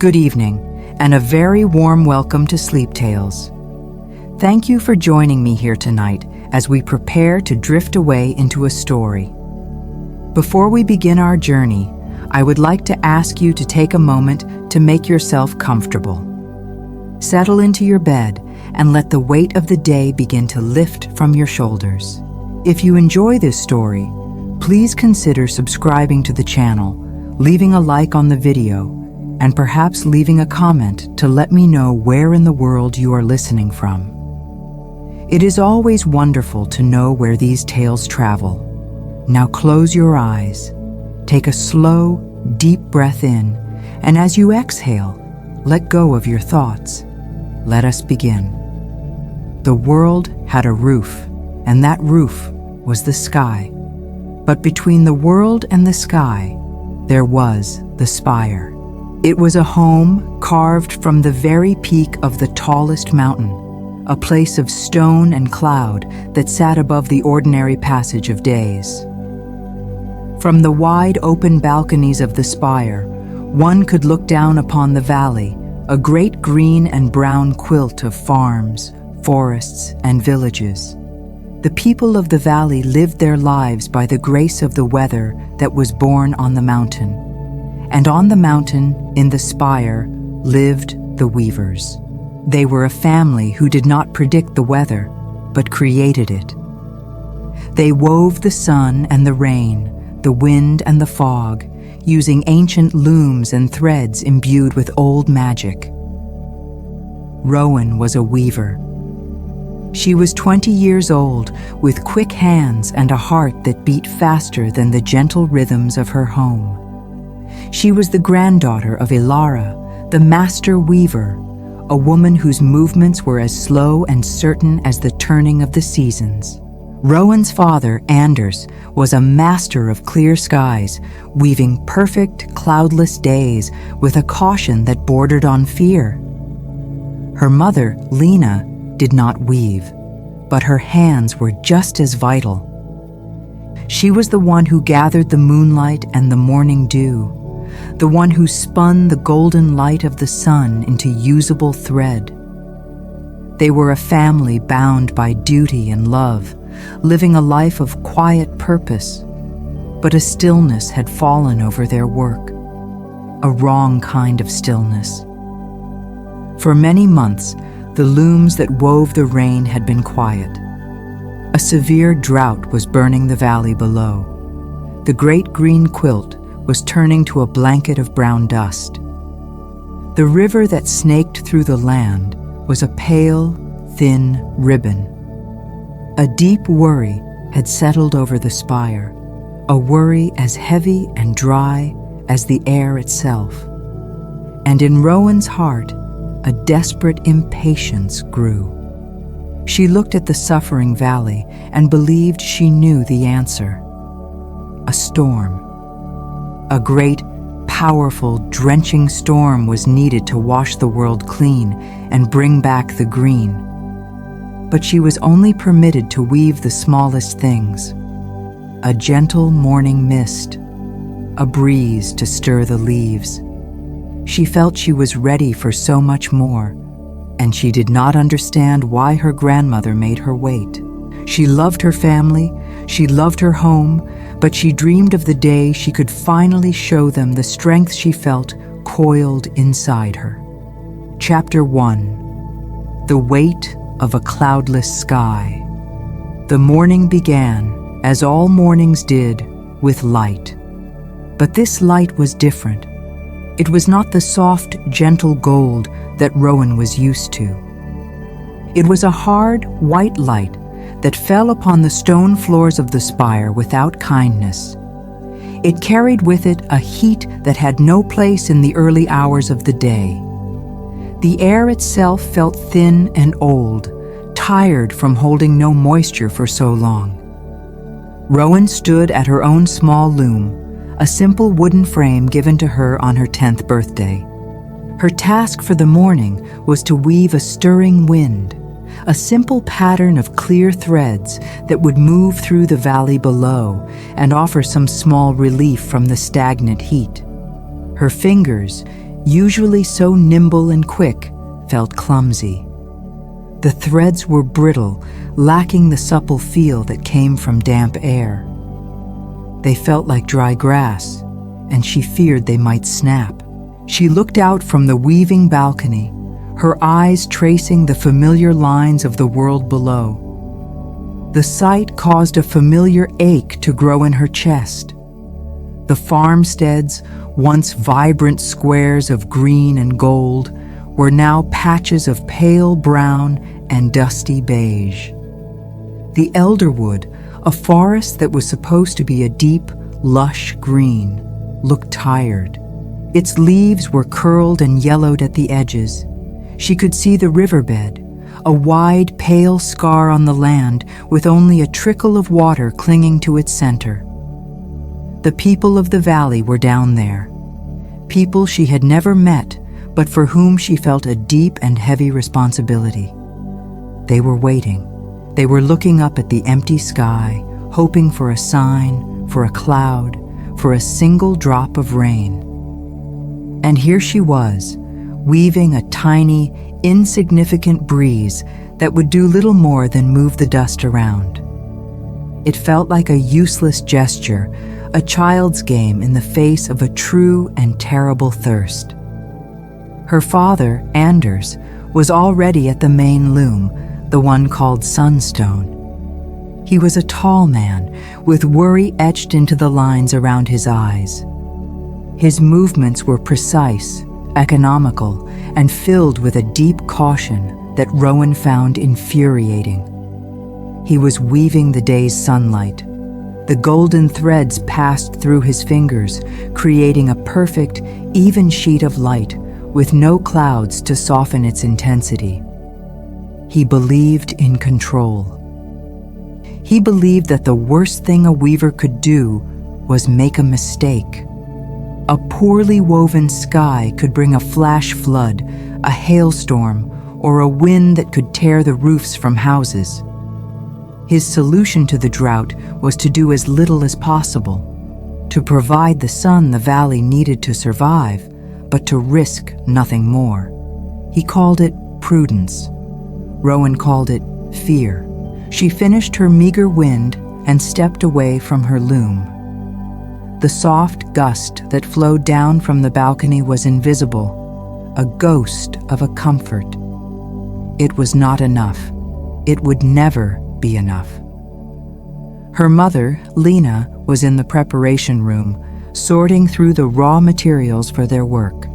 good evening, and a very warm welcome to Sleep Tales. Thank you for joining me here tonight as we prepare to drift away into a story. Before we begin our journey, I would like to ask you to take a moment to make yourself comfortable. Settle into your bed and let the weight of the day begin to lift from your shoulders. If you enjoy this story, please consider subscribing to the channel, leaving a like on the video, and perhaps leaving a comment to let me know where in the world you are listening from. It is always wonderful to know where these tales travel. Now close your eyes, take a slow, deep breath in, and as you exhale, let go of your thoughts. Let us begin. The world had a roof, and that roof was the sky. But between the world and the sky, there was the spire. It was a home carved from the very peak of the tallest mountain, a place of stone and cloud that sat above the ordinary passage of days. From the wide open balconies of the spire, one could look down upon the valley, a great green and brown quilt of farms, forests, and villages. The people of the valley lived their lives by the grace of the weather that was born on the mountain. And on the mountain, in the spire, lived the weavers. They were a family who did not predict the weather, but created it. They wove the sun and the rain, the wind and the fog, using ancient looms and threads imbued with old magic. Rowan was a weaver. She was 20 years old, with quick hands and a heart that beat faster than the gentle rhythms of her home. She was the granddaughter of Ilara, the master weaver, a woman whose movements were as slow and certain as the turning of the seasons. Rowan's father, Anders, was a master of clear skies, weaving perfect, cloudless days with a caution that bordered on fear. Her mother, Lena, did not weave, but her hands were just as vital. She was the one who gathered the moonlight and the morning dew, the one who spun the golden light of the sun into usable thread. They were a family bound by duty and love, living a life of quiet purpose, but a stillness had fallen over their work, a wrong kind of stillness. For many months, the looms that wove the rain had been quiet. A severe drought was burning the valley below. The great green quilt was turning to a blanket of brown dust. The river that snaked through the land was a pale, thin ribbon. A deep worry had settled over the spire, a worry as heavy and dry as the air itself. And in Rowan's heart, a desperate impatience grew. She looked at the suffering valley and believed she knew the answer. A storm. A great, powerful, drenching storm was needed to wash the world clean and bring back the green. But she was only permitted to weave the smallest things. A gentle morning mist, a breeze to stir the leaves. She felt she was ready for so much more, and she did not understand why her grandmother made her wait. She loved her family, she loved her home, but she dreamed of the day she could finally show them the strength she felt coiled inside her. Chapter 1. The Weight of a Cloudless Sky. The morning began, as all mornings did, with light. But this light was different. It was not the soft, gentle gold that Rowan was used to. It was a hard, white light that fell upon the stone floors of the spire without kindness. It carried with it a heat that had no place in the early hours of the day. The air itself felt thin and old, tired from holding no moisture for so long. Rowan stood at her own small loom, a simple wooden frame given to her on her 10th birthday. Her task for the morning was to weave a stirring wind, a simple pattern of clear threads that would move through the valley below and offer some small relief from the stagnant heat. Her fingers, usually so nimble and quick, felt clumsy. The threads were brittle, lacking the supple feel that came from damp air. They felt like dry grass, and she feared they might snap. She looked out from the weaving balcony, her eyes tracing the familiar lines of the world below. The sight caused a familiar ache to grow in her chest. The farmsteads, once vibrant squares of green and gold, were now patches of pale brown and dusty beige. The elderwood, a forest that was supposed to be a deep, lush green, looked tired. Its leaves were curled and yellowed at the edges. She could see the riverbed, a wide, pale scar on the land with only a trickle of water clinging to its center. The people of the valley were down there, people she had never met, but for whom she felt a deep and heavy responsibility. They were waiting. They were looking up at the empty sky, hoping for a sign, for a cloud, for a single drop of rain. And here she was, weaving a tiny, insignificant breeze that would do little more than move the dust around. It felt like a useless gesture, a child's game in the face of a true and terrible thirst. Her father, Anders, was already at the main loom, the one called Sunstone. He was a tall man, with worry etched into the lines around his eyes. His movements were precise, economical, and filled with a deep caution that Rowan found infuriating. He was weaving the day's sunlight. The golden threads passed through his fingers, creating a perfect, even sheet of light, with no clouds to soften its intensity. He believed in control. He believed that the worst thing a weaver could do was make a mistake. A poorly woven sky could bring a flash flood, a hailstorm, or a wind that could tear the roofs from houses. His solution to the drought was to do as little as possible, to provide the sun the valley needed to survive, but to risk nothing more. He called it prudence. Rowan called it fear. She finished her meager wind and stepped away from her loom. The soft gust that flowed down from the balcony was invisible, a ghost of a comfort. It was not enough. It would never be enough. Her mother, Lena, was in the preparation room, sorting through the raw materials for their work.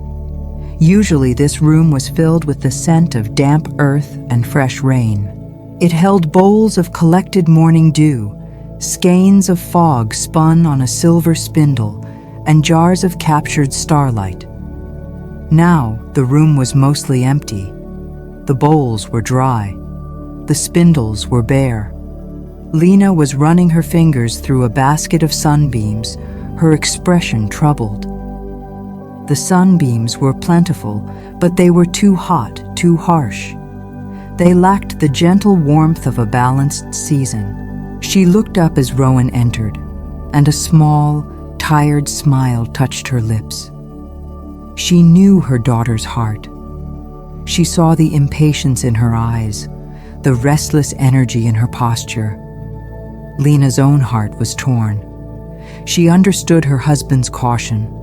Usually this room was filled with the scent of damp earth and fresh rain. It held bowls of collected morning dew, skeins of fog spun on a silver spindle, and jars of captured starlight. Now the room was mostly empty. The bowls were dry. The spindles were bare. Lena was running her fingers through a basket of sunbeams, her expression troubled. The sunbeams were plentiful, but they were too hot, too harsh. They lacked the gentle warmth of a balanced season. She looked up as Rowan entered, and a small, tired smile touched her lips. She knew her daughter's heart. She saw the impatience in her eyes, the restless energy in her posture. Lena's own heart was torn. She understood her husband's caution,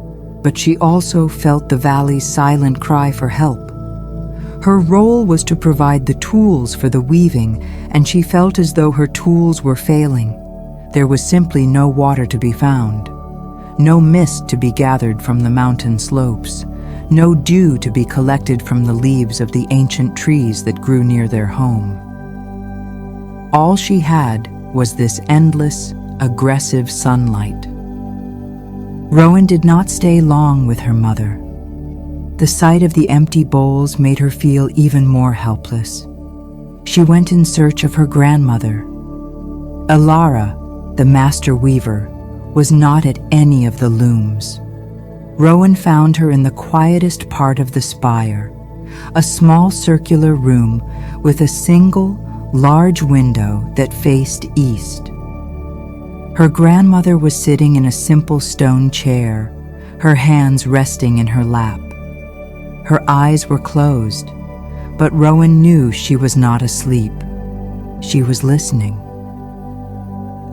but she also felt the valley's silent cry for help. Her role was to provide the tools for the weaving, and she felt as though her tools were failing. There was simply no water to be found, no mist to be gathered from the mountain slopes, no dew to be collected from the leaves of the ancient trees that grew near their home. All she had was this endless, aggressive sunlight. Rowan did not stay long with her mother. The sight of the empty bowls made her feel even more helpless. She went in search of her grandmother. Alara, the master weaver, was not at any of the looms. Rowan found her in the quietest part of the spire, a small circular room with a single, large window that faced east. Her grandmother was sitting in a simple stone chair, her hands resting in her lap. Her eyes were closed, but Rowan knew she was not asleep. She was listening.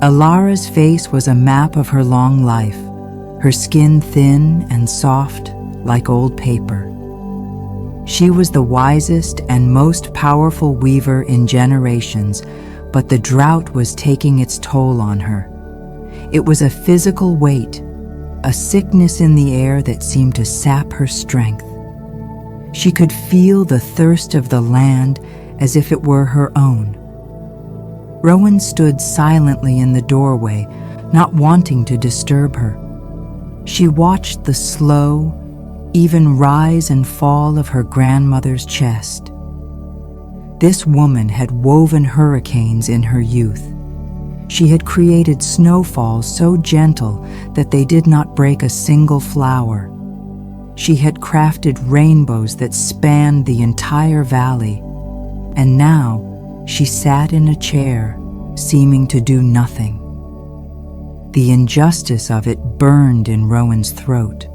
Alara's face was a map of her long life, her skin thin and soft like old paper. She was the wisest and most powerful weaver in generations, but the drought was taking its toll on her. It was a physical weight, a sickness in the air that seemed to sap her strength. She could feel the thirst of the land as if it were her own. Rowan stood silently in the doorway, not wanting to disturb her. She watched the slow, even rise and fall of her grandmother's chest. This woman had woven hurricanes in her youth. She had created snowfalls so gentle that they did not break a single flower. She had crafted rainbows that spanned the entire valley, and now she sat in a chair, seeming to do nothing. The injustice of it burned in Rowan's throat.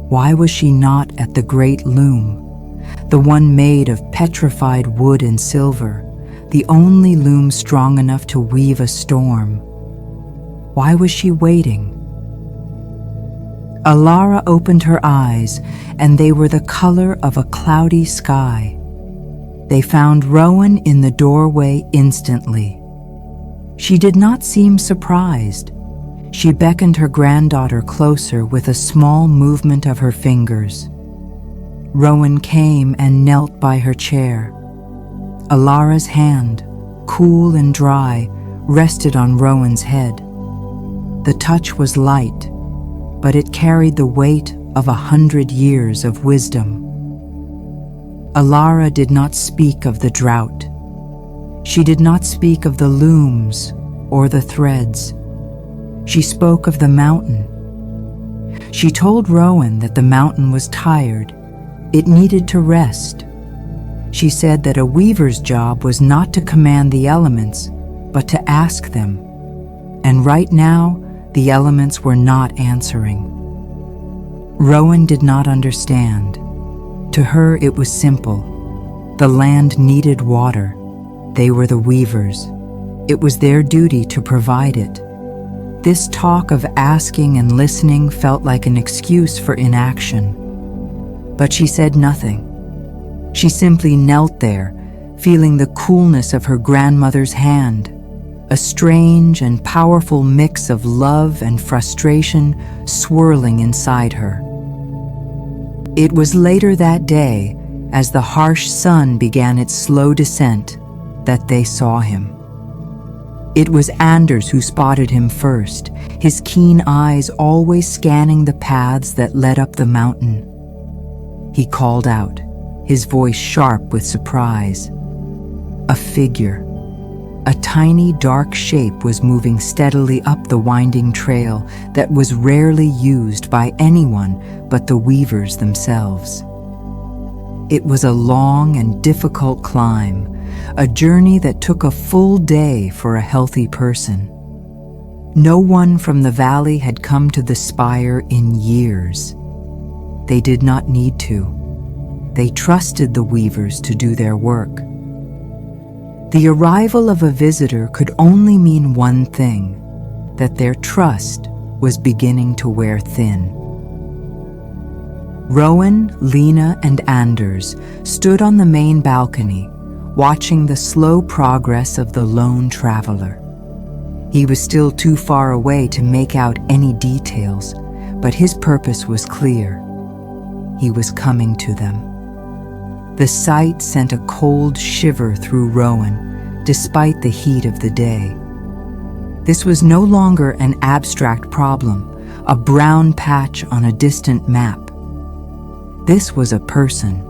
Why was she not at the great loom, the one made of petrified wood and silver, the only loom strong enough to weave a storm? Why was she waiting? Alara opened her eyes, and they were the color of a cloudy sky. They found Rowan in the doorway instantly. She did not seem surprised. She beckoned her granddaughter closer with a small movement of her fingers. Rowan came and knelt by her chair. Alara's hand, cool and dry, rested on Rowan's head. The touch was light, but it carried the weight of 100 years of wisdom. Alara did not speak of the drought. She did not speak of the looms or the threads. She spoke of the mountain. She told Rowan that the mountain was tired. It needed to rest. She said that a weaver's job was not to command the elements, but to ask them. And right now, the elements were not answering. Rowan did not understand. To her, it was simple. The land needed water. They were the weavers. It was their duty to provide it. This talk of asking and listening felt like an excuse for inaction. But she said nothing. She simply knelt there, feeling the coolness of her grandmother's hand, a strange and powerful mix of love and frustration swirling inside her. It was later that day, as the harsh sun began its slow descent, that they saw him. It was Anders who spotted him first, his keen eyes always scanning the paths that led up the mountain. He called out, his voice sharp with surprise. A figure, a tiny dark shape, was moving steadily up the winding trail that was rarely used by anyone but the weavers themselves. It was a long and difficult climb, a journey that took a full day for a healthy person. No one from the valley had come to the spire in years. They did not need to. They trusted the weavers to do their work. The arrival of a visitor could only mean one thing, that their trust was beginning to wear thin. Rowan, Lena, and Anders stood on the main balcony, watching the slow progress of the lone traveler. He was still too far away to make out any details, but his purpose was clear. He was coming to them. The sight sent a cold shiver through Rowan, despite the heat of the day. This was no longer an abstract problem, a brown patch on a distant map. This was a person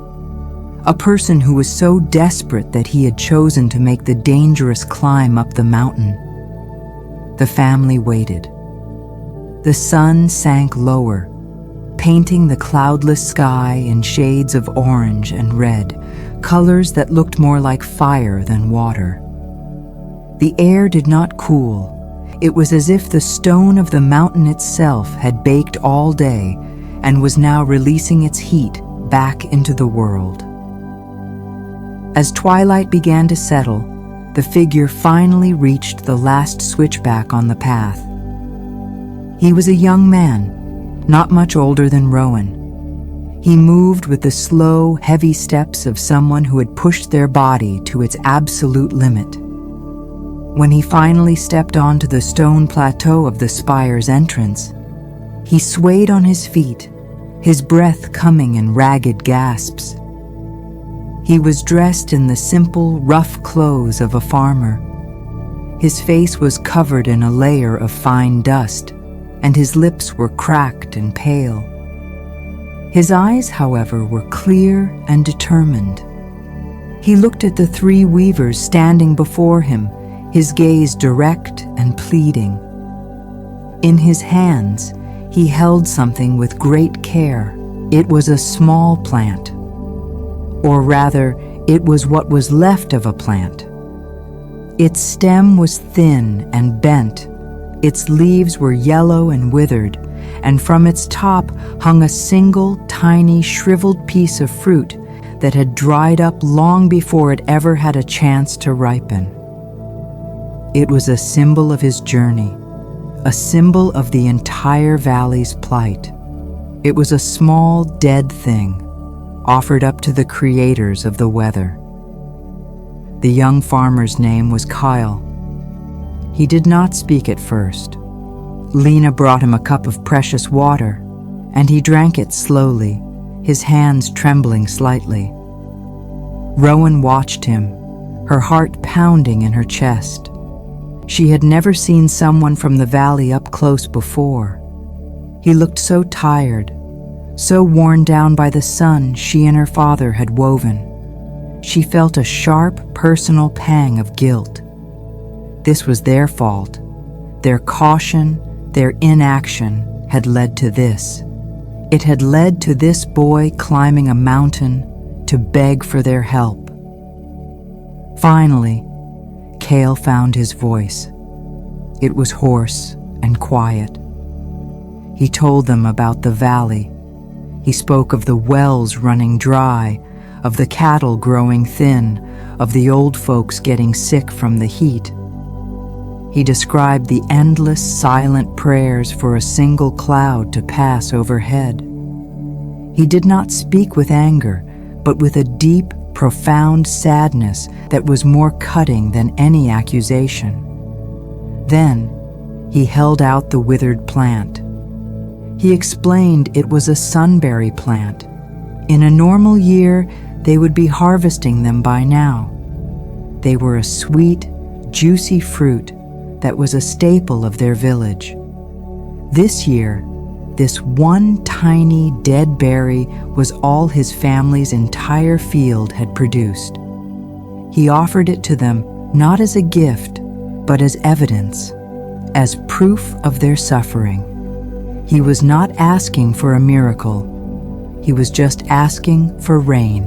who was so desperate that he had chosen to make the dangerous climb up the mountain. The family waited. The sun sank lower, painting the cloudless sky in shades of orange and red, colors that looked more like fire than water. The air did not cool. It was as if the stone of the mountain itself had baked all day and was now releasing its heat back into the world. As twilight began to settle, the figure finally reached the last switchback on the path. He was a young man, not much older than Rowan. He moved with the slow, heavy steps of someone who had pushed their body to its absolute limit. When he finally stepped onto the stone plateau of the spire's entrance, he swayed on his feet, his breath coming in ragged gasps. He was dressed in the simple, rough clothes of a farmer. His face was covered in a layer of fine dust, and his lips were cracked and pale. His eyes, however, were clear and determined. He looked at the three weavers standing before him, his gaze direct and pleading. In his hands, he held something with great care. It was a small plant. Or rather, it was what was left of a plant. Its stem was thin and bent. Its leaves were yellow and withered, and from its top hung a single, tiny, shriveled piece of fruit that had dried up long before it ever had a chance to ripen. It was a symbol of his journey, a symbol of the entire valley's plight. It was a small, dead thing, offered up to the creators of the weather. The young farmer's name was Kyle. He did not speak at first. Lena brought him a cup of precious water, and he drank it slowly, his hands trembling slightly. Rowan watched him, her heart pounding in her chest. She had never seen someone from the valley up close before. He looked so tired, so worn down by the sun she and her father had woven. She felt a sharp, personal pang of guilt. This was their fault. Their caution, their inaction had led to this. It had led to this boy climbing a mountain to beg for their help. Finally, Cale found his voice. It was hoarse and quiet. He told them about the valley. He spoke of the wells running dry, of the cattle growing thin, of the old folks getting sick from the heat. He described the endless, silent prayers for a single cloud to pass overhead. He did not speak with anger, but with a deep, profound sadness that was more cutting than any accusation. Then, he held out the withered plant. He explained it was a sunberry plant. In a normal year, they would be harvesting them by now. They were a sweet, juicy fruit that was a staple of their village. This year, this one tiny dead berry was all his family's entire field had produced. He offered it to them not as a gift, but as evidence, as proof of their suffering. He was not asking for a miracle. He was just asking for rain.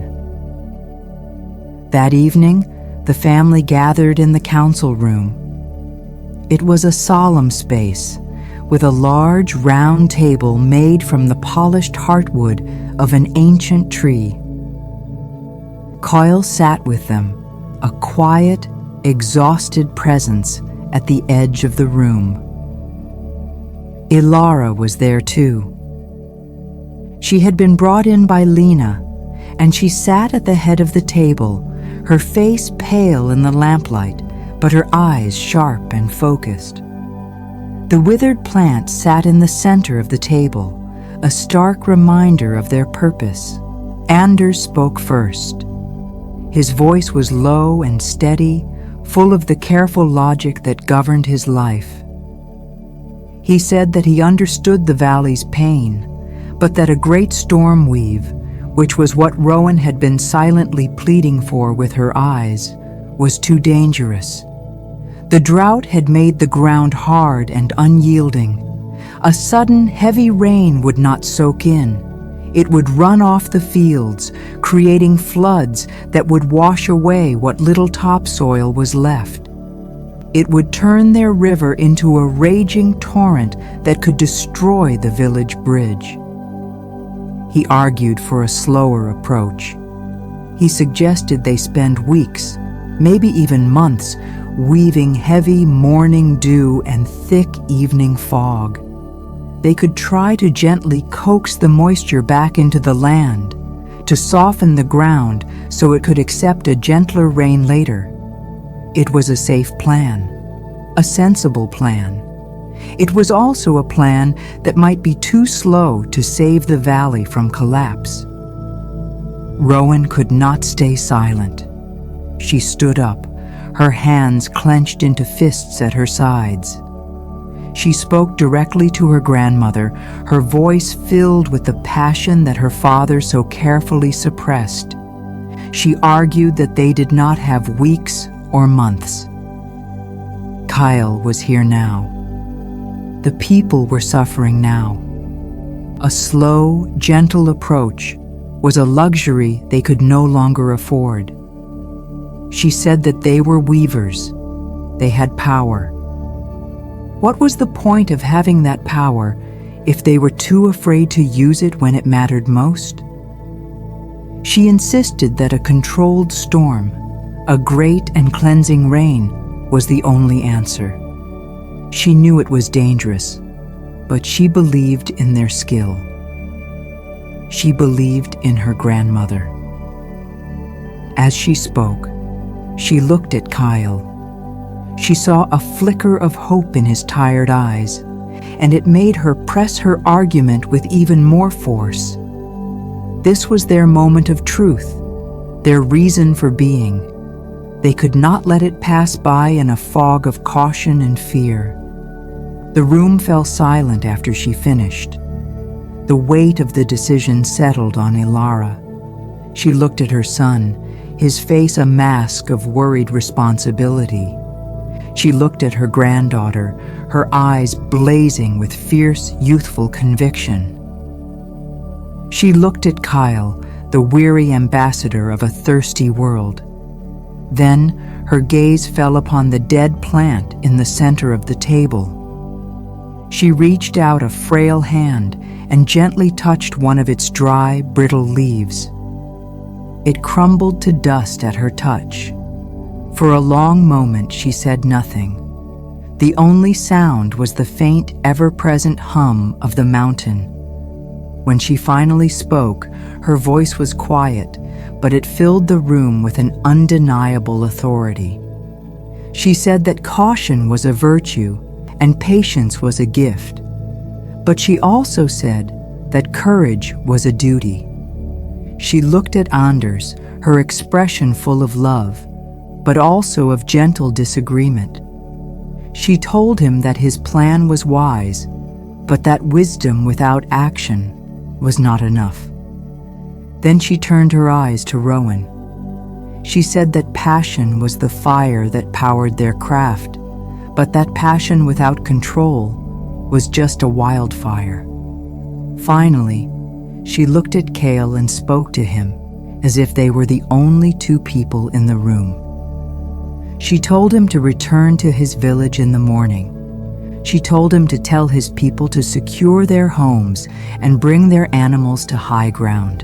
That evening, the family gathered in the council room. It was a solemn space, with a large round table made from the polished heartwood of an ancient tree. Kyle sat with them, a quiet, exhausted presence at the edge of the room. Ilara was there too. She had been brought in by Lena, and she sat at the head of the table, her face pale in the lamplight, but her eyes sharp and focused. The withered plant sat in the center of the table, a stark reminder of their purpose. Anders spoke first. His voice was low and steady, full of the careful logic that governed his life. He said that he understood the valley's pain, but that a great storm weave, which was what Rowan had been silently pleading for with her eyes, was too dangerous. The drought had made the ground hard and unyielding. A sudden, heavy rain would not soak in. It would run off the fields, creating floods that would wash away what little topsoil was left. It would turn their river into a raging torrent that could destroy the village bridge. He argued for a slower approach. He suggested they spend weeks, maybe even months, weaving heavy morning dew and thick evening fog. They could try to gently coax the moisture back into the land, to soften the ground so it could accept a gentler rain later. It was a safe plan, a sensible plan. It was also a plan that might be too slow to save the valley from collapse. Rowan could not stay silent. She stood up, her hands clenched into fists at her sides. She spoke directly to her grandmother, her voice filled with the passion that her father so carefully suppressed. She argued that they did not have weeks or months. Kyle was here now. The people were suffering now. A slow, gentle approach was a luxury they could no longer afford. She said that they were weavers. They had power. What was the point of having that power if they were too afraid to use it when it mattered most? She insisted that a controlled storm, a great and cleansing rain, was the only answer. She knew it was dangerous, but she believed in their skill. She believed in her grandmother. As she spoke, she looked at Kyle. She saw a flicker of hope in his tired eyes, and it made her press her argument with even more force. This was their moment of truth, their reason for being. They could not let it pass by in a fog of caution and fear. The room fell silent after she finished. The weight of the decision settled on Ilara. She looked at her son, his face a mask of worried responsibility. She looked at her granddaughter, her eyes blazing with fierce, youthful conviction. She looked at Kyle, the weary ambassador of a thirsty world. Then her gaze fell upon the dead plant in the center of the table. She reached out a frail hand and gently touched one of its dry, brittle leaves. It crumbled to dust at her touch. For a long moment she said nothing. The only sound was the faint, ever-present hum of the mountain. When she finally spoke, her voice was quiet, but it filled the room with an undeniable authority. She said that caution was a virtue and patience was a gift. But she also said that courage was a duty. She looked at Anders, her expression full of love, but also of gentle disagreement. She told him that his plan was wise, but that wisdom without action was not enough. Then she turned her eyes to Rowan. She said that passion was the fire that powered their craft, but that passion without control was just a wildfire. Finally, she looked at Kale and spoke to him as if they were the only two people in the room. She told him to return to his village in the morning. She told him to tell his people to secure their homes and bring their animals to high ground.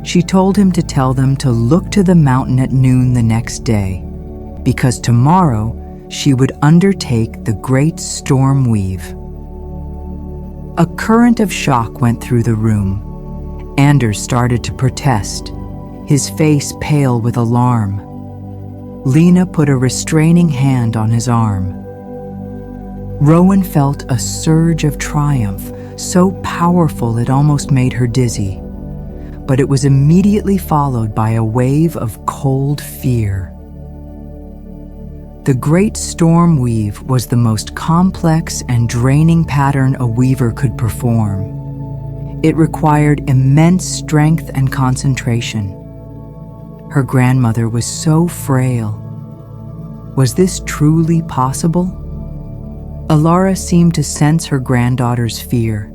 She told him to tell them to look to the mountain at noon the next day, because tomorrow she would undertake the great storm weave. A current of shock went through the room. Anders started to protest, his face pale with alarm. Lena put a restraining hand on his arm. Rowan felt a surge of triumph, so powerful it almost made her dizzy. But it was immediately followed by a wave of cold fear. The great storm weave was the most complex and draining pattern a weaver could perform. It required immense strength and concentration. Her grandmother was so frail. Was this truly possible? Ilara seemed to sense her granddaughter's fear.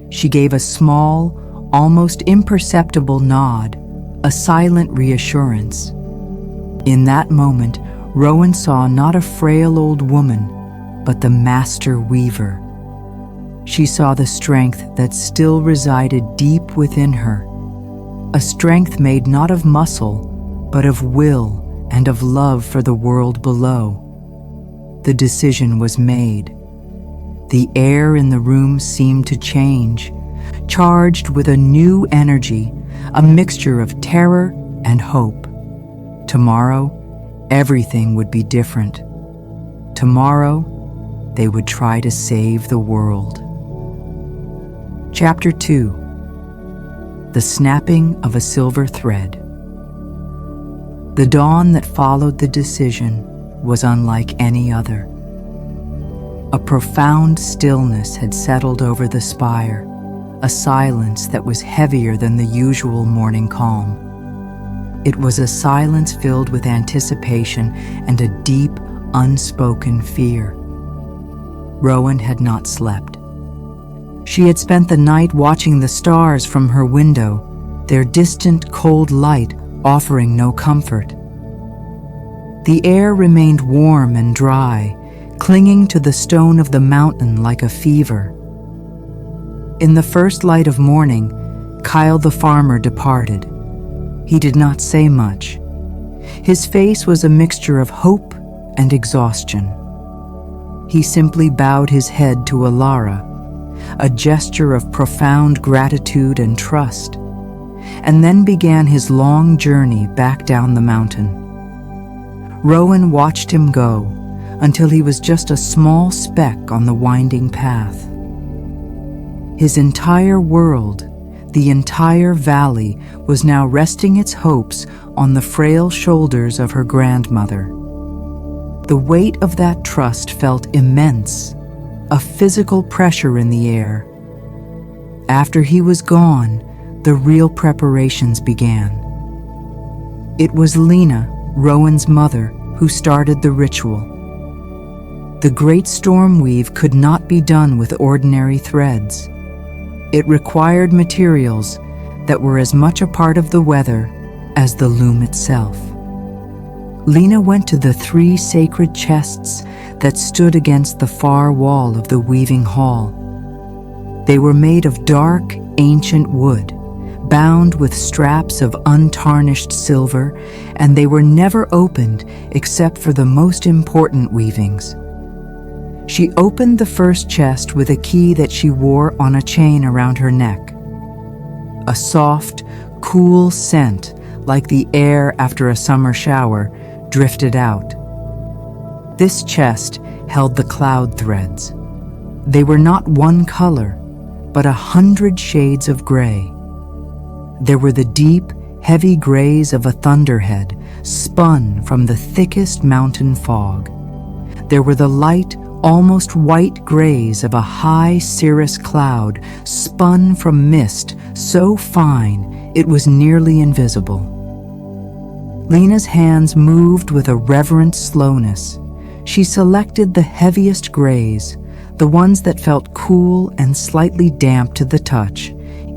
She gave a small, almost imperceptible nod, a silent reassurance. In that moment, Rowan saw not a frail old woman, but the master weaver. she saw the strength that still resided deep within her, a strength made not of muscle, but of will and of love for the world below. The decision was made. The air in the room seemed to change, charged with a new energy, a mixture of terror and hope. Tomorrow, everything would be different. Tomorrow, they would try to save the world. Chapter 2. The Snapping of a Silver Thread. The dawn that followed the decision was unlike any other. A profound stillness had settled over the spire, a silence that was heavier than the usual morning calm. It was a silence filled with anticipation and a deep, unspoken fear. Rowan had not slept. She had spent the night watching the stars from her window, their distant, cold light offering no comfort. The air remained warm and dry, clinging to the stone of the mountain like a fever. In the first light of morning, Kyle the farmer departed. He did not say much. His face was a mixture of hope and exhaustion. He simply bowed his head to Alara, a gesture of profound gratitude and trust, and then began his long journey back down the mountain. Rowan watched him go until he was just a small speck on the winding path. His entire world, the entire valley, was now resting its hopes on the frail shoulders of her grandmother. The weight of that trust felt immense, a physical pressure in the air. After he was gone, the real preparations began. It was Lena, Rowan's mother, who started the ritual. The great storm weave could not be done with ordinary threads. It required materials that were as much a part of the weather as the loom itself. Lena went to the 3 sacred chests that stood against the far wall of the weaving hall. They were made of dark, ancient wood, bound with straps of untarnished silver, and they were never opened except for the most important weavings. She opened the first chest with a key that she wore on a chain around her neck. A soft, cool scent, like the air after a summer shower, drifted out. This chest held the cloud threads. They were not one color, but 100 shades of gray. There were the deep, heavy grays of a thunderhead, spun from the thickest mountain fog. There were the light, almost white grays of a high cirrus cloud, spun from mist so fine it was nearly invisible. Lena's hands moved with a reverent slowness. She selected the heaviest grays, the ones that felt cool and slightly damp to the touch,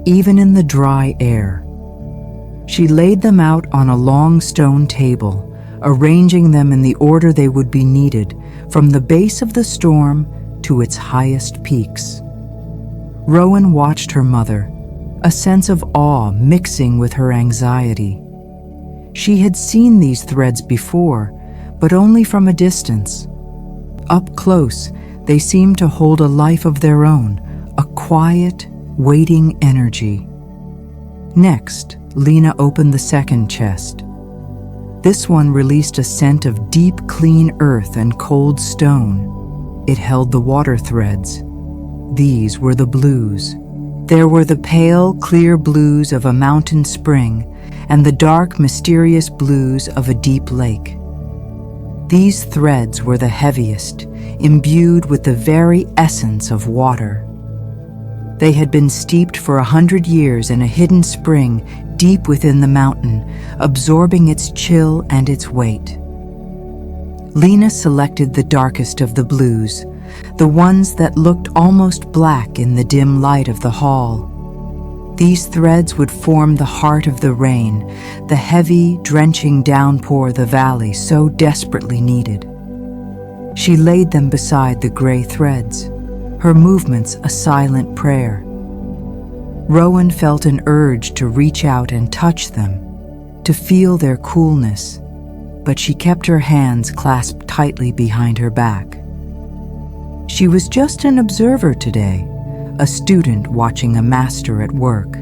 even in the dry air. She laid them out on a long stone table, arranging them in the order they would be needed, from the base of the storm to its highest peaks. Rowan watched her mother, a sense of awe mixing with her anxiety. She had seen these threads before, but only from a distance. Up close, they seemed to hold a life of their own, a quiet, waiting energy. Next, Lena opened the second chest. This one released a scent of deep, clean earth and cold stone. It held the water threads. These were the blues. There were the pale, clear blues of a mountain spring and the dark, mysterious blues of a deep lake. These threads were the heaviest, imbued with the very essence of water. They had been steeped for 100 years in a hidden spring deep within the mountain, absorbing its chill and its weight. Lena selected the darkest of the blues, the ones that looked almost black in the dim light of the hall. These threads would form the heart of the rain, the heavy, drenching downpour the valley so desperately needed. She laid them beside the gray threads. her movements a silent prayer. Rowan felt an urge to reach out and touch them, to feel their coolness, but she kept her hands clasped tightly behind her back. She was just an observer today, a student watching a master at work.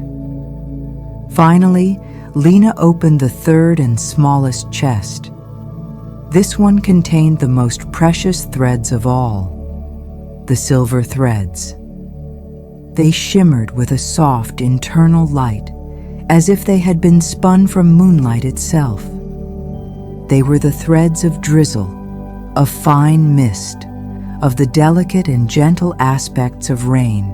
Finally, Lena opened the third and smallest chest. This one contained the most precious threads of all, the silver threads. They shimmered with a soft internal light, as if they had been spun from moonlight itself. They were the threads of drizzle, of fine mist, of the delicate and gentle aspects of rain.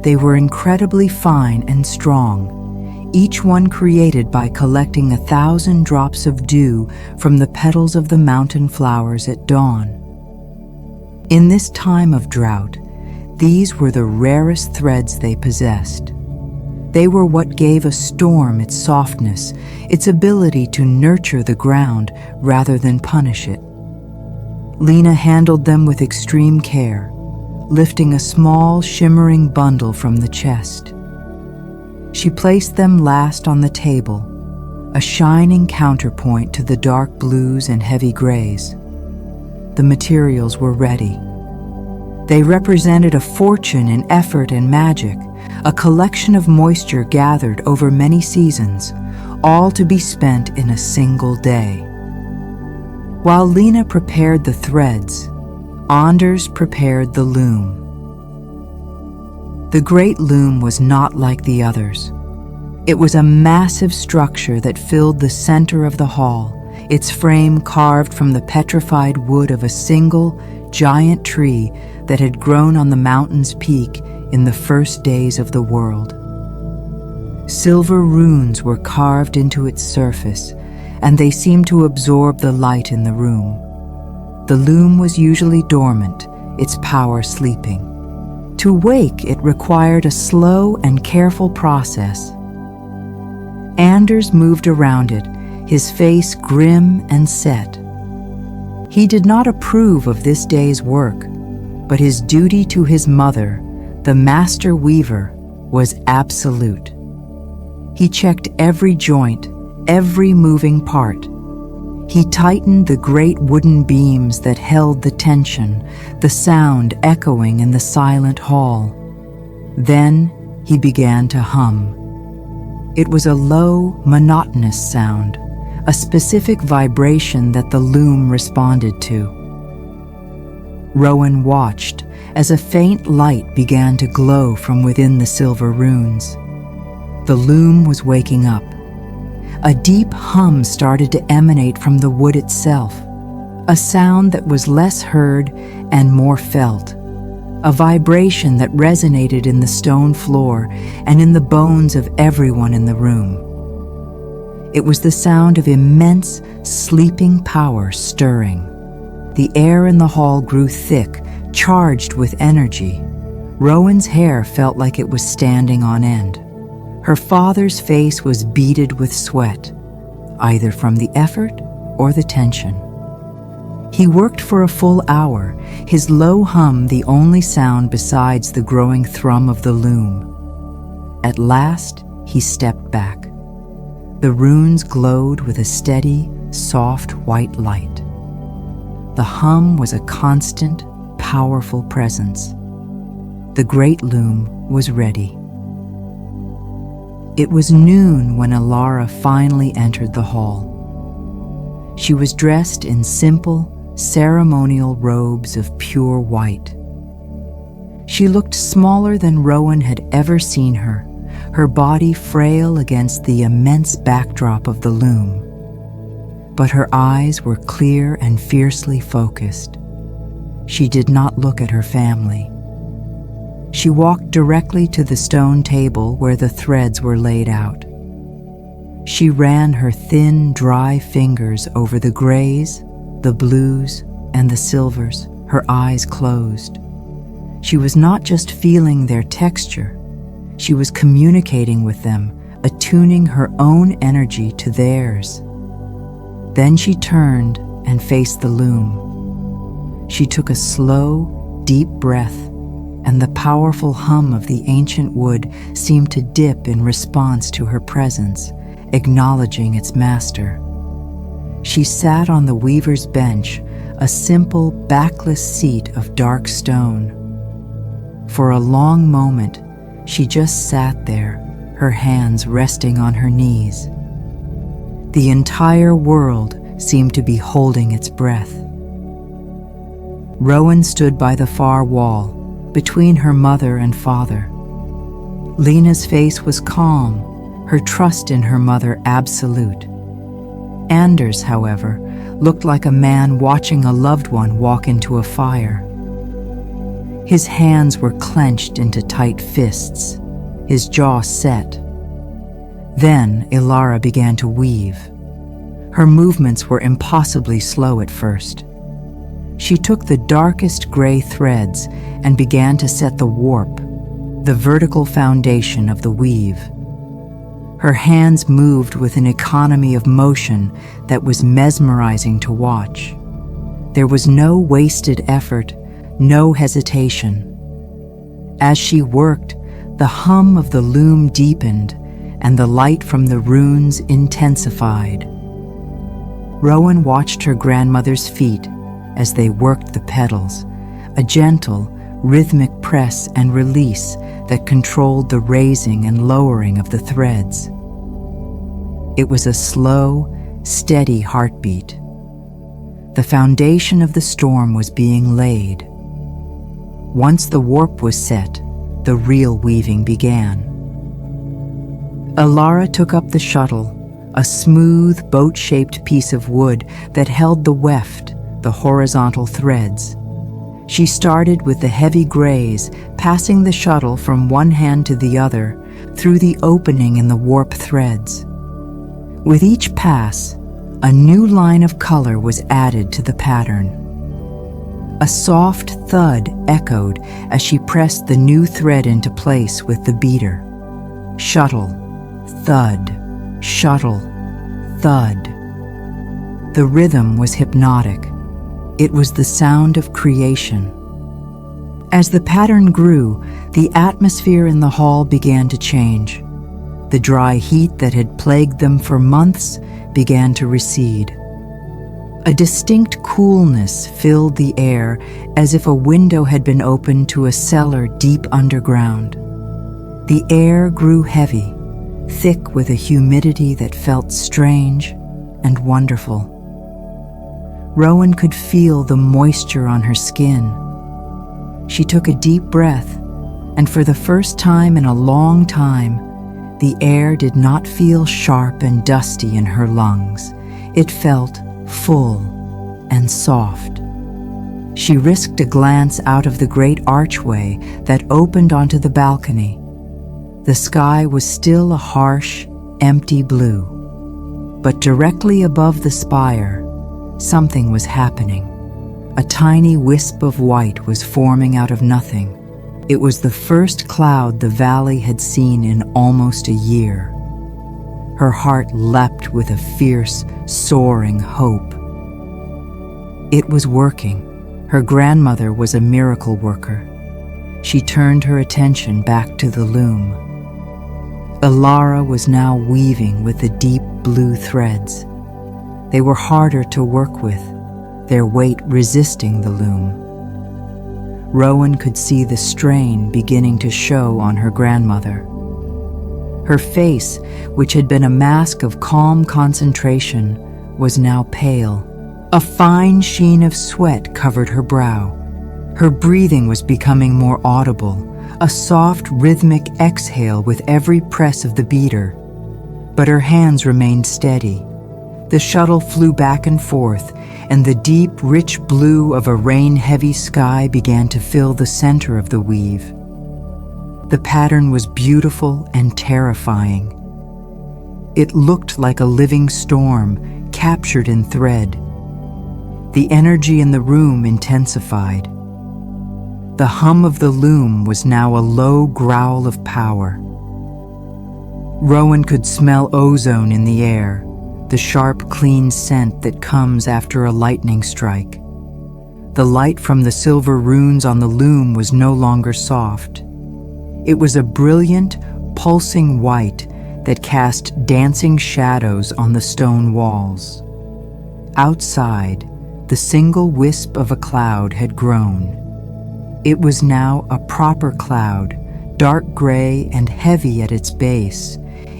They were incredibly fine and strong, each one created by collecting 1,000 drops of dew from the petals of the mountain flowers at dawn. In this time of drought, these were the rarest threads they possessed. They were what gave a storm its softness, its ability to nurture the ground rather than punish it. Lena handled them with extreme care, lifting a small, shimmering bundle from the chest. She placed them last on the table, a shining counterpoint to the dark blues and heavy grays. The materials were ready. They represented a fortune in effort and magic, a collection of moisture gathered over many seasons, all to be spent in a single day. While Lena prepared the threads, Anders prepared the loom. The great loom was not like the others. It was a massive structure that filled the center of the hall, its frame carved from the petrified wood of a single, giant tree that had grown on the mountain's peak in the first days of the world. Silver runes were carved into its surface, and they seemed to absorb the light in the room. The loom was usually dormant, its power sleeping. To wake, it required a slow and careful process. Anders moved around it, his face grim and set. He did not approve of this day's work, but his duty to his mother, the master weaver, was absolute. He checked every joint, every moving part. He tightened the great wooden beams that held the tension, the sound echoing in the silent hall. Then he began to hum. It was a low, monotonous sound, a specific vibration that the loom responded to. Rowan watched as a faint light began to glow from within the silver runes. The loom was waking up. A deep hum started to emanate from the wood itself, a sound that was less heard and more felt, a vibration that resonated in the stone floor and in the bones of everyone in the room. It was the sound of immense, sleeping power stirring. The air in the hall grew thick, charged with energy. Rowan's hair felt like it was standing on end. Her father's face was beaded with sweat, either from the effort or the tension. He worked for a full hour, his low hum the only sound besides the growing thrum of the loom. At last, he stepped back. The runes glowed with a steady, soft white light. The hum was a constant, powerful presence. The great loom was ready. It was noon when Alara finally entered the hall. She was dressed in simple, ceremonial robes of pure white. She looked smaller than Rowan had ever seen her, her body frail against the immense backdrop of the loom. But her eyes were clear and fiercely focused. She did not look at her family. She walked directly to the stone table where the threads were laid out. She ran her thin, dry fingers over the grays, the blues, and the silvers, her eyes closed. She was not just feeling their texture, she was communicating with them, attuning her own energy to theirs. Then she turned and faced the loom. She took a slow, deep breath and the powerful hum of the ancient wood seemed to dip in response to her presence, acknowledging its master. She sat on the weaver's bench, a simple, backless seat of dark stone. For a long moment, she just sat there, her hands resting on her knees. The entire world seemed to be holding its breath. Rowan stood by the far wall, between her mother and father. Lena's face was calm, her trust in her mother absolute. Anders, however, looked like a man watching a loved one walk into a fire. His hands were clenched into tight fists, his jaw set. Then Ilara began to weave. Her movements were impossibly slow at first. She took the darkest gray threads and began to set the warp, the vertical foundation of the weave. Her hands moved with an economy of motion that was mesmerizing to watch. There was no wasted effort, no hesitation. As she worked, the hum of the loom deepened and the light from the runes intensified. Rowan watched her grandmother's feet as they worked the petals, a gentle, rhythmic press and release that controlled the raising and lowering of the threads. It was a slow, steady heartbeat. The foundation of the storm was being laid. Once the warp was set, the real weaving began. Ilara took up the shuttle, a smooth, boat-shaped piece of wood that held the weft, the horizontal threads. She started with the heavy grays, passing the shuttle from one hand to the other through the opening in the warp threads. With each pass, a new line of color was added to the pattern. A soft thud echoed as she pressed the new thread into place with the beater. Shuttle, thud, shuttle, thud. The rhythm was hypnotic. It was the sound of creation. As the pattern grew, the atmosphere in the hall began to change. The dry heat that had plagued them for months began to recede. A distinct coolness filled the air, as if a window had been opened to a cellar deep underground. The air grew heavy, thick with a humidity that felt strange and wonderful. Rowan could feel the moisture on her skin. She took a deep breath, and for the first time in a long time, the air did not feel sharp and dusty in her lungs. It felt full and soft. She risked a glance out of the great archway that opened onto the balcony. The sky was still a harsh, empty blue. But directly above the spire, something was happening. A tiny wisp of white was forming out of nothing. It was the first cloud the valley had seen in almost a year. Her heart leapt with a fierce, soaring hope. It was working. Her grandmother was a miracle worker. She turned her attention back to the loom. Ilara was now weaving with the deep blue threads. They were harder to work with, their weight resisting the loom. Rowan could see the strain beginning to show on her grandmother. Her face, which had been a mask of calm concentration, was now pale. A fine sheen of sweat covered her brow. Her breathing was becoming more audible, a soft, rhythmic exhale with every press of the beater. But her hands remained steady. The shuttle flew back and forth, and the deep, rich blue of a rain-heavy sky began to fill the center of the weave. The pattern was beautiful and terrifying. It looked like a living storm, captured in thread. The energy in the room intensified. The hum of the loom was now a low growl of power. Rowan could smell ozone in the air, the sharp, clean scent that comes after a lightning strike. The light from the silver runes on the loom was no longer soft. It was a brilliant, pulsing white that cast dancing shadows on the stone walls. Outside, the single wisp of a cloud had grown. It was now a proper cloud, dark gray and heavy at its base,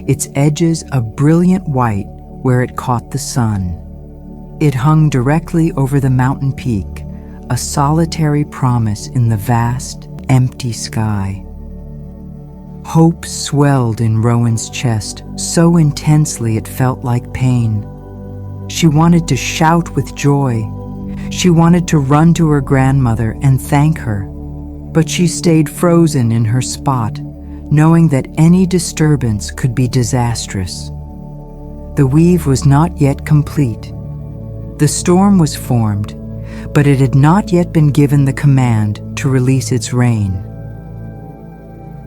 its edges a brilliant white where it caught the sun. It hung directly over the mountain peak, a solitary promise in the vast, empty sky. Hope swelled in Rowan's chest so intensely it felt like pain. She wanted to shout with joy. She wanted to run to her grandmother and thank her. But she stayed frozen in her spot, knowing that any disturbance could be disastrous. The weave was not yet complete. The storm was formed, but it had not yet been given the command to release its rain.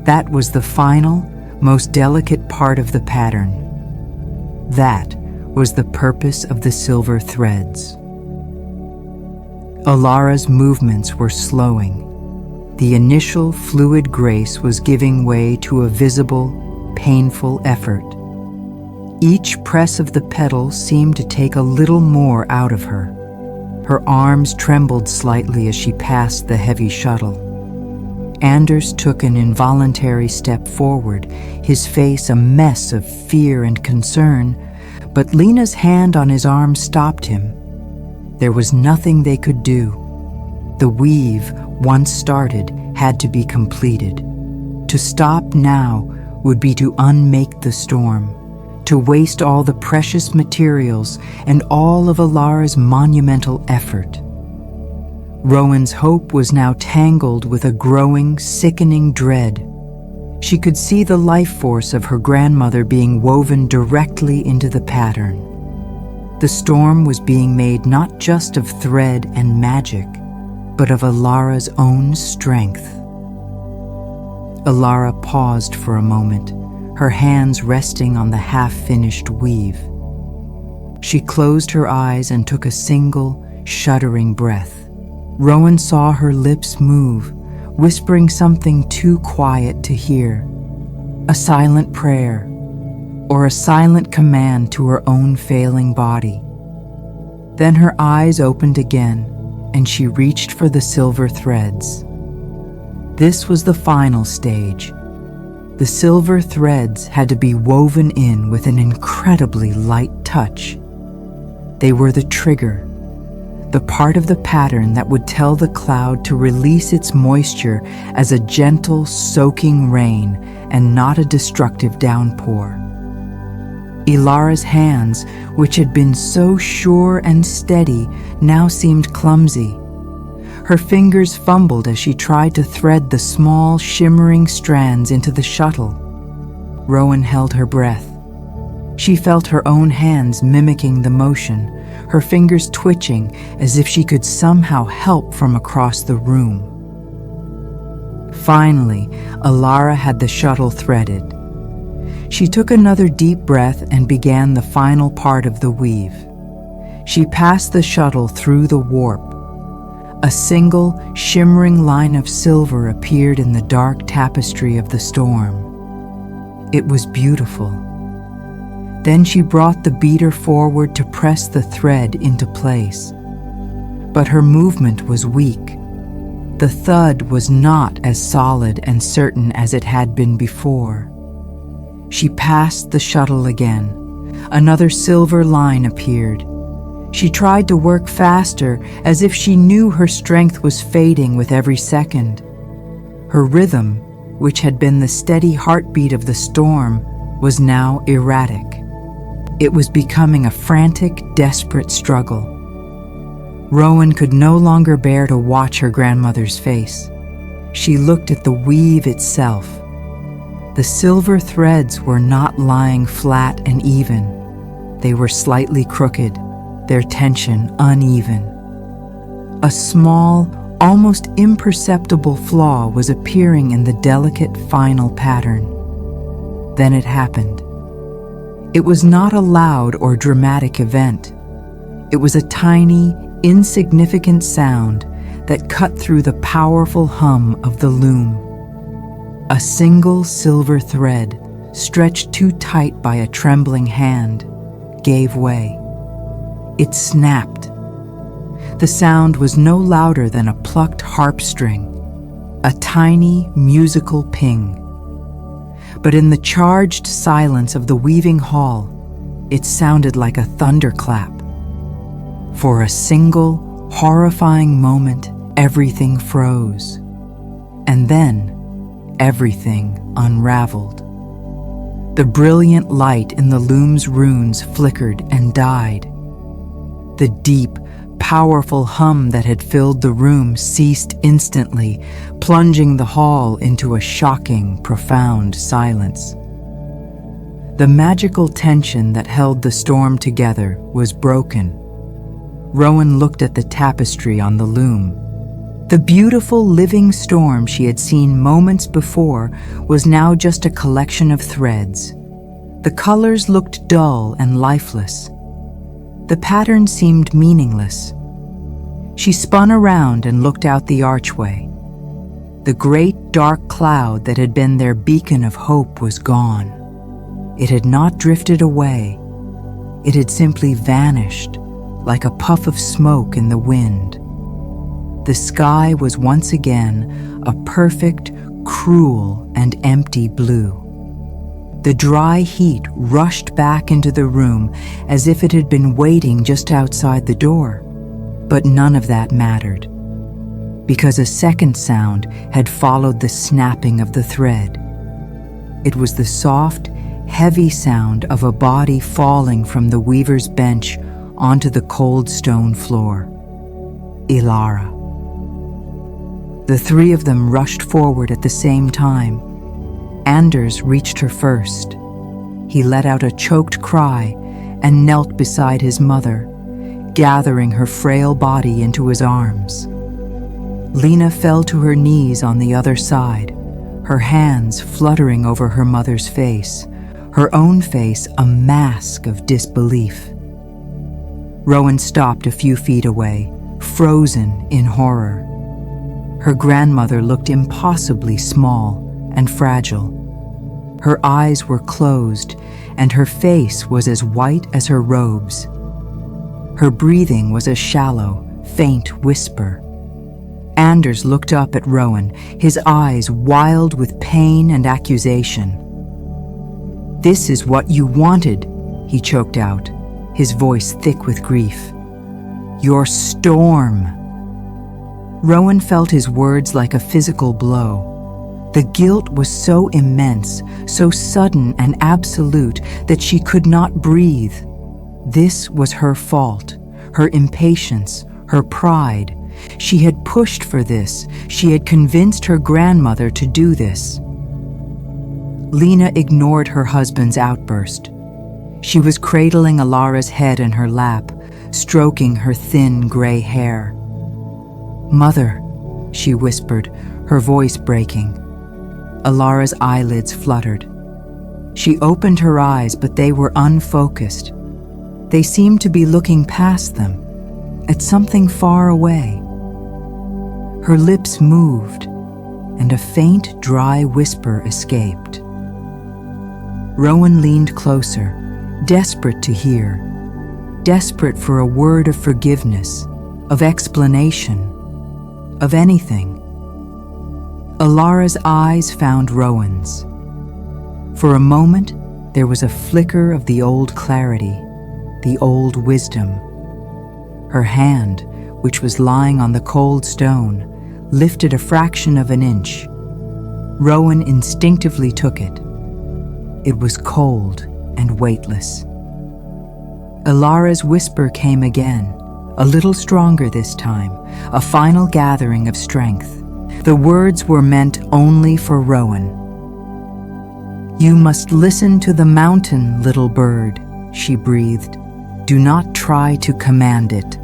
That was the final, most delicate part of the pattern. That was the purpose of the silver threads. Alara's movements were slowing. The initial fluid grace was giving way to a visible, painful effort. Each press of the pedal seemed to take a little more out of her. Her arms trembled slightly as she passed the heavy shuttle. Anders took an involuntary step forward, his face a mess of fear and concern, but Lena's hand on his arm stopped him. There was nothing they could do. The weave, once started, had to be completed. To stop now would be to unmake the storm, to waste all the precious materials and all of Alara's monumental effort. Rowan's hope was now tangled with a growing, sickening dread. She could see the life force of her grandmother being woven directly into the pattern. The storm was being made not just of thread and magic, but of Alara's own strength. Alara paused for a moment, her hands resting on the half-finished weave. She closed her eyes and took a single, shuddering breath. Rowan saw her lips move, whispering something too quiet to hear. A silent prayer, or a silent command to her own failing body. Then her eyes opened again, and she reached for the silver threads. This was the final stage. The silver threads had to be woven in with an incredibly light touch. They were the trigger, the part of the pattern that would tell the cloud to release its moisture as a gentle, soaking rain and not a destructive downpour. Alara's hands, which had been so sure and steady, now seemed clumsy. Her fingers fumbled as she tried to thread the small, shimmering strands into the shuttle. Rowan held her breath. She felt her own hands mimicking the motion, her fingers twitching as if she could somehow help from across the room. Finally, Alara had the shuttle threaded. She took another deep breath and began the final part of the weave. She passed the shuttle through the warp. A single, shimmering line of silver appeared in the dark tapestry of the storm. It was beautiful. Then she brought the beater forward to press the thread into place. But her movement was weak. The thud was not as solid and certain as it had been before. She passed the shuttle again. Another silver line appeared. She tried to work faster, as if she knew her strength was fading with every second. Her rhythm, which had been the steady heartbeat of the storm, was now erratic. It was becoming a frantic, desperate struggle. Rowan could no longer bear to watch her grandmother's face. She looked at the weave itself. The silver threads were not lying flat and even. They were slightly crooked, their tension uneven. A small, almost imperceptible flaw was appearing in the delicate final pattern. Then it happened. It was not a loud or dramatic event. It was a tiny, insignificant sound that cut through the powerful hum of the loom. A single silver thread, stretched too tight by a trembling hand, gave way. It snapped. The sound was no louder than a plucked harp string, a tiny musical ping. But in the charged silence of the weaving hall, it sounded like a thunderclap. For a single, horrifying moment, everything froze. And then, everything unraveled. The brilliant light in the loom's runes flickered and died. The deep, powerful hum that had filled the room ceased instantly, plunging the hall into a shocking, profound silence. The magical tension that held the storm together was broken. Rowan looked at the tapestry on the loom. The beautiful living storm she had seen moments before was now just a collection of threads. The colors looked dull and lifeless. The pattern seemed meaningless. She spun around and looked out the archway. The great dark cloud that had been their beacon of hope was gone. It had not drifted away. It had simply vanished, like a puff of smoke in the wind. The sky was once again a perfect, cruel, and empty blue. The dry heat rushed back into the room as if it had been waiting just outside the door. But none of that mattered, because a second sound had followed the snapping of the thread. It was the soft, heavy sound of a body falling from the weaver's bench onto the cold stone floor. Ilara. The three of them rushed forward at the same time. Anders reached her first. He let out a choked cry and knelt beside his mother, gathering her frail body into his arms. Lena fell to her knees on the other side, her hands fluttering over her mother's face, her own face a mask of disbelief. Rowan stopped a few feet away, frozen in horror. Her grandmother looked impossibly small and fragile. Her eyes were closed, and her face was as white as her robes. Her breathing was a shallow, faint whisper. Anders looked up at Rowan, his eyes wild with pain and accusation. "This is what you wanted," he choked out, his voice thick with grief. "Your storm." Rowan felt his words like a physical blow. The guilt was so immense, so sudden and absolute that she could not breathe. This was her fault, her impatience, her pride. She had pushed for this. She had convinced her grandmother to do this. Lena ignored her husband's outburst. She was cradling Alara's head in her lap, stroking her thin gray hair. "Mother," she whispered, her voice breaking. Alara's eyelids fluttered. She opened her eyes, but they were unfocused. They seemed to be looking past them, at something far away. Her lips moved, and a faint, dry whisper escaped. Rowan leaned closer, desperate to hear, desperate for a word of forgiveness, of explanation, of anything. Alara's eyes found Rowan's. For a moment, there was a flicker of the old clarity, the old wisdom. Her hand, which was lying on the cold stone, lifted a fraction of an inch. Rowan instinctively took it. It was cold and weightless. Alara's whisper came again, a little stronger this time, a final gathering of strength. The words were meant only for Rowan. "You must listen to the mountain, little bird," she breathed. "Do not try to command it."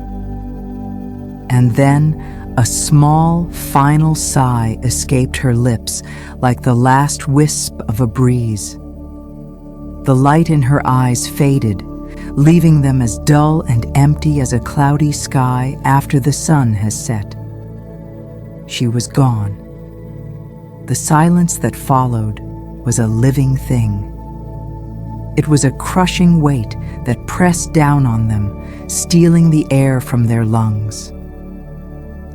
And then a small, final sigh escaped her lips, like the last wisp of a breeze. The light in her eyes faded, leaving them as dull and empty as a cloudy sky after the sun has set. she was gone. The silence that followed was a living thing. It was a crushing weight that pressed down on them, stealing the air from their lungs.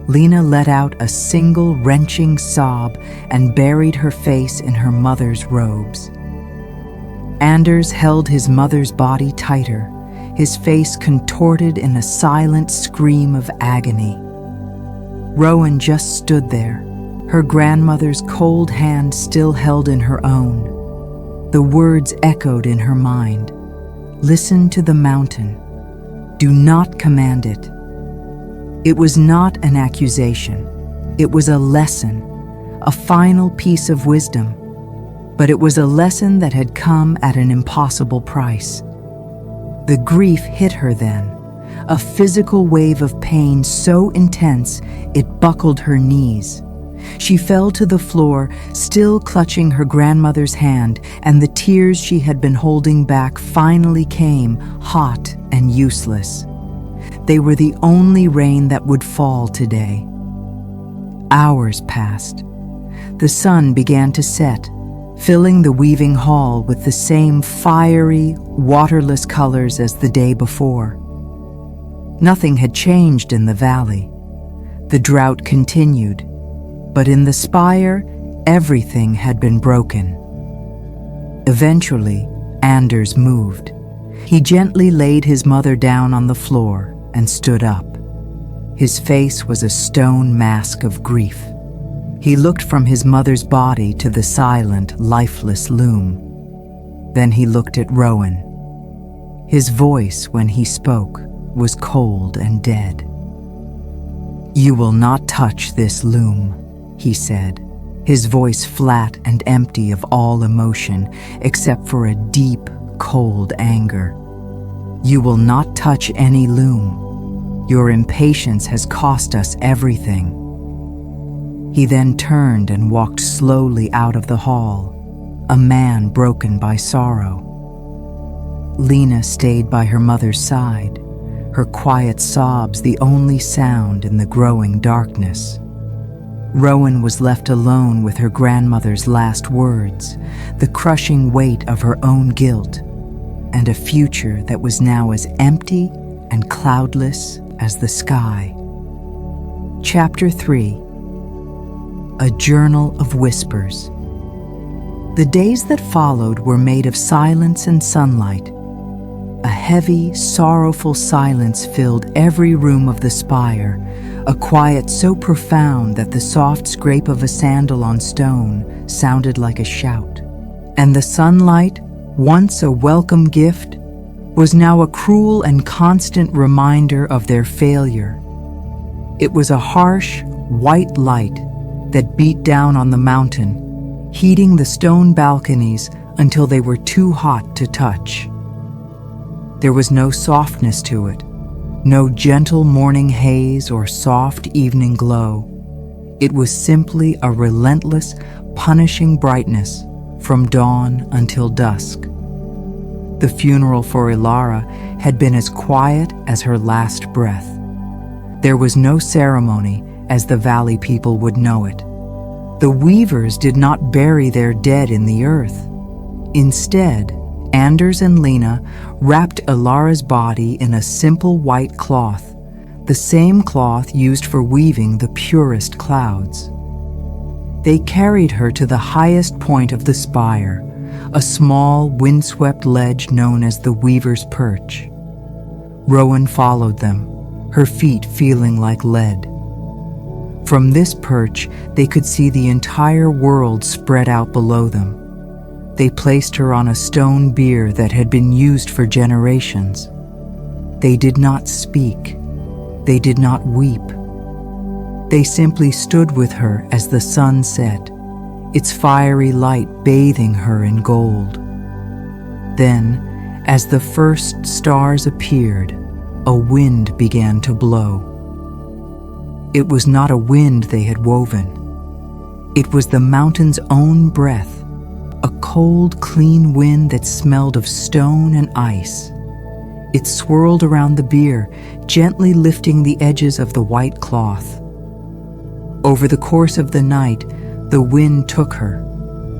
Lena let out a single wrenching sob and buried her face in her mother's robes. Anders held his mother's body tighter, his face contorted in a silent scream of agony. Rowan just stood there, her grandmother's cold hand still held in her own. The words echoed in her mind. Listen to the mountain. Do not command it. It was not an accusation. It was a lesson, a final piece of wisdom. But it was a lesson that had come at an impossible price. The grief hit her then, a physical wave of pain so intense it buckled her knees. She fell to the floor, still clutching her grandmother's hand, and the tears she had been holding back finally came, hot and useless. They were the only rain that would fall today. Hours passed. The sun began to set, filling the weaving hall with the same fiery, waterless colors as the day before. Nothing had changed in the valley. The drought continued, but in the spire, everything had been broken. Eventually, Anders moved. He gently laid his mother down on the floor and stood up. His face was a stone mask of grief. He looked from his mother's body to the silent, lifeless loom. Then he looked at Rowan. His voice, when he spoke, was cold and dead. "You will not touch this loom," he said, his voice flat and empty of all emotion except for a deep, cold anger. "You will not touch any loom. Your impatience has cost us everything." He then turned and walked slowly out of the hall, a man broken by sorrow. Lena stayed by her mother's side, her quiet sobs the only sound in the growing darkness. Rowan was left alone with her grandmother's last words, the crushing weight of her own guilt, and a future that was now as empty and cloudless as the sky. Chapter 3. A Journal of Whispers. The days that followed were made of silence and sunlight. A heavy, sorrowful silence filled every room of the spire, a quiet so profound that the soft scrape of a sandal on stone sounded like a shout. And the sunlight, once a welcome gift, was now a cruel and constant reminder of their failure. It was a harsh, white light that beat down on the mountain, heating the stone balconies until they were too hot to touch. There was no softness to it, no gentle morning haze or soft evening glow. It was simply a relentless, punishing brightness from dawn until dusk. The funeral for Ilara had been as quiet as her last breath. There was no ceremony as the valley people would know it. The weavers did not bury their dead in the earth. Instead, Anders and Lena wrapped Ilara's body in a simple white cloth, the same cloth used for weaving the purest clouds. They carried her to the highest point of the spire, a small, windswept ledge known as the Weaver's Perch. Rowan followed them, her feet feeling like lead. From this perch, they could see the entire world spread out below them. They placed her on a stone bier that had been used for generations. They did not speak. They did not weep. They simply stood with her as the sun set, its fiery light bathing her in gold. Then, as the first stars appeared, a wind began to blow. It was not a wind they had woven. It was the mountain's own breath, a cold, clean wind that smelled of stone and ice. It swirled around the bier, gently lifting the edges of the white cloth. Over the course of the night, the wind took her,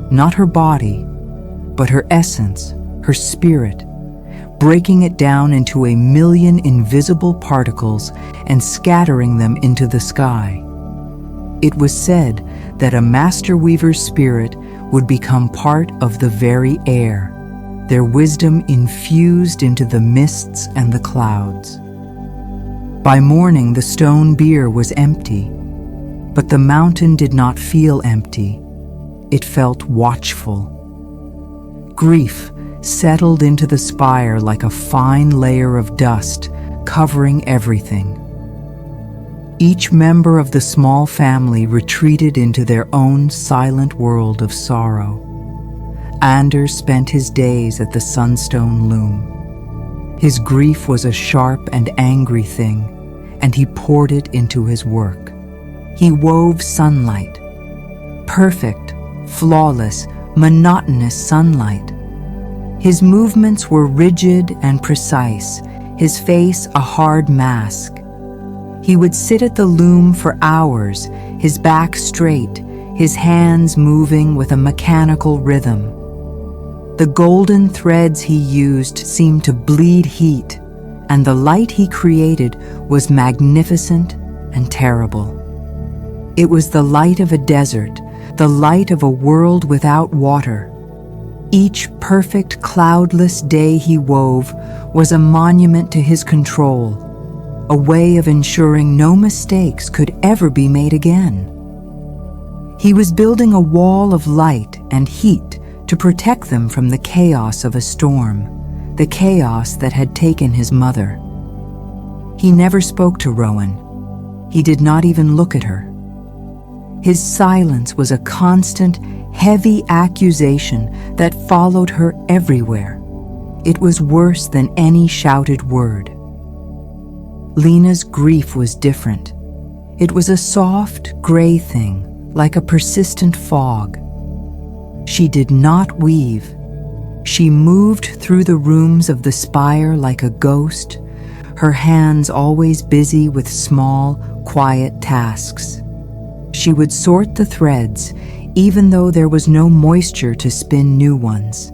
not her body, but her essence, her spirit, breaking it down into 1,000,000 invisible particles and scattering them into the sky. It was said that a master weaver's spirit would become part of the very air, their wisdom infused into the mists and the clouds. By morning, the stone bier was empty, but the mountain did not feel empty. It felt watchful. Grief settled into the spire like a fine layer of dust, covering everything. Each member of the small family retreated into their own silent world of sorrow. Anders spent his days at the sunstone loom. His grief was a sharp and angry thing, and he poured it into his work. He wove sunlight, perfect, flawless, monotonous sunlight. His movements were rigid and precise, his face a hard mask. He would sit at the loom for hours, his back straight, his hands moving with a mechanical rhythm. The golden threads he used seemed to bleed heat, and the light he created was magnificent and terrible. It was the light of a desert, the light of a world without water. Each perfect, cloudless day he wove was a monument to his control, a way of ensuring no mistakes could ever be made again. He was building a wall of light and heat to protect them from the chaos of a storm, the chaos that had taken his mother. He never spoke to Rowan. He did not even look at her. His silence was a constant, heavy accusation that followed her everywhere. It was worse than any shouted word. Lena's grief was different. It was a soft, gray thing, like a persistent fog. She did not weave. She moved through the rooms of the spire like a ghost, her hands always busy with small, quiet tasks. She would sort the threads, even though there was no moisture to spin new ones.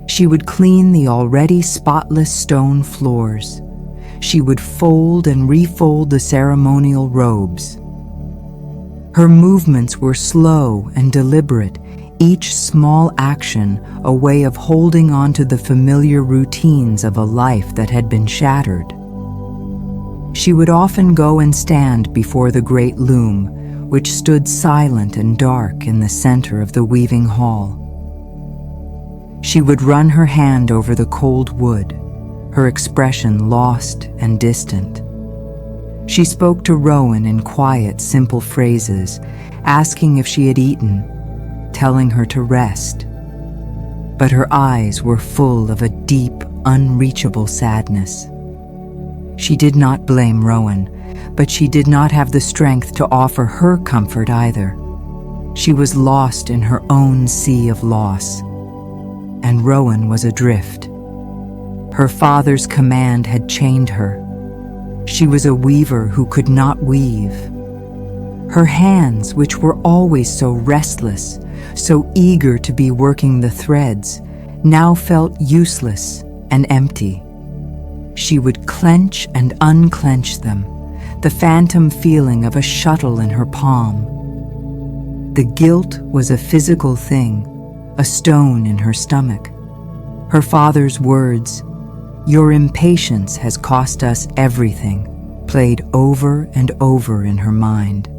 She would clean the already spotless stone floors. She would fold and refold the ceremonial robes. Her movements were slow and deliberate, each small action a way of holding on to the familiar routines of a life that had been shattered. She would often go and stand before the great loom, which stood silent and dark in the center of the weaving hall. She would run her hand over the cold wood, her expression lost and distant. She spoke to Rowan in quiet, simple phrases, asking if she had eaten, telling her to rest. But her eyes were full of a deep, unreachable sadness. She did not blame Rowan, but she did not have the strength to offer her comfort either. She was lost in her own sea of loss, and Rowan was adrift. Her father's command had chained her. She was a weaver who could not weave. Her hands, which were always so restless, so eager to be working the threads, now felt useless and empty. She would clench and unclench them, the phantom feeling of a shuttle in her palm. The guilt was a physical thing, a stone in her stomach. Her father's words, "Your impatience has cost us everything," played over and over in her mind.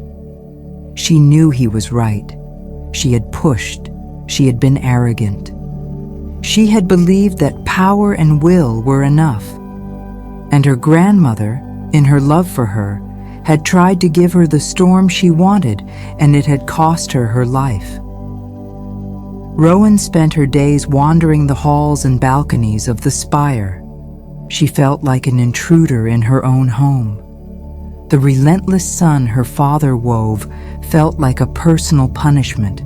She knew he was right. She had pushed. She had been arrogant. She had believed that power and will were enough. And her grandmother, in her love for her, had tried to give her the storm she wanted, and it had cost her her life. Rowan spent her days wandering the halls and balconies of the spire. She felt like an intruder in her own home. The relentless sun her father wove felt like a personal punishment.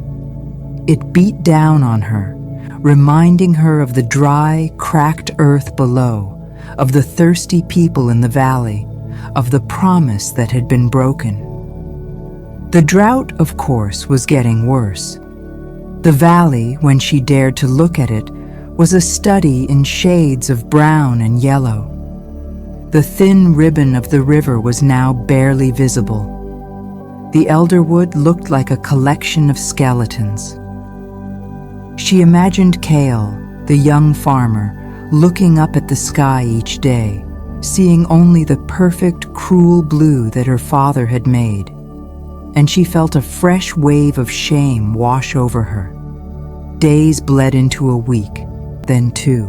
It beat down on her, reminding her of the dry, cracked earth below, of the thirsty people in the valley, of the promise that had been broken. The drought, of course, was getting worse. The valley, when she dared to look at it, was a study in shades of brown and yellow. The thin ribbon of the river was now barely visible. The elderwood looked like a collection of skeletons. She imagined Cale, the young farmer, looking up at the sky each day, seeing only the perfect, cruel blue that her father had made. And she felt a fresh wave of shame wash over her. Days bled into a week, then two.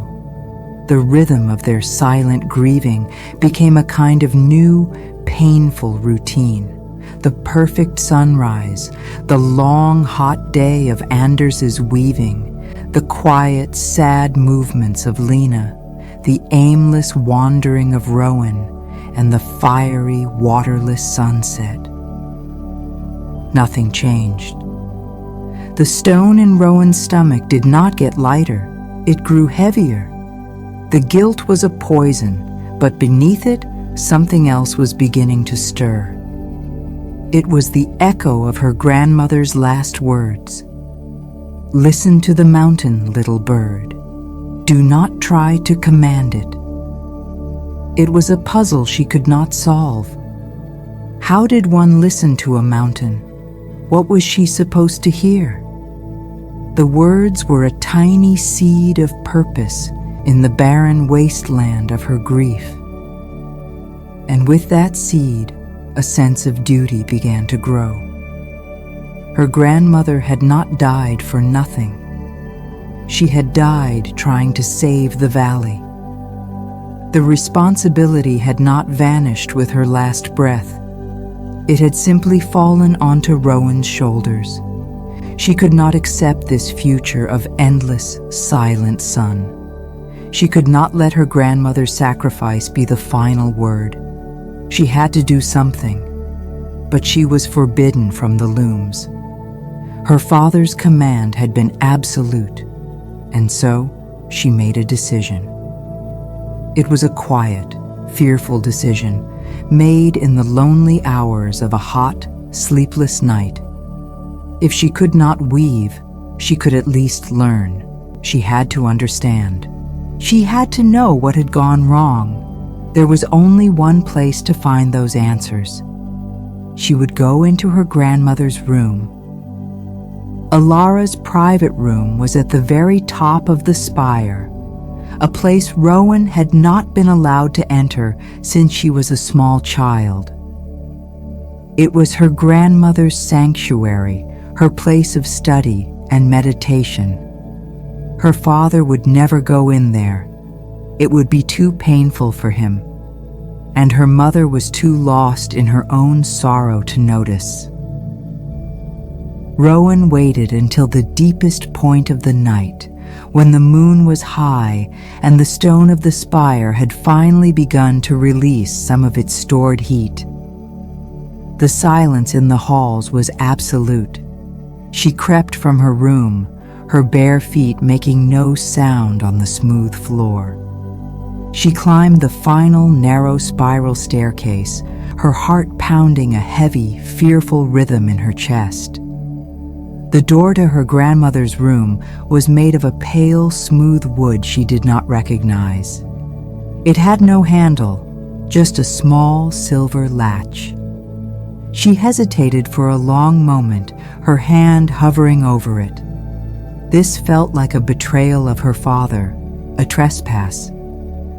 The rhythm of their silent grieving became a kind of new, painful routine. The perfect sunrise, the long, hot day of Anders's weaving, the quiet, sad movements of Lena, the aimless wandering of Rowan, and the fiery, waterless sunset. Nothing changed. The stone in Rowan's stomach did not get lighter, it grew heavier. The guilt was a poison, but beneath it, something else was beginning to stir. It was the echo of her grandmother's last words. "Listen to the mountain, little bird. Do not try to command it." It was a puzzle she could not solve. How did one listen to a mountain? What was she supposed to hear? The words were a tiny seed of purpose in the barren wasteland of her grief. And with that seed, a sense of duty began to grow. Her grandmother had not died for nothing. She had died trying to save the valley. The responsibility had not vanished with her last breath. It had simply fallen onto Rowan's shoulders. She could not accept this future of endless, silent sun. She could not let her grandmother's sacrifice be the final word. She had to do something, but she was forbidden from the looms. Her father's command had been absolute, and so she made a decision. It was a quiet, fearful decision, made in the lonely hours of a hot, sleepless night. If she could not weave, she could at least learn. She had to understand. She had to know what had gone wrong. There was only one place to find those answers. She would go into her grandmother's room. Alara's private room was at the very top of the spire, a place Rowan had not been allowed to enter since she was a small child. It was her grandmother's sanctuary, her place of study and meditation. Her father would never go in there. It would be too painful for him, and her mother was too lost in her own sorrow to notice. Rowan waited until the deepest point of the night, when the moon was high and the stone of the spire had finally begun to release some of its stored heat. The silence in the halls was absolute. She crept from her room, her bare feet making no sound on the smooth floor. She climbed the final narrow spiral staircase, her heart pounding a heavy, fearful rhythm in her chest. The door to her grandmother's room was made of a pale, smooth wood she did not recognize. It had no handle, just a small silver latch. She hesitated for a long moment, her hand hovering over it. This felt like a betrayal of her father, a trespass.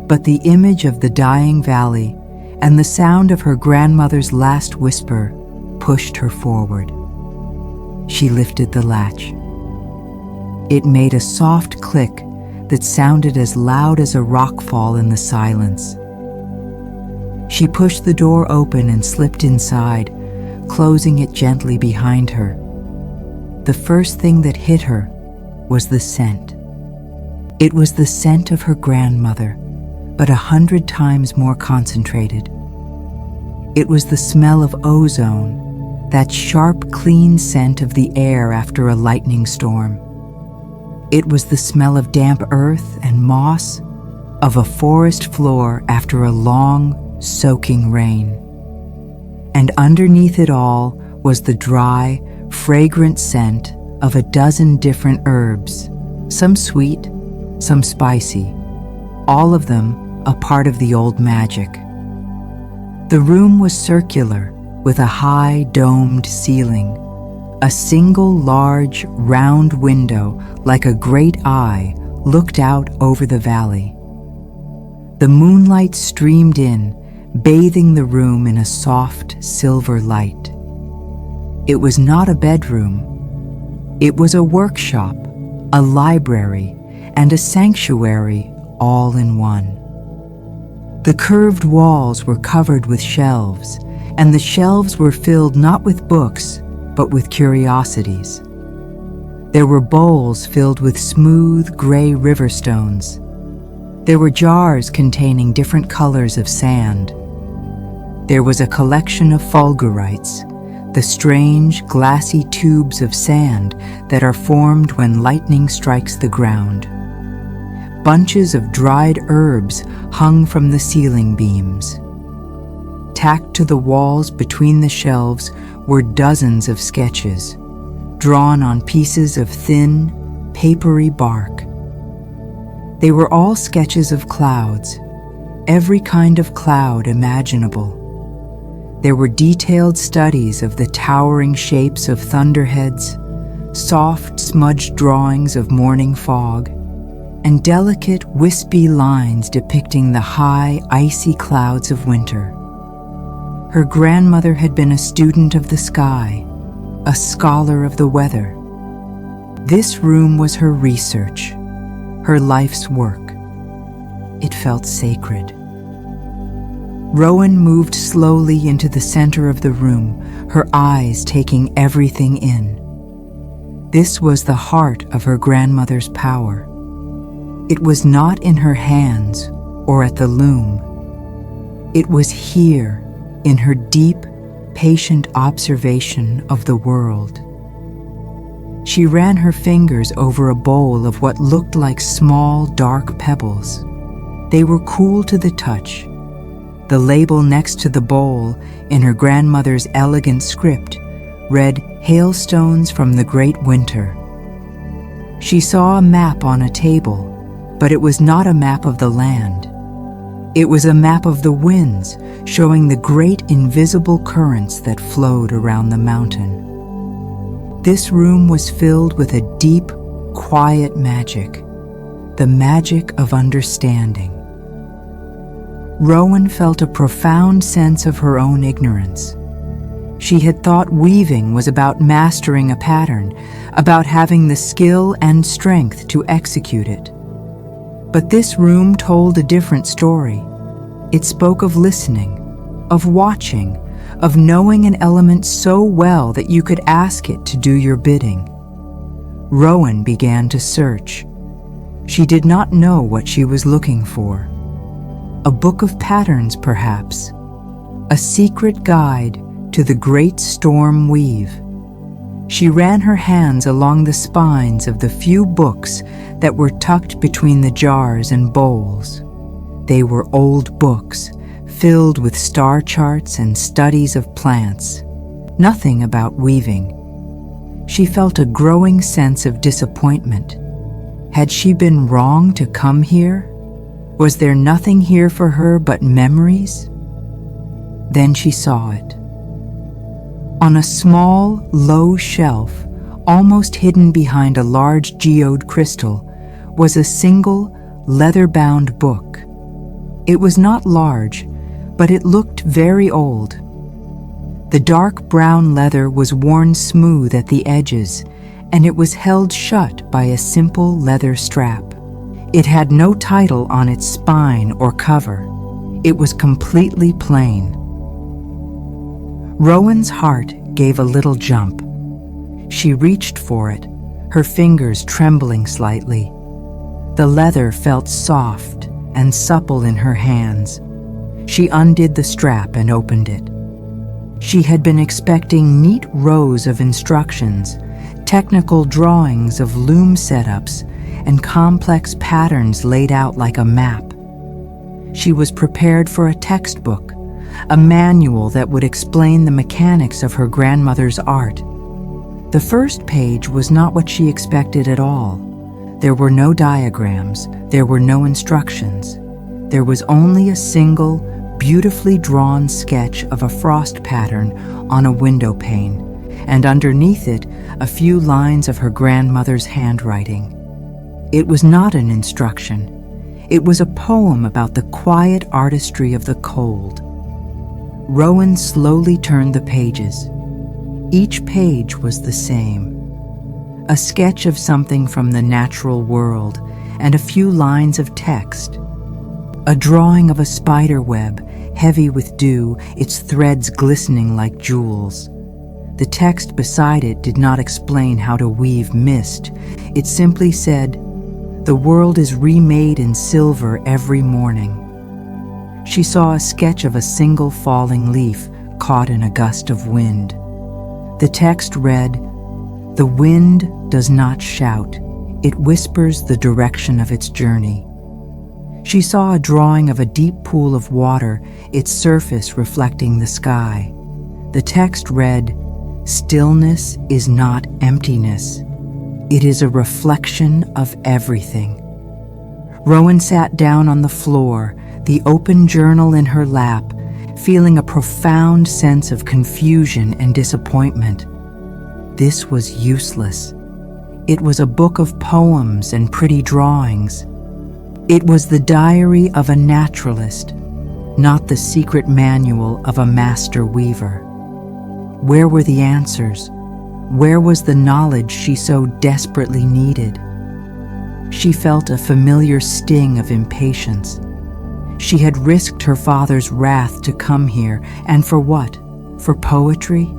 But the image of the dying valley and the sound of her grandmother's last whisper pushed her forward. She lifted the latch. It made a soft click that sounded as loud as a rockfall in the silence. She pushed the door open and slipped inside, closing it gently behind her. The first thing that hit her was the scent. It was the scent of her grandmother, but 100 times more concentrated. It was the smell of ozone, that sharp, clean scent of the air after a lightning storm. It was the smell of damp earth and moss, of a forest floor after a long, soaking rain. And underneath it all was the dry, fragrant scent of a dozen different herbs, some sweet, some spicy, all of them a part of the old magic. The room was circular, with a high domed ceiling, a single large round window like a great eye looked out over the valley. The moonlight streamed in, bathing the room in a soft silver light. It was not a bedroom. It was a workshop, a library, and a sanctuary all in one. The curved walls were covered with shelves, and the shelves were filled not with books, but with curiosities. There were bowls filled with smooth gray river stones. There were jars containing different colors of sand. There was a collection of fulgurites, the strange glassy tubes of sand that are formed when lightning strikes the ground. Bunches of dried herbs hung from the ceiling beams. Tacked to the walls between the shelves were dozens of sketches, drawn on pieces of thin, papery bark. They were all sketches of clouds, every kind of cloud imaginable. There were detailed studies of the towering shapes of thunderheads, soft, smudged drawings of morning fog, and delicate, wispy lines depicting the high, icy clouds of winter. Her grandmother had been a student of the sky, a scholar of the weather. This room was her research, her life's work. It felt sacred. Rowan moved slowly into the center of the room, her eyes taking everything in. This was the heart of her grandmother's power. It was not in her hands or at the loom. It was here, in her deep, patient observation of the world. She ran her fingers over a bowl of what looked like small, dark pebbles. They were cool to the touch. The label next to the bowl, in her grandmother's elegant script, read, "Hailstones from the Great Winter." She saw a map on a table, but it was not a map of the land. It was a map of the winds, showing the great invisible currents that flowed around the mountain. This room was filled with a deep, quiet magic, the magic of understanding. Rowan felt a profound sense of her own ignorance. She had thought weaving was about mastering a pattern, about having the skill and strength to execute it. But this room told a different story. It spoke of listening, of watching, of knowing an element so well that you could ask it to do your bidding. Rowan began to search. She did not know what she was looking for. A book of patterns, perhaps. A secret guide to the great storm weave. She ran her hands along the spines of the few books that were tucked between the jars and bowls. They were old books, filled with star charts and studies of plants. Nothing about weaving. She felt a growing sense of disappointment. Had she been wrong to come here? Was there nothing here for her but memories? Then she saw it. On a small, low shelf, almost hidden behind a large geode crystal, was a single, leather-bound book. It was not large, but it looked very old. The dark brown leather was worn smooth at the edges, and it was held shut by a simple leather strap. It had no title on its spine or cover. It was completely plain. Rowan's heart gave a little jump. She reached for it, her fingers trembling slightly. The leather felt soft and supple in her hands. She undid the strap and opened it. She had been expecting neat rows of instructions, technical drawings of loom setups, and complex patterns laid out like a map. She was prepared for a textbook, a manual that would explain the mechanics of her grandmother's art. The first page was not what she expected at all. There were no diagrams, there were no instructions. There was only a single, beautifully drawn sketch of a frost pattern on a window pane, and underneath it, a few lines of her grandmother's handwriting. It was not an instruction. It was a poem about the quiet artistry of the cold. Rowan slowly turned the pages. Each page was the same. A sketch of something from the natural world and a few lines of text. A drawing of a spider web, heavy with dew, its threads glistening like jewels. The text beside it did not explain how to weave mist. It simply said, "The world is remade in silver every morning." She saw a sketch of a single falling leaf caught in a gust of wind. The text read, "The wind does not shout. It whispers the direction of its journey." She saw a drawing of a deep pool of water, its surface reflecting the sky. The text read, "Stillness is not emptiness. It is a reflection of everything." Rowan sat down on the floor, the open journal in her lap, feeling a profound sense of confusion and disappointment. This was useless. It was a book of poems and pretty drawings. It was the diary of a naturalist, not the secret manual of a master weaver. Where were the answers? Where was the knowledge she so desperately needed? She felt a familiar sting of impatience. She had risked her father's wrath to come here, and for what? For poetry?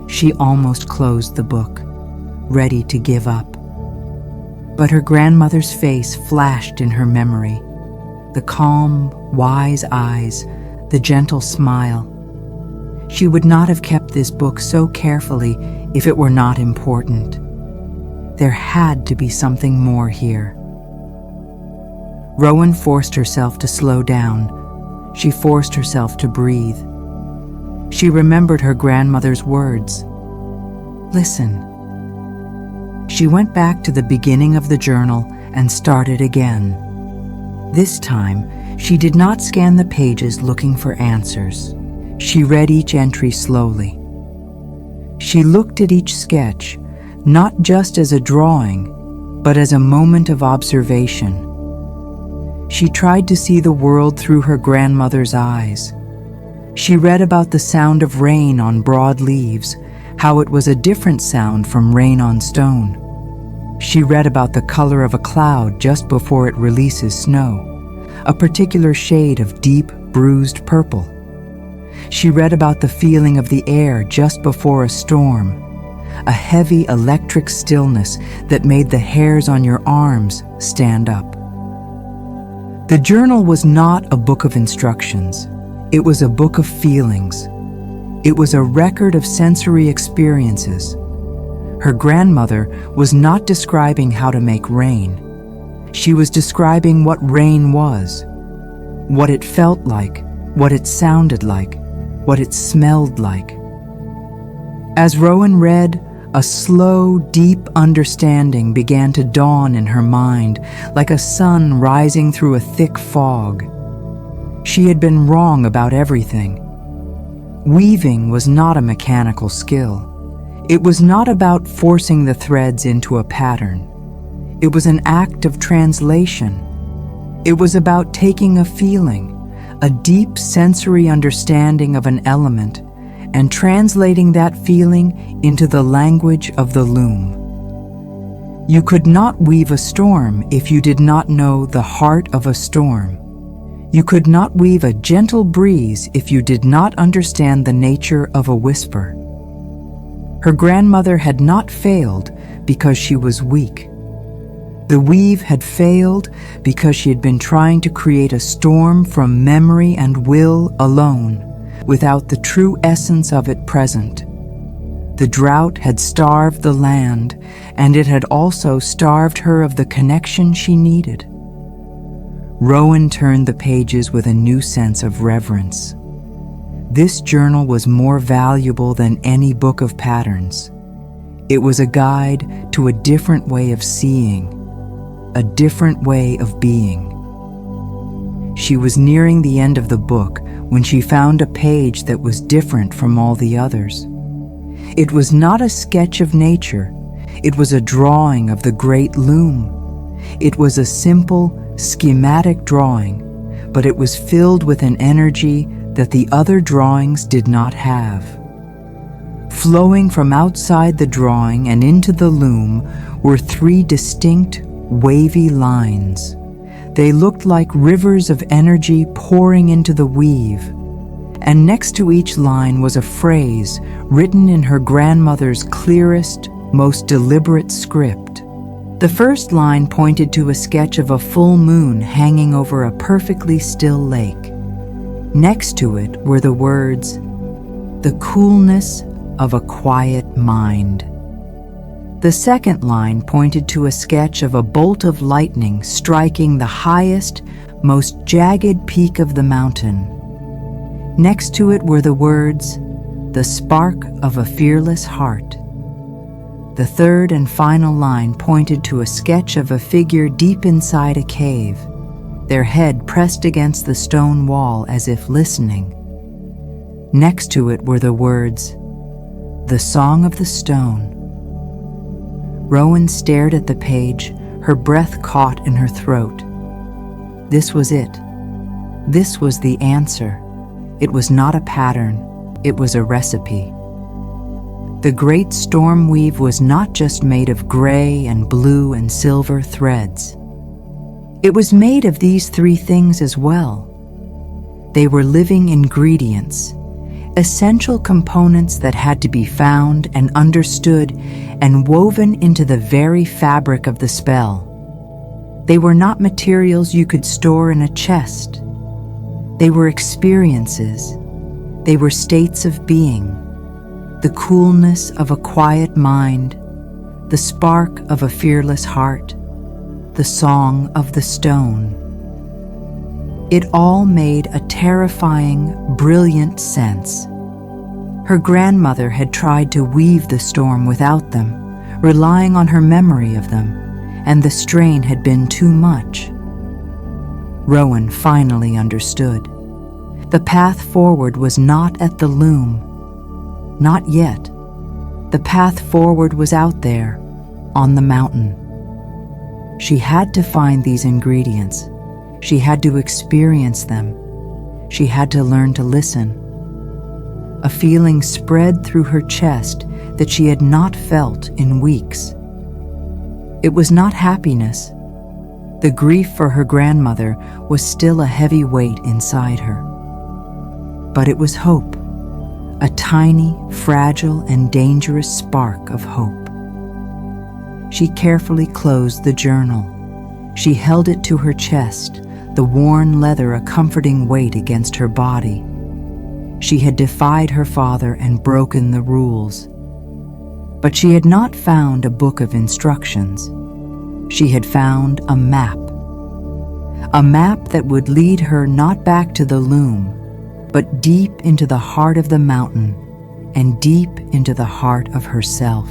She almost closed the book, ready to give up. But her grandmother's face flashed in her memory. The calm, wise eyes, the gentle smile. She would not have kept this book so carefully if it were not important. There had to be something more here. Rowan forced herself to slow down. She forced herself to breathe. She remembered her grandmother's words. Listen. She went back to the beginning of the journal and started again. This time, she did not scan the pages looking for answers. She read each entry slowly. She looked at each sketch, not just as a drawing, but as a moment of observation. She tried to see the world through her grandmother's eyes. She read about the sound of rain on broad leaves, how it was a different sound from rain on stone. She read about the color of a cloud just before it releases snow, a particular shade of deep, bruised purple. She read about the feeling of the air just before a storm, a heavy electric stillness that made the hairs on your arms stand up. The journal was not a book of instructions. It was a book of feelings. It was a record of sensory experiences. Her grandmother was not describing how to make rain. She was describing what rain was, what it felt like, what it sounded like, what it smelled like. As Rowan read, a slow, deep understanding began to dawn in her mind, like a sun rising through a thick fog. She had been wrong about everything. Weaving was not a mechanical skill. It was not about forcing the threads into a pattern. It was an act of translation. It was about taking a feeling, a deep sensory understanding of an element, and translating that feeling into the language of the loom. You could not weave a storm if you did not know the heart of a storm. You could not weave a gentle breeze if you did not understand the nature of a whisper. Her grandmother had not failed because she was weak. The weave had failed because she had been trying to create a storm from memory and will alone, without the true essence of it present. The drought had starved the land, and it had also starved her of the connection she needed. Rowan turned the pages with a new sense of reverence. This journal was more valuable than any book of patterns. It was a guide to a different way of seeing, a different way of being. She was nearing the end of the book when she found a page that was different from all the others. It was not a sketch of nature. It was a drawing of the great loom. It was a simple, schematic drawing, but it was filled with an energy that the other drawings did not have. Flowing from outside the drawing and into the loom were 3 distinct, wavy lines. They looked like rivers of energy pouring into the weave. And next to each line was a phrase written in her grandmother's clearest, most deliberate script. The first line pointed to a sketch of a full moon hanging over a perfectly still lake. Next to it were the words, "The coolness of a quiet mind." The second line pointed to a sketch of a bolt of lightning striking the highest, most jagged peak of the mountain. Next to it were the words, "The spark of a fearless heart." The third and final line pointed to a sketch of a figure deep inside a cave, their head pressed against the stone wall as if listening. Next to it were the words, "The Song of the Stone." Rowan stared at the page, her breath caught in her throat. This was it. This was the answer. It was not a pattern, it was a recipe. The great storm weave was not just made of gray and blue and silver threads. It was made of these 3 things as well. They were living ingredients, essential components that had to be found and understood and woven into the very fabric of the spell. They were not materials you could store in a chest. They were experiences. They were states of being. The coolness of a quiet mind, the spark of a fearless heart, the song of the stone. It all made a terrifying, brilliant sense. Her grandmother had tried to weave the storm without them, relying on her memory of them, and the strain had been too much. Rowan finally understood. The path forward was not at the loom. Not yet. The path forward was out there, on the mountain. She had to find these ingredients. She had to experience them. She had to learn to listen. A feeling spread through her chest that she had not felt in weeks. It was not happiness. The grief for her grandmother was still a heavy weight inside her. But it was hope, a tiny, fragile, and dangerous spark of hope. She carefully closed the journal. She held it to her chest, the worn leather a comforting weight against her body. She had defied her father and broken the rules. But she had not found a book of instructions. She had found a map that would lead her not back to the loom, but deep into the heart of the mountain and deep into the heart of herself.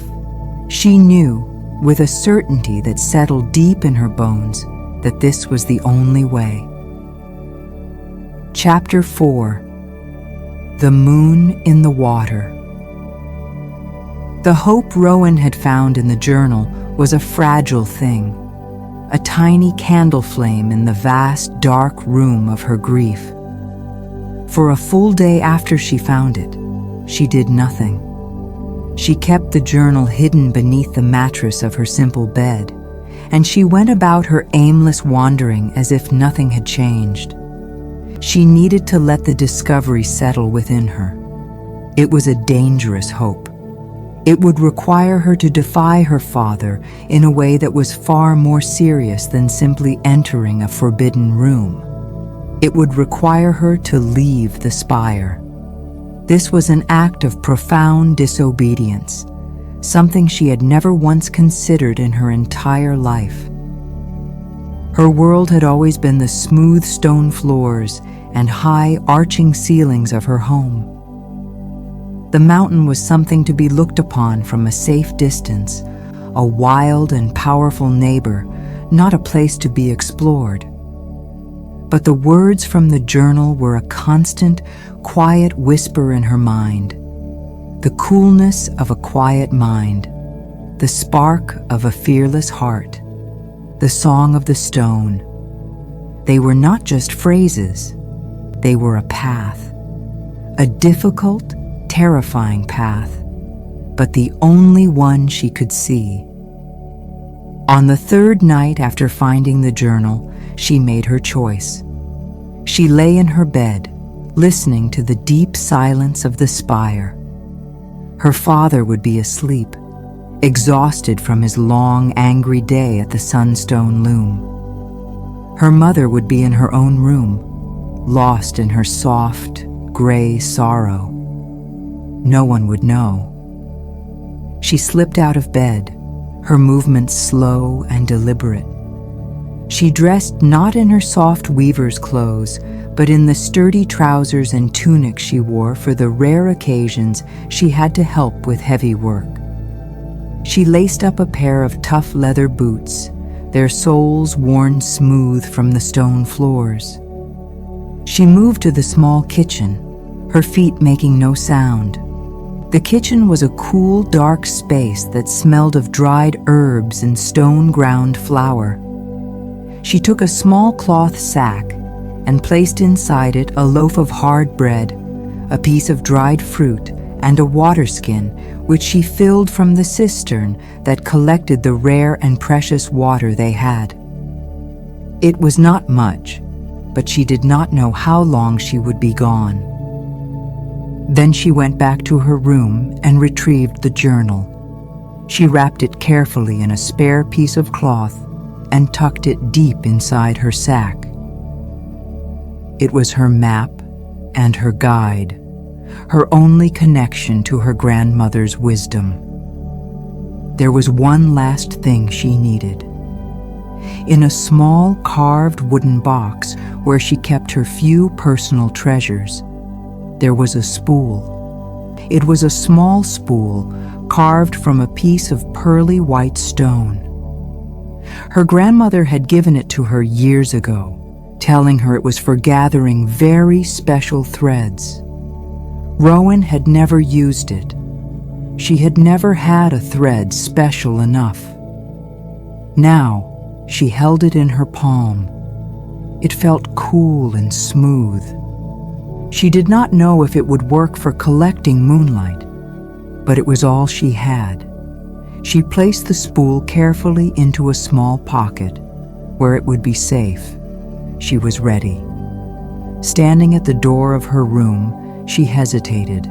She knew, with a certainty that settled deep in her bones, that this was the only way. Chapter 4. The Moon in the Water. The hope Rowan had found in the journal was a fragile thing, a tiny candle flame in the vast, dark room of her grief. For a full day after she found it, she did nothing. She kept the journal hidden beneath the mattress of her simple bed, and she went about her aimless wandering as if nothing had changed. She needed to let the discovery settle within her. It was a dangerous hope. It would require her to defy her father in a way that was far more serious than simply entering a forbidden room. It would require her to leave the spire. This was an act of profound disobedience, something she had never once considered in her entire life. Her world had always been the smooth stone floors and high, arching ceilings of her home. The mountain was something to be looked upon from a safe distance, a wild and powerful neighbor, not a place to be explored. But the words from the journal were a constant, quiet whisper in her mind. The coolness of a quiet mind, the spark of a fearless heart, the song of the stone. They were not just phrases, they were a path, a difficult, terrifying path, but the only one she could see. On the third night after finding the journal, she made her choice. She lay in her bed, listening to the deep silence of the spire. Her father would be asleep, exhausted from his long, angry day at the sunstone loom. Her mother would be in her own room, lost in her soft, gray sorrow. No one would know. She slipped out of bed, her movements slow and deliberate. She dressed not in her soft weaver's clothes, but in the sturdy trousers and tunic she wore for the rare occasions she had to help with heavy work. She laced up a pair of tough leather boots, their soles worn smooth from the stone floors. She moved to the small kitchen, her feet making no sound. The kitchen was a cool, dark space that smelled of dried herbs and stone-ground flour. She took a small cloth sack and placed inside it a loaf of hard bread, a piece of dried fruit, and a water skin, which she filled from the cistern that collected the rare and precious water they had. It was not much, but she did not know how long she would be gone. Then she went back to her room and retrieved the journal. She wrapped it carefully in a spare piece of cloth and tucked it deep inside her sack. It was her map and her guide, her only connection to her grandmother's wisdom. There was one last thing she needed. In a small carved wooden box where she kept her few personal treasures, there was a spool. It was a small spool carved from a piece of pearly white stone. Her grandmother had given it to her years ago, telling her it was for gathering very special threads. Rowan had never used it. She had never had a thread special enough. Now, she held it in her palm. It felt cool and smooth. She did not know if it would work for collecting moonlight, but it was all she had. She placed the spool carefully into a small pocket where it would be safe. She was ready. Standing at the door of her room, she hesitated.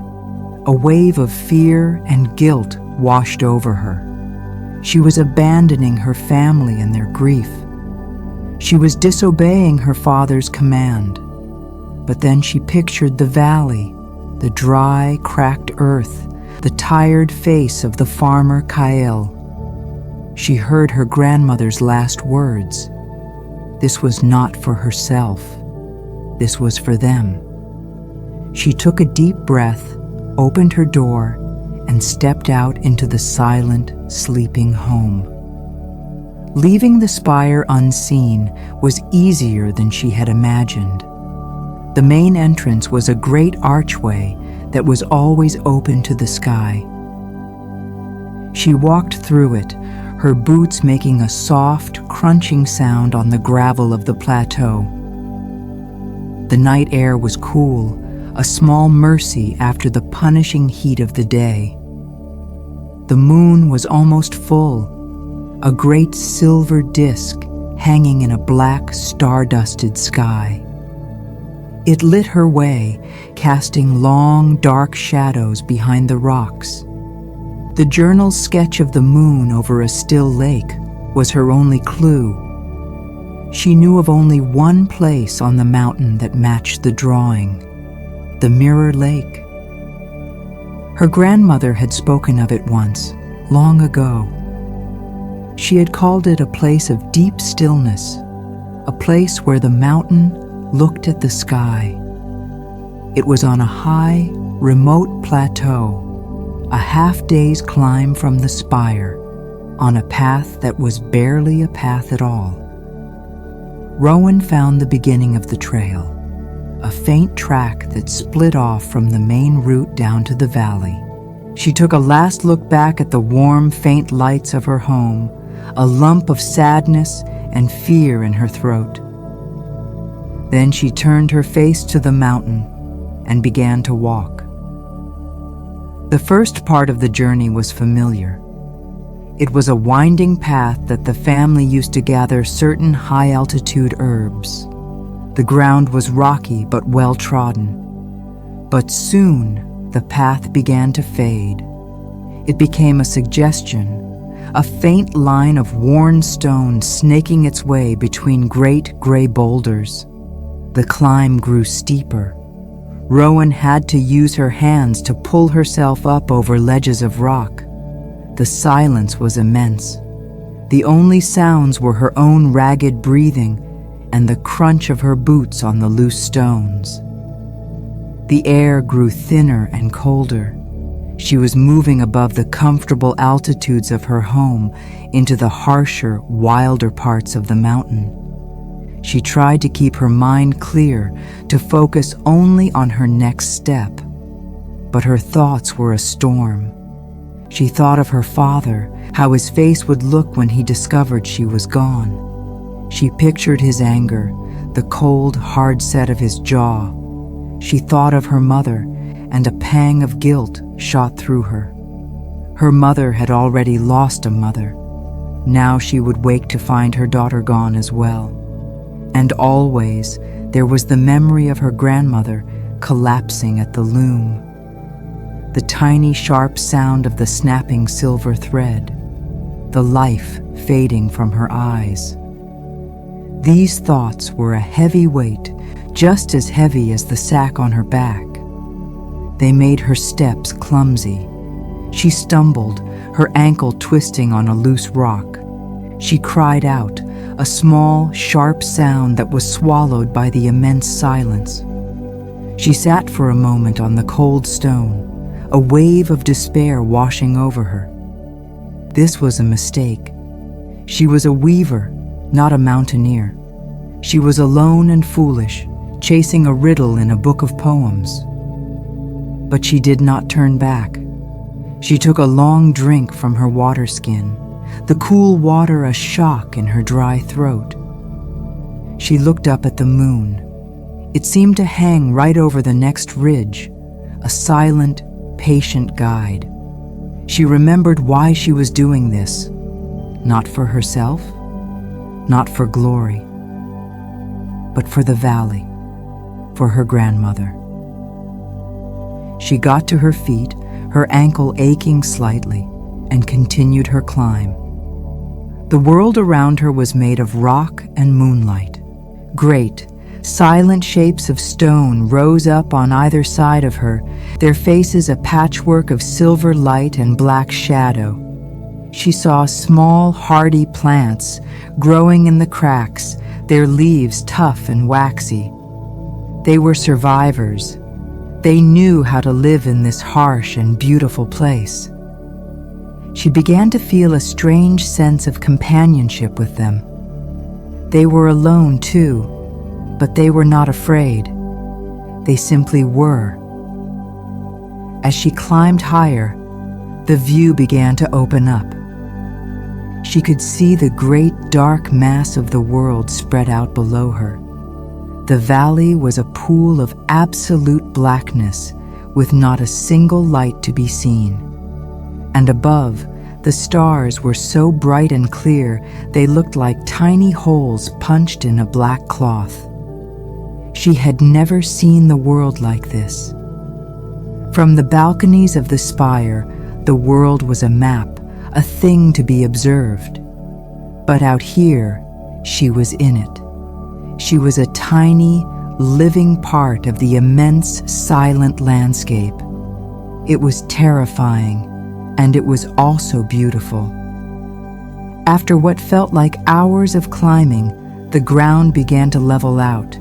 A wave of fear and guilt washed over her. She was abandoning her family and their grief. She was disobeying her father's command. But then she pictured the valley, the dry, cracked earth, the tired face of the farmer Kael. She heard her grandmother's last words. This was not for herself. This was for them. She took a deep breath, opened her door, and stepped out into the silent, sleeping home. Leaving the spire unseen was easier than she had imagined. The main entrance was a great archway that was always open to the sky. She walked through it, her boots making a soft, crunching sound on the gravel of the plateau. The night air was cool, a small mercy after the punishing heat of the day. The moon was almost full, a great silver disk hanging in a black, star-dusted sky. It lit her way, casting long, dark shadows behind the rocks. The journal's sketch of the moon over a still lake was her only clue. She knew of only one place on the mountain that matched the drawing, the Mirror Lake. Her grandmother had spoken of it once, long ago. She had called it a place of deep stillness, a place where the mountain looked at the sky. It was on a high, remote plateau, a half-day's climb from the spire, on a path that was barely a path at all. Rowan found the beginning of the trail, a faint track that split off from the main route down to the valley. She took a last look back at the warm, faint lights of her home, a lump of sadness and fear in her throat. Then she turned her face to the mountain and began to walk. The first part of the journey was familiar. It was a winding path that the family used to gather certain high-altitude herbs. The ground was rocky but well-trodden. But soon, the path began to fade. It became a suggestion, a faint line of worn stone snaking its way between great gray boulders. The climb grew steeper. Rowan had to use her hands to pull herself up over ledges of rock. The silence was immense. The only sounds were her own ragged breathing and the crunch of her boots on the loose stones. The air grew thinner and colder. She was moving above the comfortable altitudes of her home into the harsher, wilder parts of the mountain. She tried to keep her mind clear, to focus only on her next step. But her thoughts were a storm. She thought of her father, how his face would look when he discovered she was gone. She pictured his anger, the cold, hard set of his jaw. She thought of her mother, and a pang of guilt shot through her. Her mother had already lost a mother. Now she would wake to find her daughter gone as well. And always there was the memory of her grandmother collapsing at the loom. The tiny, sharp sound of the snapping silver thread, the life fading from her eyes. These thoughts were a heavy weight, just as heavy as the sack on her back. They made her steps clumsy. She stumbled, her ankle twisting on a loose rock. She cried out, a small, sharp sound that was swallowed by the immense silence. She sat for a moment on the cold stone, a wave of despair washing over her. This was a mistake. She was a weaver, not a mountaineer. She was alone and foolish, chasing a riddle in a book of poems. But she did not turn back. She took a long drink from her water skin, the cool water a shock in her dry throat. She looked up at the moon. It seemed to hang right over the next ridge, a silent, patient guide. She remembered why she was doing this. Not for herself, not for glory, but for the valley, for her grandmother. She got to her feet, her ankle aching slightly, and continued her climb. The world around her was made of rock and moonlight. Great, silent shapes of stone rose up on either side of her, their faces a patchwork of silver light and black shadow. She saw small, hardy plants growing in the cracks, their leaves tough and waxy. They were survivors. They knew how to live in this harsh and beautiful place. She began to feel a strange sense of companionship with them. They were alone too, but they were not afraid. They simply were. As she climbed higher, the view began to open up. She could see the great dark mass of the world spread out below her. The valley was a pool of absolute blackness, with not a single light to be seen. And above, the stars were so bright and clear they looked like tiny holes punched in a black cloth. She had never seen the world like this. From the balconies of the spire, the world was a map, a thing to be observed. But out here, she was in it. She was a tiny, living part of the immense, silent landscape. It was terrifying, and it was also beautiful. After what felt like hours of climbing, The ground began to level out.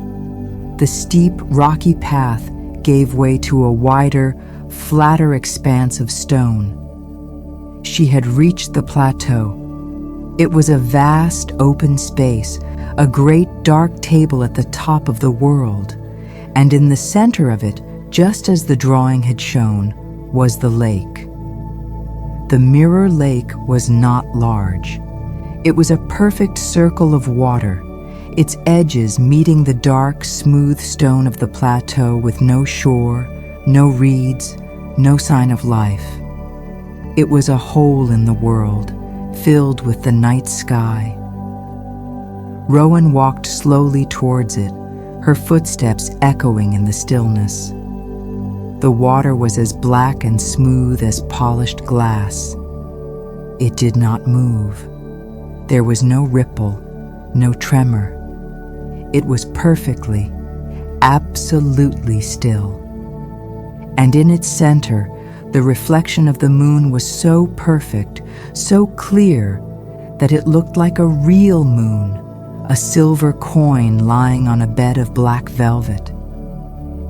The steep, rocky path gave way to a wider, flatter expanse of stone. She had reached the plateau. It was a vast, open space, a great dark table at the top of the world, and in the center of it, just as the drawing had shown, was the lake. The mirror lake was not large. It was a perfect circle of water, its edges meeting the dark, smooth stone of the plateau with no shore, no reeds, no sign of life. It was a hole in the world, filled with the night sky. Rowan walked slowly towards it, her footsteps echoing in the stillness. The water was as black and smooth as polished glass. It did not move. There was no ripple, no tremor. It was perfectly, absolutely still. And in its center, the reflection of the moon was so perfect, so clear, that it looked like a real moon, a silver coin lying on a bed of black velvet.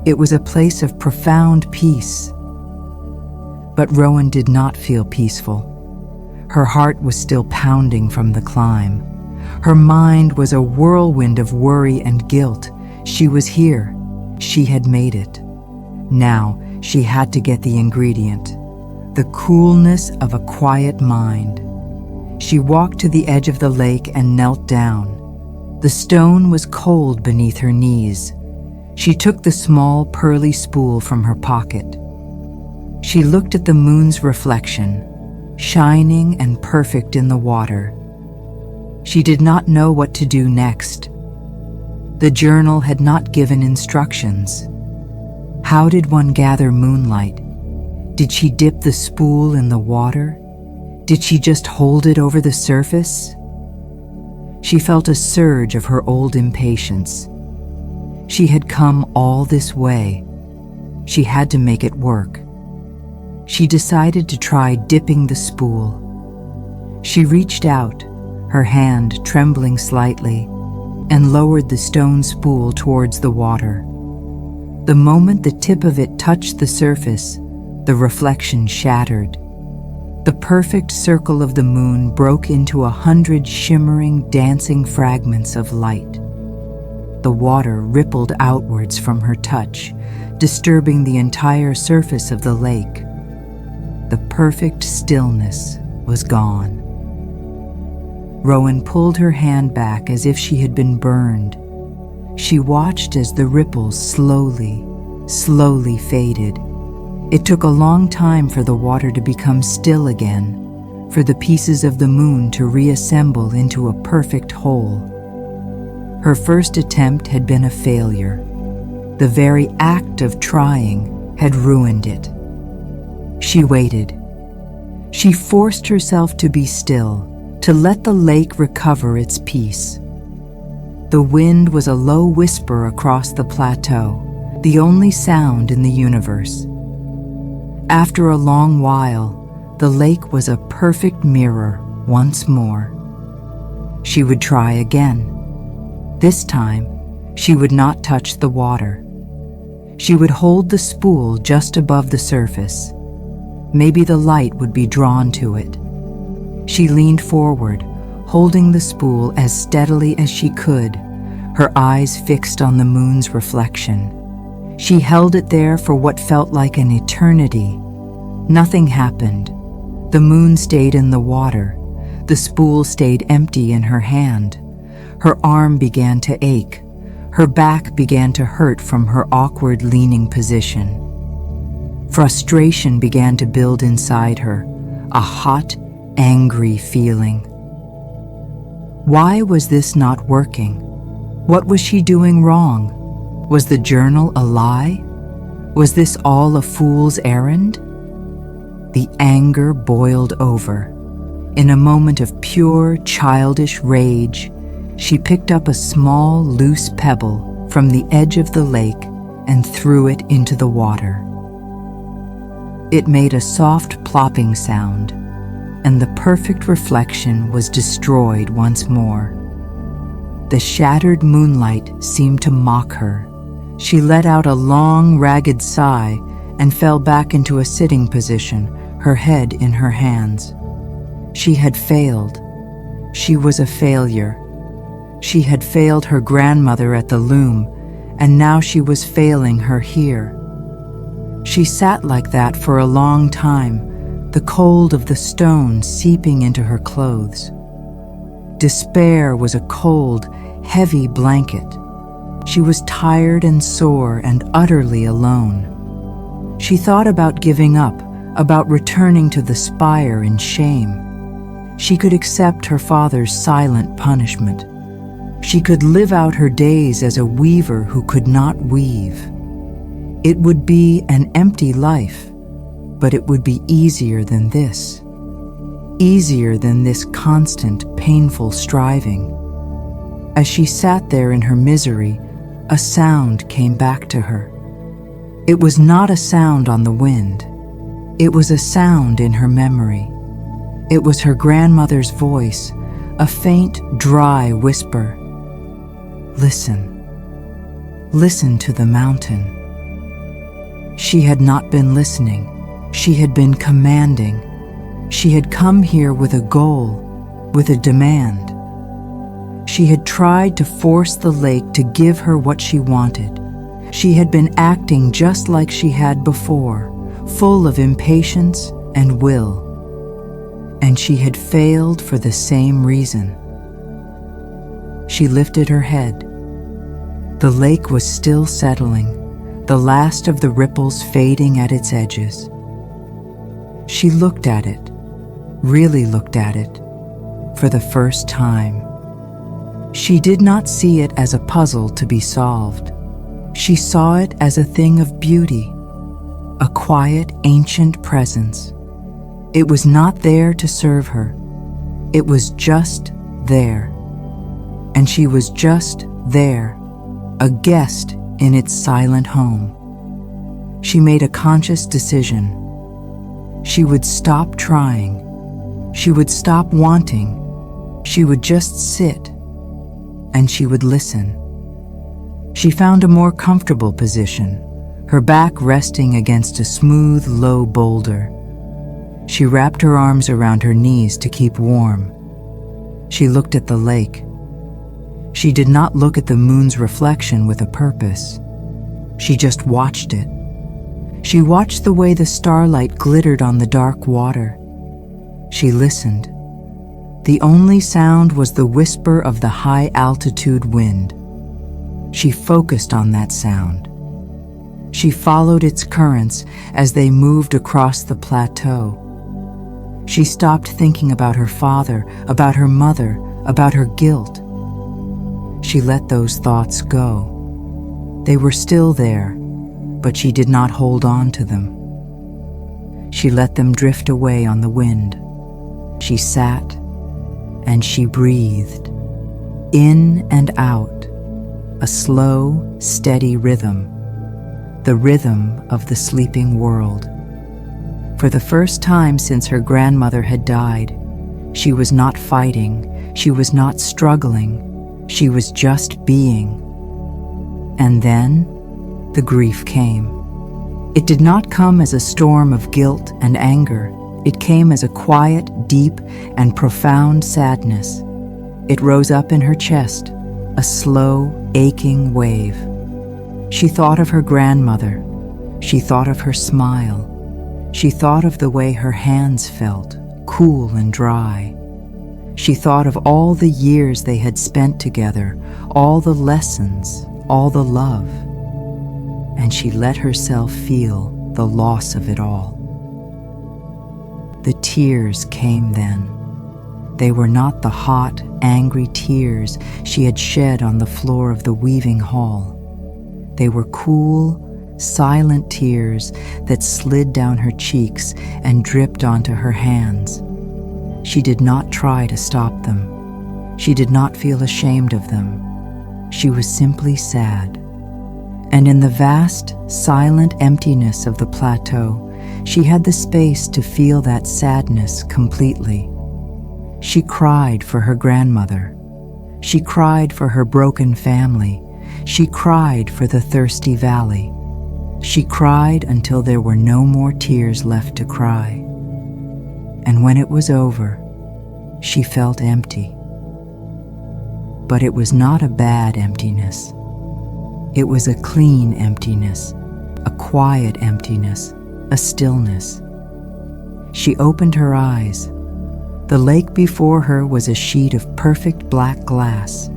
It was a place of profound peace. But Rowan did not feel peaceful. Her heart was still pounding from the climb. Her mind was a whirlwind of worry and guilt. She was here. She had made it. Now she had to get the ingredient, the coolness of a quiet mind. She walked to the edge of the lake and knelt down. The stone was cold beneath her knees. She took the small, pearly spool from her pocket. She looked at the moon's reflection, shining and perfect in the water. She did not know what to do next. The journal had not given instructions. How did one gather moonlight? Did she dip the spool in the water? Did she just hold it over the surface? She felt a surge of her old impatience. She had come all this way. She had to make it work. She decided to try dipping the spool. She reached out, her hand trembling slightly, and lowered the stone spool towards the water. The moment the tip of it touched the surface, the reflection shattered. The perfect circle of the moon broke into 100 shimmering, dancing fragments of light. The water rippled outwards from her touch, disturbing the entire surface of the lake. The perfect stillness was gone. Rowan pulled her hand back as if she had been burned. She watched as the ripples slowly faded. It took a long time for the water to become still again, for the pieces of the moon to reassemble into a perfect whole. Her first attempt had been a failure. The very act of trying had ruined it. She waited. She forced herself to be still, to let the lake recover its peace. The wind was a low whisper across the plateau, the only sound in the universe. After a long while, the lake was a perfect mirror once more. She would try again. This time, she would not touch the water. She would hold the spool just above the surface. Maybe the light would be drawn to it. She leaned forward, holding the spool as steadily as she could, her eyes fixed on the moon's reflection. She held it there for what felt like an eternity. Nothing happened. The moon stayed in the water. The spool stayed empty in her hand. Her arm began to ache. Her back began to hurt from her awkward leaning position. Frustration began to build inside her, a hot, angry feeling. Why was this not working? What was she doing wrong? Was the journal a lie? Was this all a fool's errand? The anger boiled over. In a moment of pure, childish rage, she picked up a small, loose pebble from the edge of the lake and threw it into the water. It made a soft plopping sound, and the perfect reflection was destroyed once more. The shattered moonlight seemed to mock her. She let out a long, ragged sigh and fell back into a sitting position, her head in her hands. She had failed. She was a failure. She had failed her grandmother at the loom, and now she was failing her here. She sat like that for a long time, the cold of the stone seeping into her clothes. Despair was a cold, heavy blanket. She was tired and sore and utterly alone. She thought about giving up, about returning to the spire in shame. She could accept her father's silent punishment. She could live out her days as a weaver who could not weave. It would be an empty life, but it would be easier than this. Easier than this constant, painful striving. As she sat there in her misery, a sound came back to her. It was not a sound on the wind. It was a sound in her memory. It was her grandmother's voice, a faint, dry whisper. Listen. Listen to the mountain. She had not been listening. She had been commanding. She had come here with a goal, with a demand. She had tried to force the lake to give her what she wanted. She had been acting just like she had before, full of impatience and will. And she had failed for the same reason. She lifted her head. The lake was still settling, the last of the ripples fading at its edges. She looked at it, really looked at it, for the first time. She did not see it as a puzzle to be solved. She saw it as a thing of beauty, a quiet, ancient presence. It was not there to serve her. It was just there. And she was just there, a guest in its silent home. She made a conscious decision. She would stop trying. She would stop wanting. She would just sit, and she would listen. She found a more comfortable position, her back resting against a smooth, low boulder. She wrapped her arms around her knees to keep warm. She looked at the lake. She did not look at the moon's reflection with a purpose. She just watched it. She watched the way the starlight glittered on the dark water. She listened. The only sound was the whisper of the high-altitude wind. She focused on that sound. She followed its currents as they moved across the plateau. She stopped thinking about her father, about her mother, about her guilt. She let those thoughts go. They were still there, but she did not hold on to them. She let them drift away on the wind. She sat and she breathed, in and out, a slow, steady rhythm, the rhythm of the sleeping world. For the first time since her grandmother had died, she was not fighting, she was not struggling, she was just being. And then the grief came. It did not come as a storm of guilt and anger. It came as a quiet, deep, and profound sadness. It rose up in her chest, a slow, aching wave. She thought of her grandmother. She thought of her smile. She thought of the way her hands felt, cool and dry. She thought of all the years they had spent together, all the lessons, all the love. And she let herself feel the loss of it all. The tears came then. They were not the hot, angry tears she had shed on the floor of the weaving hall. They were cool, silent tears that slid down her cheeks and dripped onto her hands. She did not try to stop them. She did not feel ashamed of them. She was simply sad. And in the vast, silent emptiness of the plateau, she had the space to feel that sadness completely. She cried for her grandmother. She cried for her broken family. She cried for the thirsty valley. She cried until there were no more tears left to cry. And when it was over, she felt empty. But it was not a bad emptiness. It was a clean emptiness, a quiet emptiness, a stillness. She opened her eyes. The lake before her was a sheet of perfect black glass.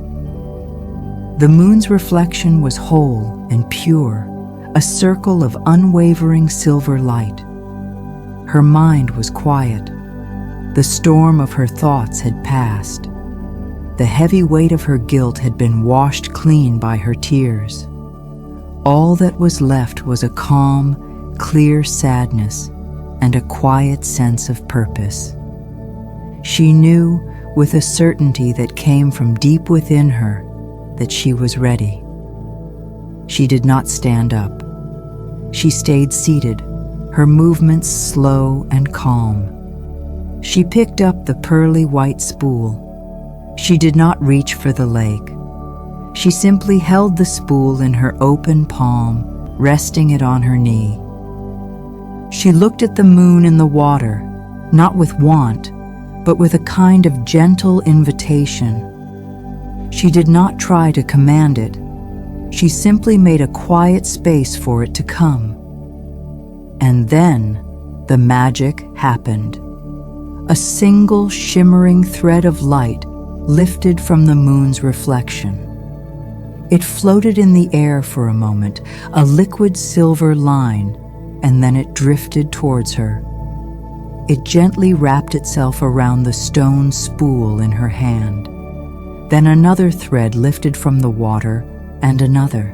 The moon's reflection was whole and pure, a circle of unwavering silver light. Her mind was quiet. The storm of her thoughts had passed. The heavy weight of her guilt had been washed clean by her tears. All that was left was a calm, clear sadness and a quiet sense of purpose. She knew, with a certainty that came from deep within her, that she was ready. She did not stand up. She stayed seated, her movements slow and calm. She picked up the pearly white spool. She did not reach for the lake. She simply held the spool in her open palm, resting it on her knee. She looked at the moon in the water, not with want, but with a kind of gentle invitation. She did not try to command it. She simply made a quiet space for it to come. And then the magic happened. A single shimmering thread of light lifted from the moon's reflection. It floated in the air for a moment, a liquid silver line, and then it drifted towards her. It gently wrapped itself around the stone spool in her hand. Then another thread lifted from the water, and another.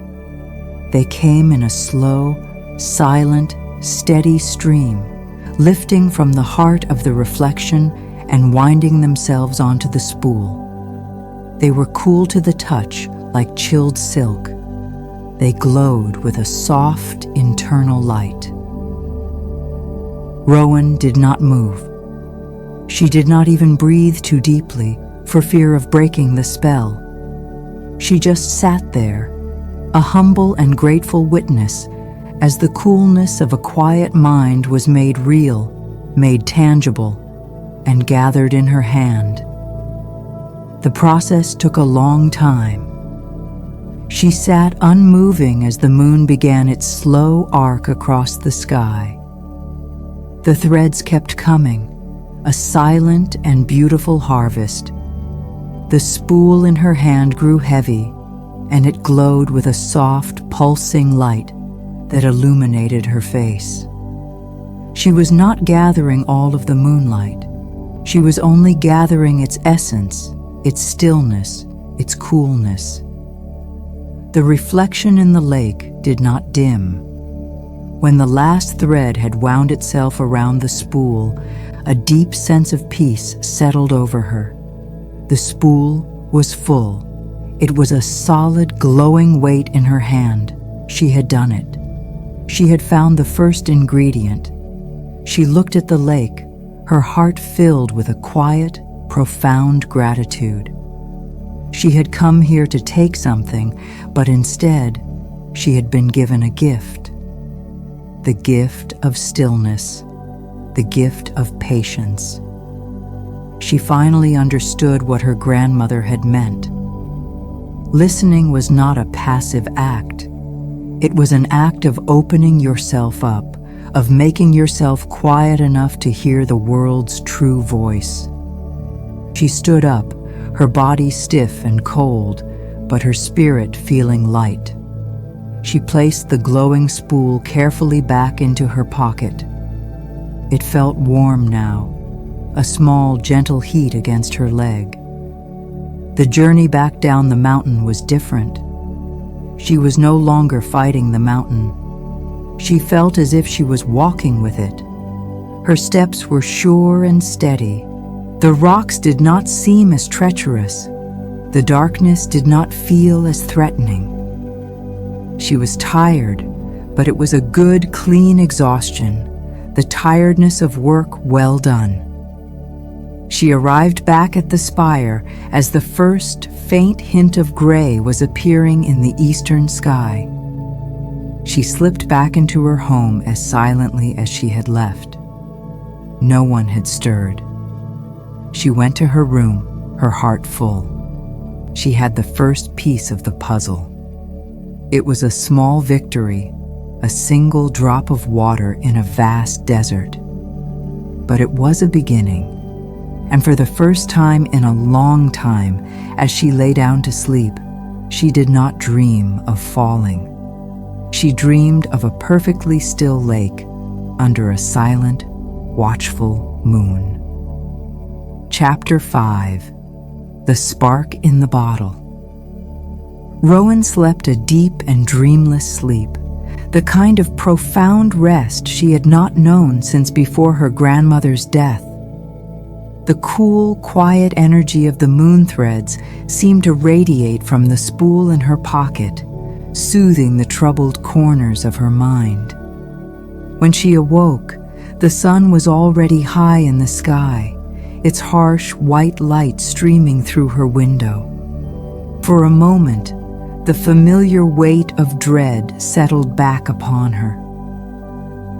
They came in a slow, silent, steady stream, lifting from the heart of the reflection and winding themselves onto the spool. They were cool to the touch, like chilled silk. They glowed with a soft, internal light. Rowan did not move. She did not even breathe too deeply for fear of breaking the spell. She just sat there, a humble and grateful witness, as the coolness of a quiet mind was made real, made tangible, and gathered in her hand. The process took a long time. She sat unmoving as the moon began its slow arc across the sky. The threads kept coming, a silent and beautiful harvest. The spool in her hand grew heavy, and it glowed with a soft, pulsing light that illuminated her face. She was not gathering all of the moonlight. She was only gathering its essence, its stillness, its coolness. The reflection in the lake did not dim. When the last thread had wound itself around the spool, a deep sense of peace settled over her. The spool was full. It was a solid, glowing weight in her hand. She had done it. She had found the first ingredient. She looked at the lake, her heart filled with a quiet, profound gratitude. She had come here to take something, but instead, she had been given a gift. The gift of stillness, the gift of patience. She finally understood what her grandmother had meant. Listening was not a passive act. It was an act of opening yourself up, of making yourself quiet enough to hear the world's true voice. She stood up, her body stiff and cold, but her spirit feeling light. She placed the glowing spool carefully back into her pocket. It felt warm now, a small, gentle heat against her leg. The journey back down the mountain was different. She was no longer fighting the mountain. She felt as if she was walking with it. Her steps were sure and steady. The rocks did not seem as treacherous. The darkness did not feel as threatening. She was tired, but it was a good, clean exhaustion, the tiredness of work well done. She arrived back at the spire as the first faint hint of gray was appearing in the eastern sky. She slipped back into her home as silently as she had left. No one had stirred. She went to her room, her heart full. She had the first piece of the puzzle. It was a small victory, a single drop of water in a vast desert. But it was a beginning. And for the first time in a long time, as she lay down to sleep, she did not dream of falling. She dreamed of a perfectly still lake under a silent, watchful moon. Chapter 5. The Spark in the Bottle. Rowan slept a deep and dreamless sleep, the kind of profound rest she had not known since before her grandmother's death. The cool, quiet energy of the moon threads seemed to radiate from the spool in her pocket, soothing the troubled corners of her mind. When she awoke, the sun was already high in the sky, its harsh white light streaming through her window. For a moment, the familiar weight of dread settled back upon her.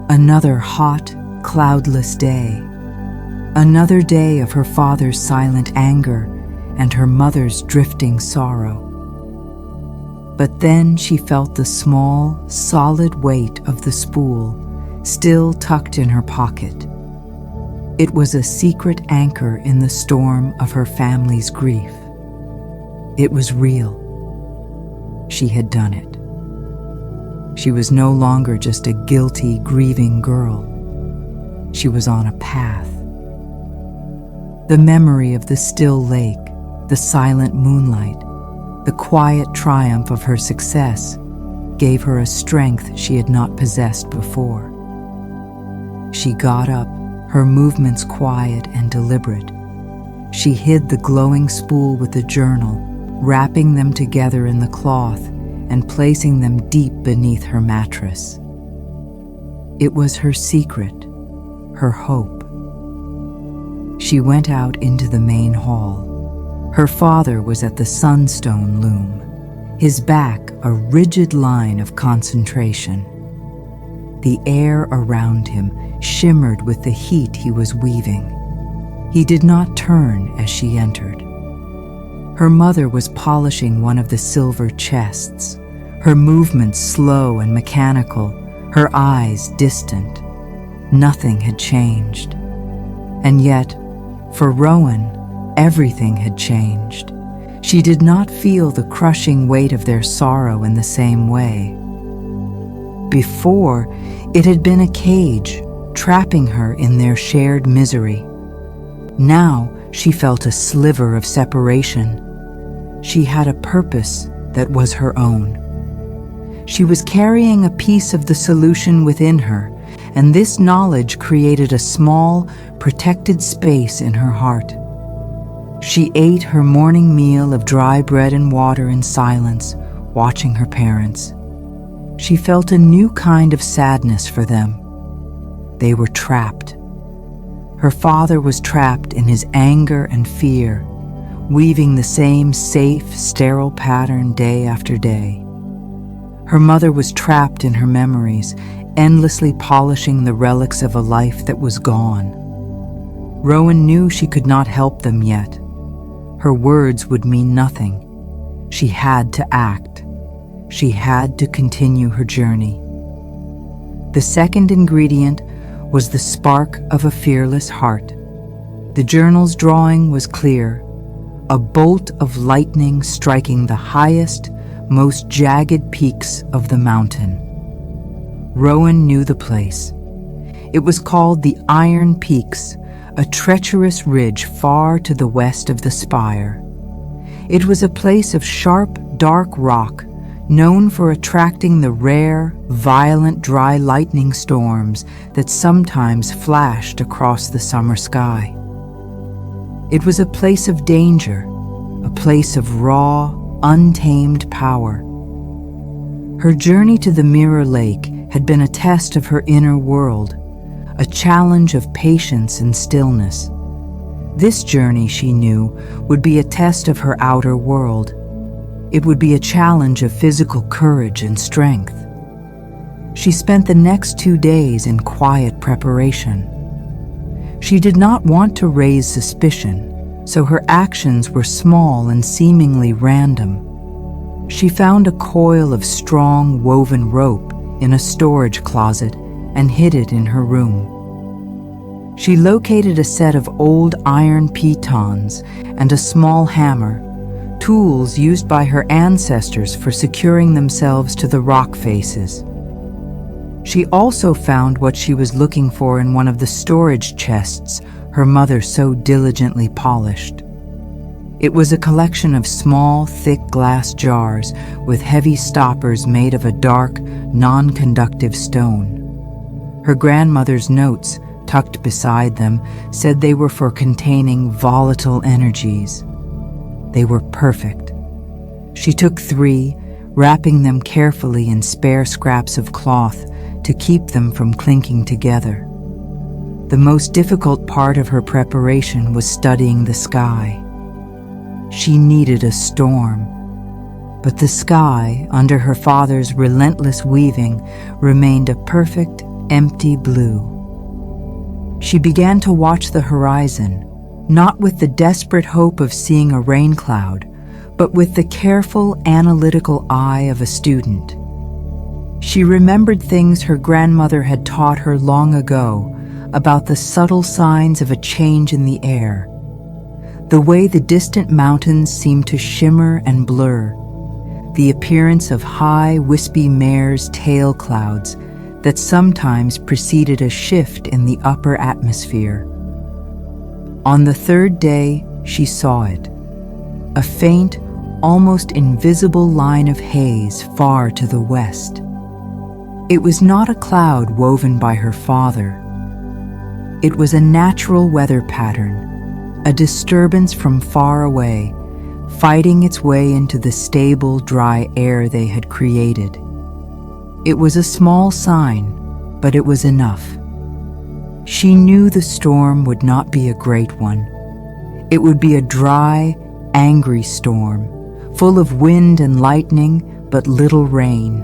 Another hot, cloudless day. Another day of her father's silent anger and her mother's drifting sorrow. But then she felt the small, solid weight of the spool still tucked in her pocket. It was a secret anchor in the storm of her family's grief. It was real. She had done it. She was no longer just a guilty, grieving girl. She was on a path. The memory of the still lake, the silent moonlight, the quiet triumph of her success gave her a strength she had not possessed before. She got up, her movements quiet and deliberate. She hid the glowing spool with the journal, wrapping them together in the cloth and placing them deep beneath her mattress. It was her secret, her hope. She went out into the main hall. Her father was at the sunstone loom, his back a rigid line of concentration. The air around him shimmered with the heat he was weaving. He did not turn as she entered. Her mother was polishing one of the silver chests, her movements slow and mechanical, her eyes distant. Nothing had changed. And yet, for Rowan, everything had changed. She did not feel the crushing weight of their sorrow in the same way. Before, it had been a cage, trapping her in their shared misery. Now, she felt a sliver of separation. She had a purpose that was her own. She was carrying a piece of the solution within her, and this knowledge created a small, protected space in her heart. She ate her morning meal of dry bread and water in silence, watching her parents. She felt a new kind of sadness for them. They were trapped. Her father was trapped in his anger and fear, weaving the same safe, sterile pattern day after day. Her mother was trapped in her memories, endlessly polishing the relics of a life that was gone. Rowan knew she could not help them yet. Her words would mean nothing. She had to act. She had to continue her journey. The second ingredient was the spark of a fearless heart. The journal's drawing was clear, a bolt of lightning striking the highest, most jagged peaks of the mountain. Rowan knew the place. It was called the Iron Peaks, a treacherous ridge far to the west of the spire. It was a place of sharp, dark rock, known for attracting the rare, violent, dry lightning storms that sometimes flashed across the summer sky. It was a place of danger, a place of raw, untamed power. Her journey to the Mirror Lake had been a test of her inner world, a challenge of patience and stillness. This journey, she knew, would be a test of her outer world. It would be a challenge of physical courage and strength. She spent the next 2 days in quiet preparation. She did not want to raise suspicion, so her actions were small and seemingly random. She found a coil of strong woven rope in a storage closet and hid it in her room. She located a set of old iron pitons and a small hammer, tools used by her ancestors for securing themselves to the rock faces. She also found what she was looking for in one of the storage chests her mother so diligently polished. It was a collection of small, thick glass jars with heavy stoppers made of a dark, non-conductive stone. Her grandmother's notes, tucked beside them, said they were for containing volatile energies. They were perfect. She took 3, wrapping them carefully in spare scraps of cloth to keep them from clinking together. The most difficult part of her preparation was studying the sky. She needed a storm, but the sky, under her father's relentless weaving, remained a perfect, empty blue. She began to watch the horizon, not with the desperate hope of seeing a rain cloud, but with the careful, analytical eye of a student. She remembered things her grandmother had taught her long ago about the subtle signs of a change in the air, the way the distant mountains seemed to shimmer and blur, the appearance of high, wispy mare's tail clouds that sometimes preceded a shift in the upper atmosphere. On the 3rd day, she saw it, a faint, almost invisible line of haze far to the west. It was not a cloud woven by her father. It was a natural weather pattern, a disturbance from far away, fighting its way into the stable, dry air they had created. It was a small sign, but it was enough. She knew the storm would not be a great one. It would be a dry, angry storm, full of wind and lightning, but little rain.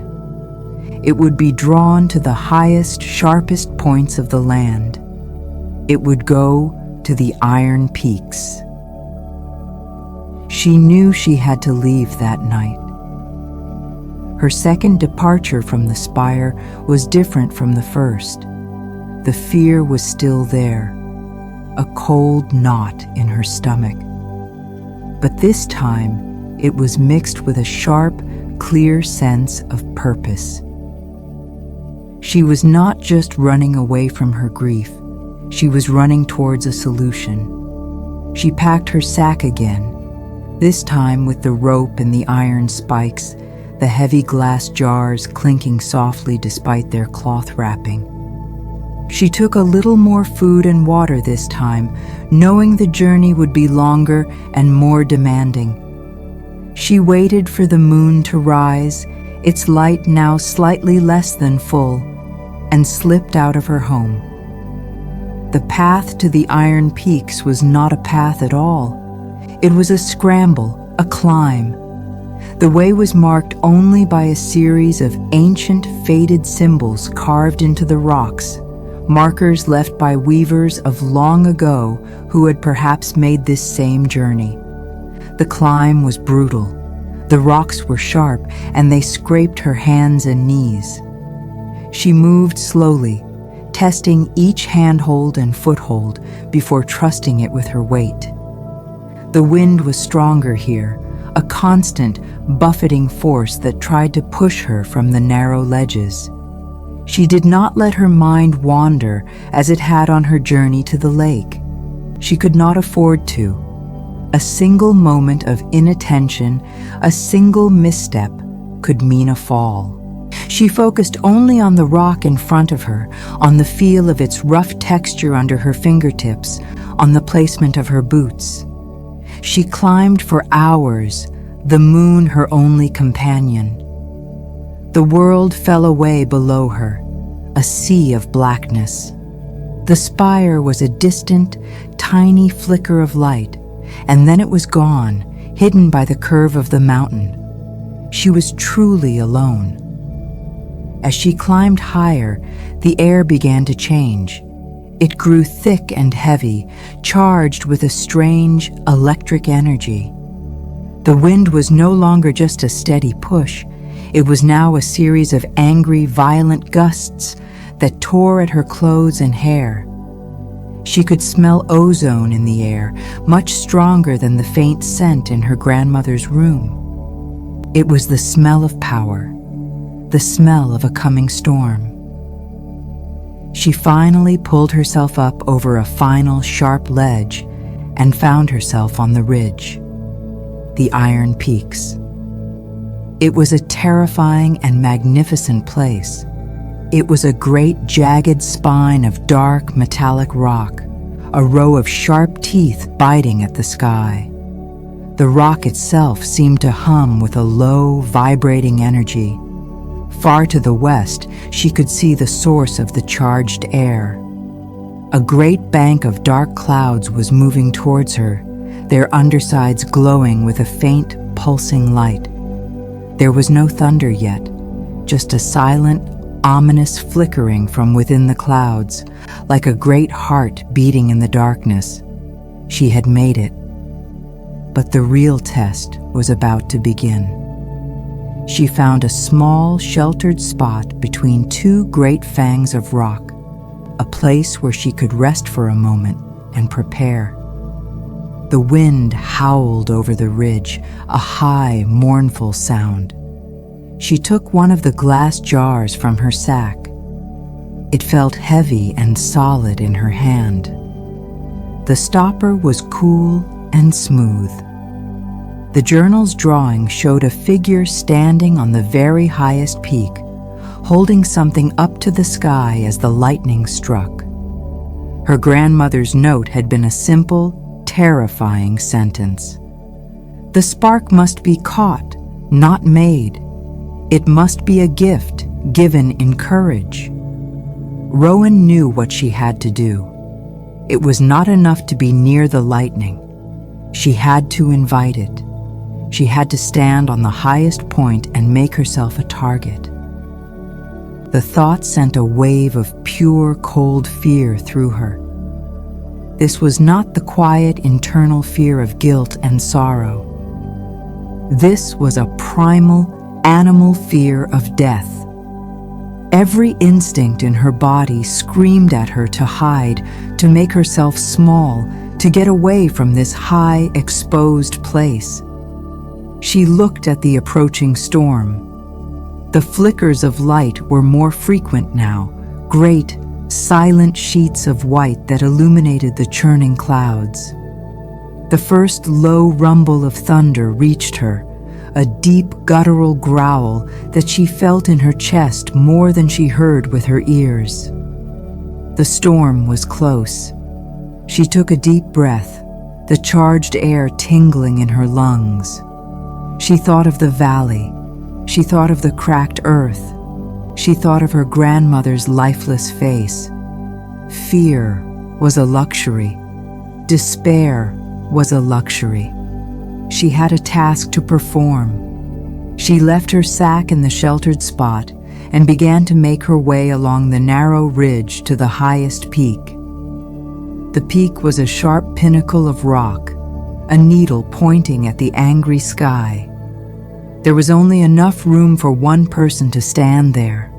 It would be drawn to the highest, sharpest points of the land. It would go to the Iron Peaks. She knew she had to leave that night. Her second departure from the spire was different from the first. The fear was still there, a cold knot in her stomach. But this time, it was mixed with a sharp, clear sense of purpose. She was not just running away from her grief. She was running towards a solution. She packed her sack again, this time with the rope and the iron spikes, the heavy glass jars clinking softly despite their cloth wrapping. She took a little more food and water this time, knowing the journey would be longer and more demanding. She waited for the moon to rise, its light now slightly less than full, and slipped out of her home. The path to the Iron Peaks was not a path at all. It was a scramble, a climb. The way was marked only by a series of ancient, faded symbols carved into the rocks, markers left by weavers of long ago who had perhaps made this same journey. The climb was brutal. The rocks were sharp, and they scraped her hands and knees. She moved slowly, testing each handhold and foothold before trusting it with her weight. The wind was stronger here, a constant, buffeting force that tried to push her from the narrow ledges. She did not let her mind wander as it had on her journey to the lake. She could not afford to. A single moment of inattention, a single misstep, could mean a fall. She focused only on the rock in front of her, on the feel of its rough texture under her fingertips, on the placement of her boots. She climbed for hours, the moon her only companion. The world fell away below her, a sea of blackness. The spire was a distant, tiny flicker of light, and then it was gone, hidden by the curve of the mountain. She was truly alone. As she climbed higher, the air began to change. It grew thick and heavy, charged with a strange electric energy. The wind was no longer just a steady push. It was now a series of angry, violent gusts that tore at her clothes and hair. She could smell ozone in the air, much stronger than the faint scent in her grandmother's room. It was the smell of power, the smell of a coming storm. She finally pulled herself up over a final sharp ledge and found herself on the ridge, the Iron Peaks. It was a terrifying and magnificent place. It was a great jagged spine of dark metallic rock, a row of sharp teeth biting at the sky. The rock itself seemed to hum with a low, vibrating energy. Far to the west, she could see the source of the charged air. A great bank of dark clouds was moving towards her, their undersides glowing with a faint, pulsing light. There was no thunder yet, just a silent, ominous flickering from within the clouds, like a great heart beating in the darkness. She had made it. But the real test was about to begin. She found a small, sheltered spot between two great fangs of rock, a place where she could rest for a moment and prepare. The wind howled over the ridge, a high, mournful sound. She took one of the glass jars from her sack. It felt heavy and solid in her hand. The stopper was cool and smooth. The journal's drawing showed a figure standing on the very highest peak, holding something up to the sky as the lightning struck. Her grandmother's note had been a simple, terrifying sentence. The spark must be caught, not made. It must be a gift given in courage. Rowan knew what she had to do. It was not enough to be near the lightning. She had to invite it. She had to stand on the highest point and make herself a target. The thought sent a wave of pure, cold fear through her. This was not the quiet, internal fear of guilt and sorrow. This was a primal, animal fear of death. Every instinct in her body screamed at her to hide, to make herself small, to get away from this high, exposed place. She looked at the approaching storm. The flickers of light were more frequent now, great, silent sheets of white that illuminated the churning clouds. The first low rumble of thunder reached her, a deep guttural growl that she felt in her chest more than she heard with her ears. The storm was close. She took a deep breath, the charged air tingling in her lungs. She thought of the valley. She thought of the cracked earth. She thought of her grandmother's lifeless face. Fear was a luxury. Despair was a luxury. She had a task to perform. She left her sack in the sheltered spot and began to make her way along the narrow ridge to the highest peak. The peak was a sharp pinnacle of rock, a needle pointing at the angry sky. There was only enough room for one person to stand there.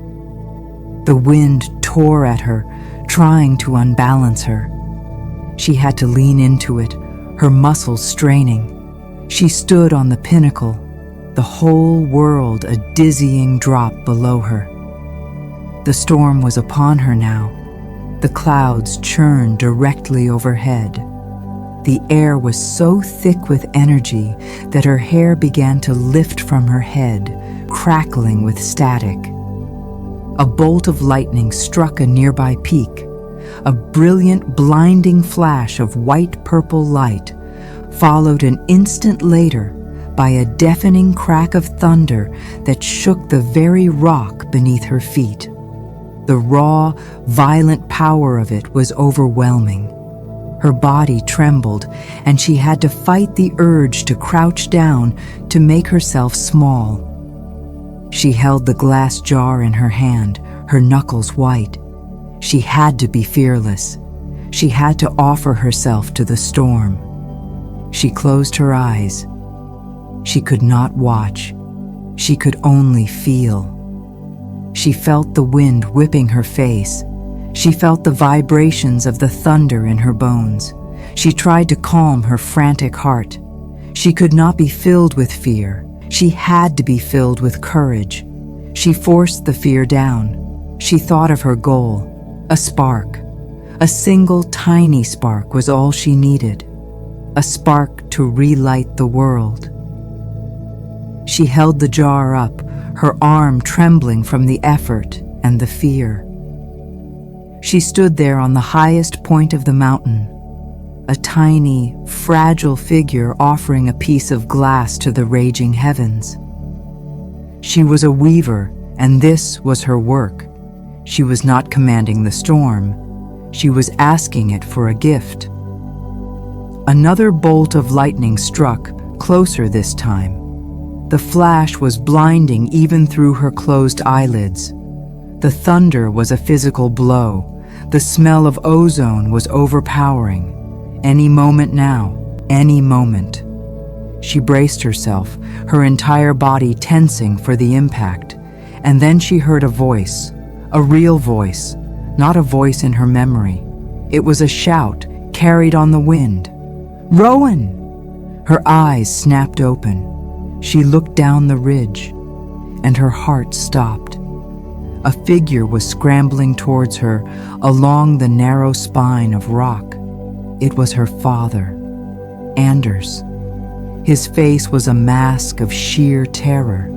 The wind tore at her, trying to unbalance her. She had to lean into it, her muscles straining. She stood on the pinnacle, the whole world a dizzying drop below her. The storm was upon her now. The clouds churned directly overhead. The air was so thick with energy that her hair began to lift from her head, crackling with static. A bolt of lightning struck a nearby peak, a brilliant, blinding flash of white-purple light, followed an instant later by a deafening crack of thunder that shook the very rock beneath her feet. The raw, violent power of it was overwhelming. Her body trembled, and she had to fight the urge to crouch down to make herself small. She held the glass jar in her hand, her knuckles white. She had to be fearless. She had to offer herself to the storm. She closed her eyes. She could not watch. She could only feel. She felt the wind whipping her face. She felt the vibrations of the thunder in her bones. She tried to calm her frantic heart. She could not be filled with fear. She had to be filled with courage. She forced the fear down. She thought of her goal, a spark. A single tiny spark was all she needed. A spark to relight the world. She held the jar up, her arm trembling from the effort and the fear. She stood there on the highest point of the mountain, a tiny, fragile figure offering a piece of glass to the raging heavens. She was a weaver, and this was her work. She was not commanding the storm. She was asking it for a gift. Another bolt of lightning struck, closer this time. The flash was blinding even through her closed eyelids. The thunder was a physical blow. The smell of ozone was overpowering. Any moment now, any moment. She braced herself, her entire body tensing for the impact. And then she heard a voice, a real voice, not a voice in her memory. It was a shout carried on the wind. "Rowan!" Her eyes snapped open. She looked down the ridge, and her heart stopped. A figure was scrambling towards her along the narrow spine of rock. It was her father, Anders. His face was a mask of sheer terror.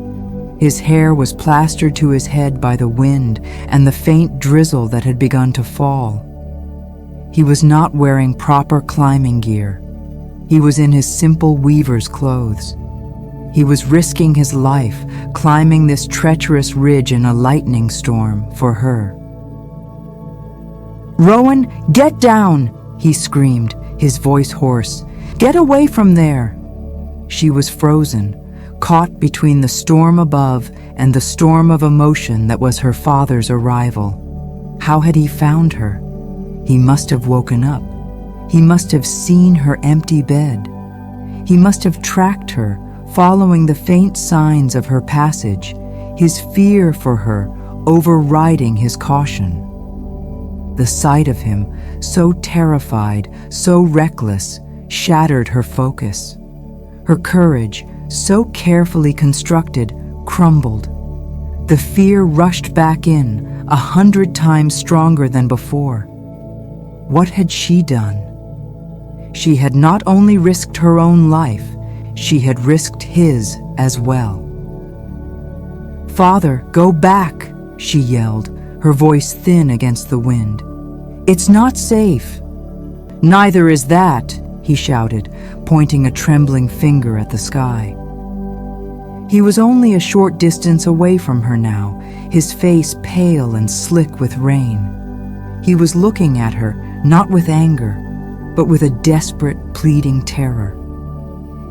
His hair was plastered to his head by the wind and the faint drizzle that had begun to fall. He was not wearing proper climbing gear. He was in his simple weaver's clothes. He was risking his life, climbing this treacherous ridge in a lightning storm for her. "Rowan, get down!" he screamed, his voice hoarse. "Get away from there!" She was frozen, caught between the storm above and the storm of emotion that was her father's arrival. How had he found her? He must have woken up. He must have seen her empty bed. He must have tracked her, following the faint signs of her passage, his fear for her overriding his caution. The sight of him, so terrified, so reckless, shattered her focus. Her courage, so carefully constructed, crumbled. The fear rushed back in, 100 times stronger than before. What had she done? She had not only risked her own life, she had risked his as well. "Father, go back," she yelled, her voice thin against the wind. "It's not safe." "Neither is that," he shouted, pointing a trembling finger at the sky. He was only a short distance away from her now, his face pale and slick with rain. He was looking at her, not with anger, but with a desperate, pleading terror.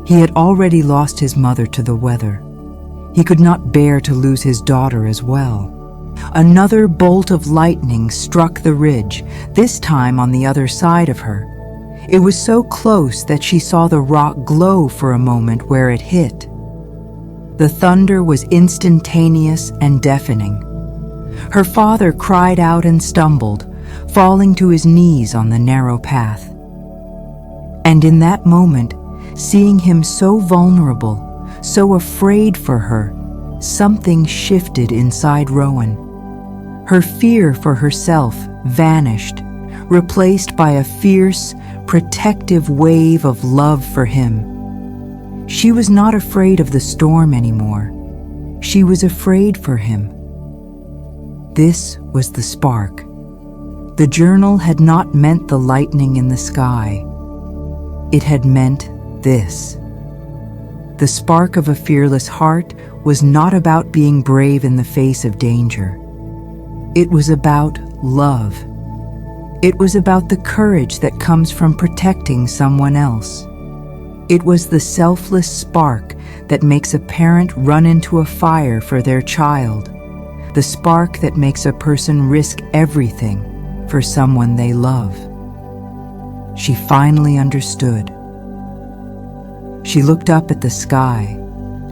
He had already lost his mother to the weather. He could not bear to lose his daughter as well. Another bolt of lightning struck the ridge, this time on the other side of her. It was so close that she saw the rock glow for a moment where it hit. The thunder was instantaneous and deafening. Her father cried out and stumbled, falling to his knees on the narrow path. And in that moment, seeing him so vulnerable, so afraid for her, something shifted inside Rowan. Her fear for herself vanished, replaced by a fierce, protective wave of love for him. She was not afraid of the storm anymore. She was afraid for him. This was the spark. The journal had not meant the lightning in the sky. It had meant this. The spark of a fearless heart was not about being brave in the face of danger. It was about love. It was about the courage that comes from protecting someone else. It was the selfless spark that makes a parent run into a fire for their child, the spark that makes a person risk everything for someone they love. She finally understood. She looked up at the sky,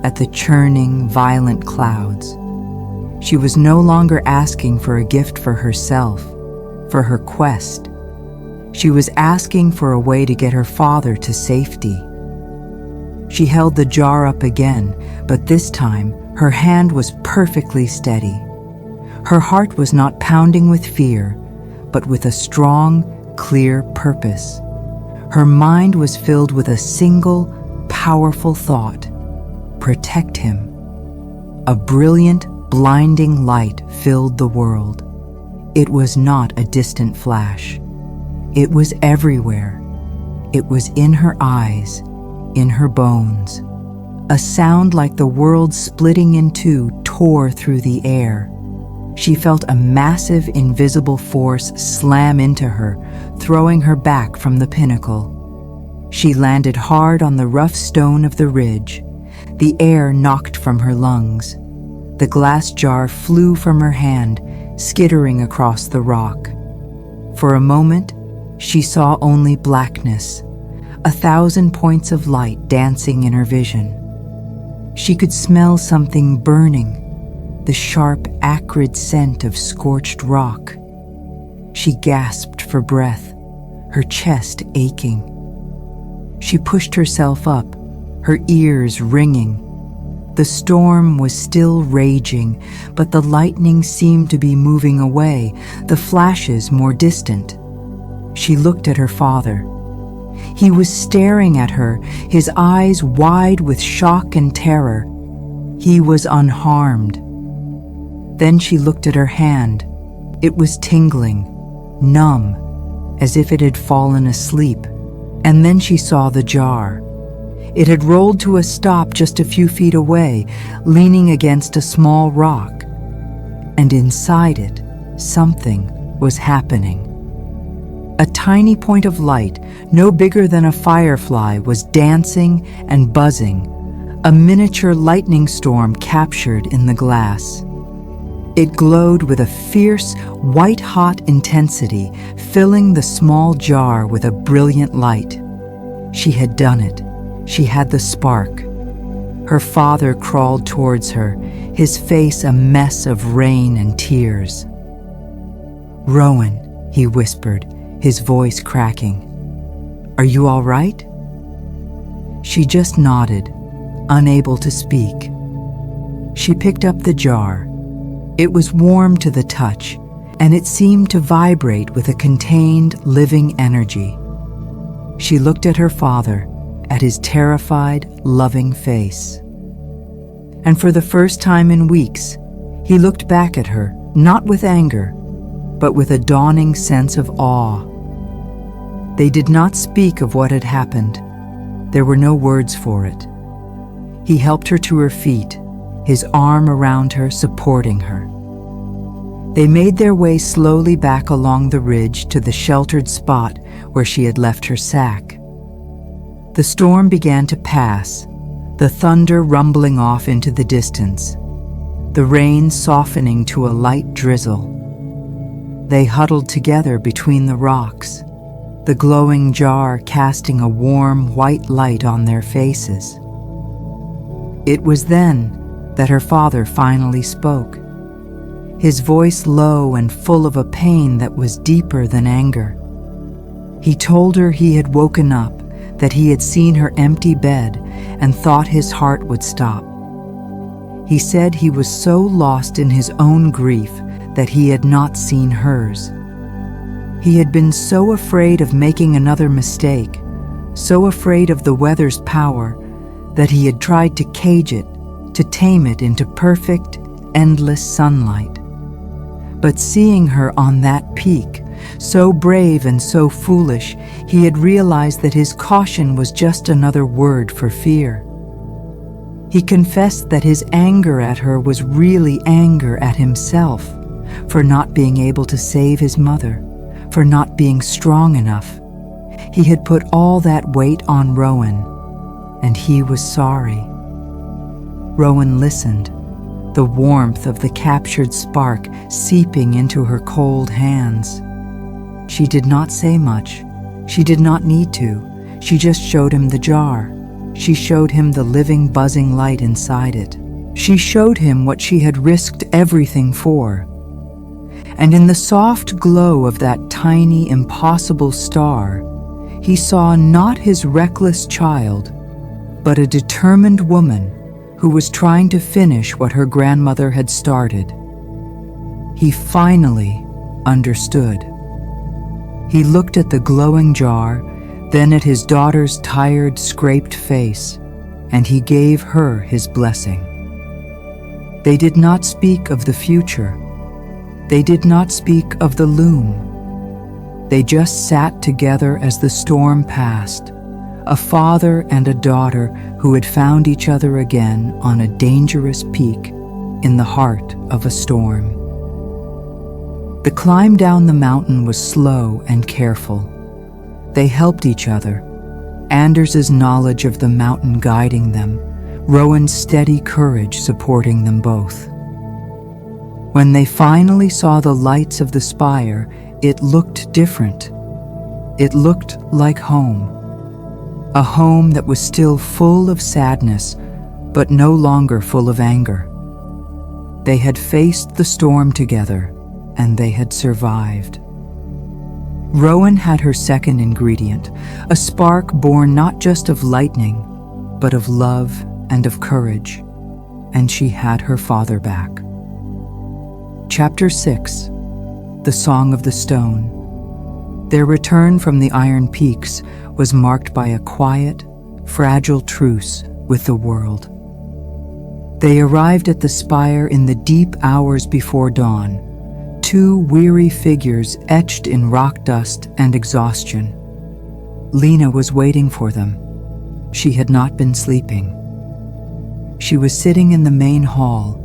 at the churning, violent clouds. She was no longer asking for a gift for herself, for her quest. She was asking for a way to get her father to safety. She held the jar up again, but this time her hand was perfectly steady. Her heart was not pounding with fear, but with a strong, clear purpose. Her mind was filled with a single, powerful thought: protect him. A brilliant, blinding light filled the world. It was not a distant flash. It was everywhere. It was in her eyes, in her bones. A sound like the world splitting in two tore through the air. She felt a massive, invisible force slam into her, throwing her back from the pinnacle. She landed hard on the rough stone of the ridge. The air knocked from her lungs. The glass jar flew from her hand, skittering across the rock. For a moment, she saw only blackness, 1,000 points of light dancing in her vision. She could smell something burning, the sharp, acrid scent of scorched rock. She gasped for breath, her chest aching. She pushed herself up, her ears ringing. The storm was still raging, but the lightning seemed to be moving away, the flashes more distant. She looked at her father. He was staring at her, his eyes wide with shock and terror. He was unharmed. Then she looked at her hand. It was tingling, numb, as if it had fallen asleep. And then she saw the jar. It had rolled to a stop just a few feet away, leaning against a small rock. And inside it, something was happening. A tiny point of light, no bigger than a firefly, was dancing and buzzing, a miniature lightning storm captured in the glass. It glowed with a fierce, white-hot intensity, filling the small jar with a brilliant light. She had done it. She had the spark. Her father crawled towards her, his face a mess of rain and tears. "Rowan," he whispered, his voice cracking. "Are you all right?" She just nodded, unable to speak. She picked up the jar. It was warm to the touch, and it seemed to vibrate with a contained, living energy. She looked at her father, at his terrified, loving face. And for the first time in weeks, he looked back at her, not with anger, but with a dawning sense of awe. They did not speak of what had happened. There were no words for it. He helped her to her feet, his arm around her, supporting her. They made their way slowly back along the ridge to the sheltered spot where she had left her sack. The storm began to pass, the thunder rumbling off into the distance, the rain softening to a light drizzle. They huddled together between the rocks, the glowing jar casting a warm white light on their faces. It was then that her father finally spoke, his voice low and full of a pain that was deeper than anger. He told her he had woken up, that he had seen her empty bed and thought his heart would stop. He said he was so lost in his own grief that he had not seen hers. He had been so afraid of making another mistake, so afraid of the weather's power, that he had tried to cage it, to tame it into perfect, endless sunlight. But seeing her on that peak, so brave and so foolish, he had realized that his caution was just another word for fear. He confessed that his anger at her was really anger at himself, for not being able to save his mother, for not being strong enough. He had put all that weight on Rowan, and he was sorry. Rowan listened, the warmth of the captured spark seeping into her cold hands. She did not say much. She did not need to. She just showed him the jar. She showed him the living, buzzing light inside it. She showed him what she had risked everything for. And in the soft glow of that tiny, impossible star, he saw not his reckless child, but a determined woman who was trying to finish what her grandmother had started. He finally understood. He looked at the glowing jar, then at his daughter's tired, scraped face, and he gave her his blessing. They did not speak of the future. They did not speak of the loom. They just sat together as the storm passed, a father and a daughter who had found each other again on a dangerous peak in the heart of a storm. The climb down the mountain was slow and careful. They helped each other, Anders's knowledge of the mountain guiding them, Rowan's steady courage supporting them both. When they finally saw the lights of the spire, it looked different. It looked like home. A home that was still full of sadness, but no longer full of anger. They had faced the storm together, and they had survived. Rowan had her second ingredient, a spark born not just of lightning, but of love and of courage, and she had her father back. Chapter 6. The Song of the Stone. Their return from the Iron Peaks was marked by a quiet, fragile truce with the world. They arrived at the spire in the deep hours before dawn, two weary figures etched in rock dust and exhaustion. Lena was waiting for them. She had not been sleeping. She was sitting in the main hall,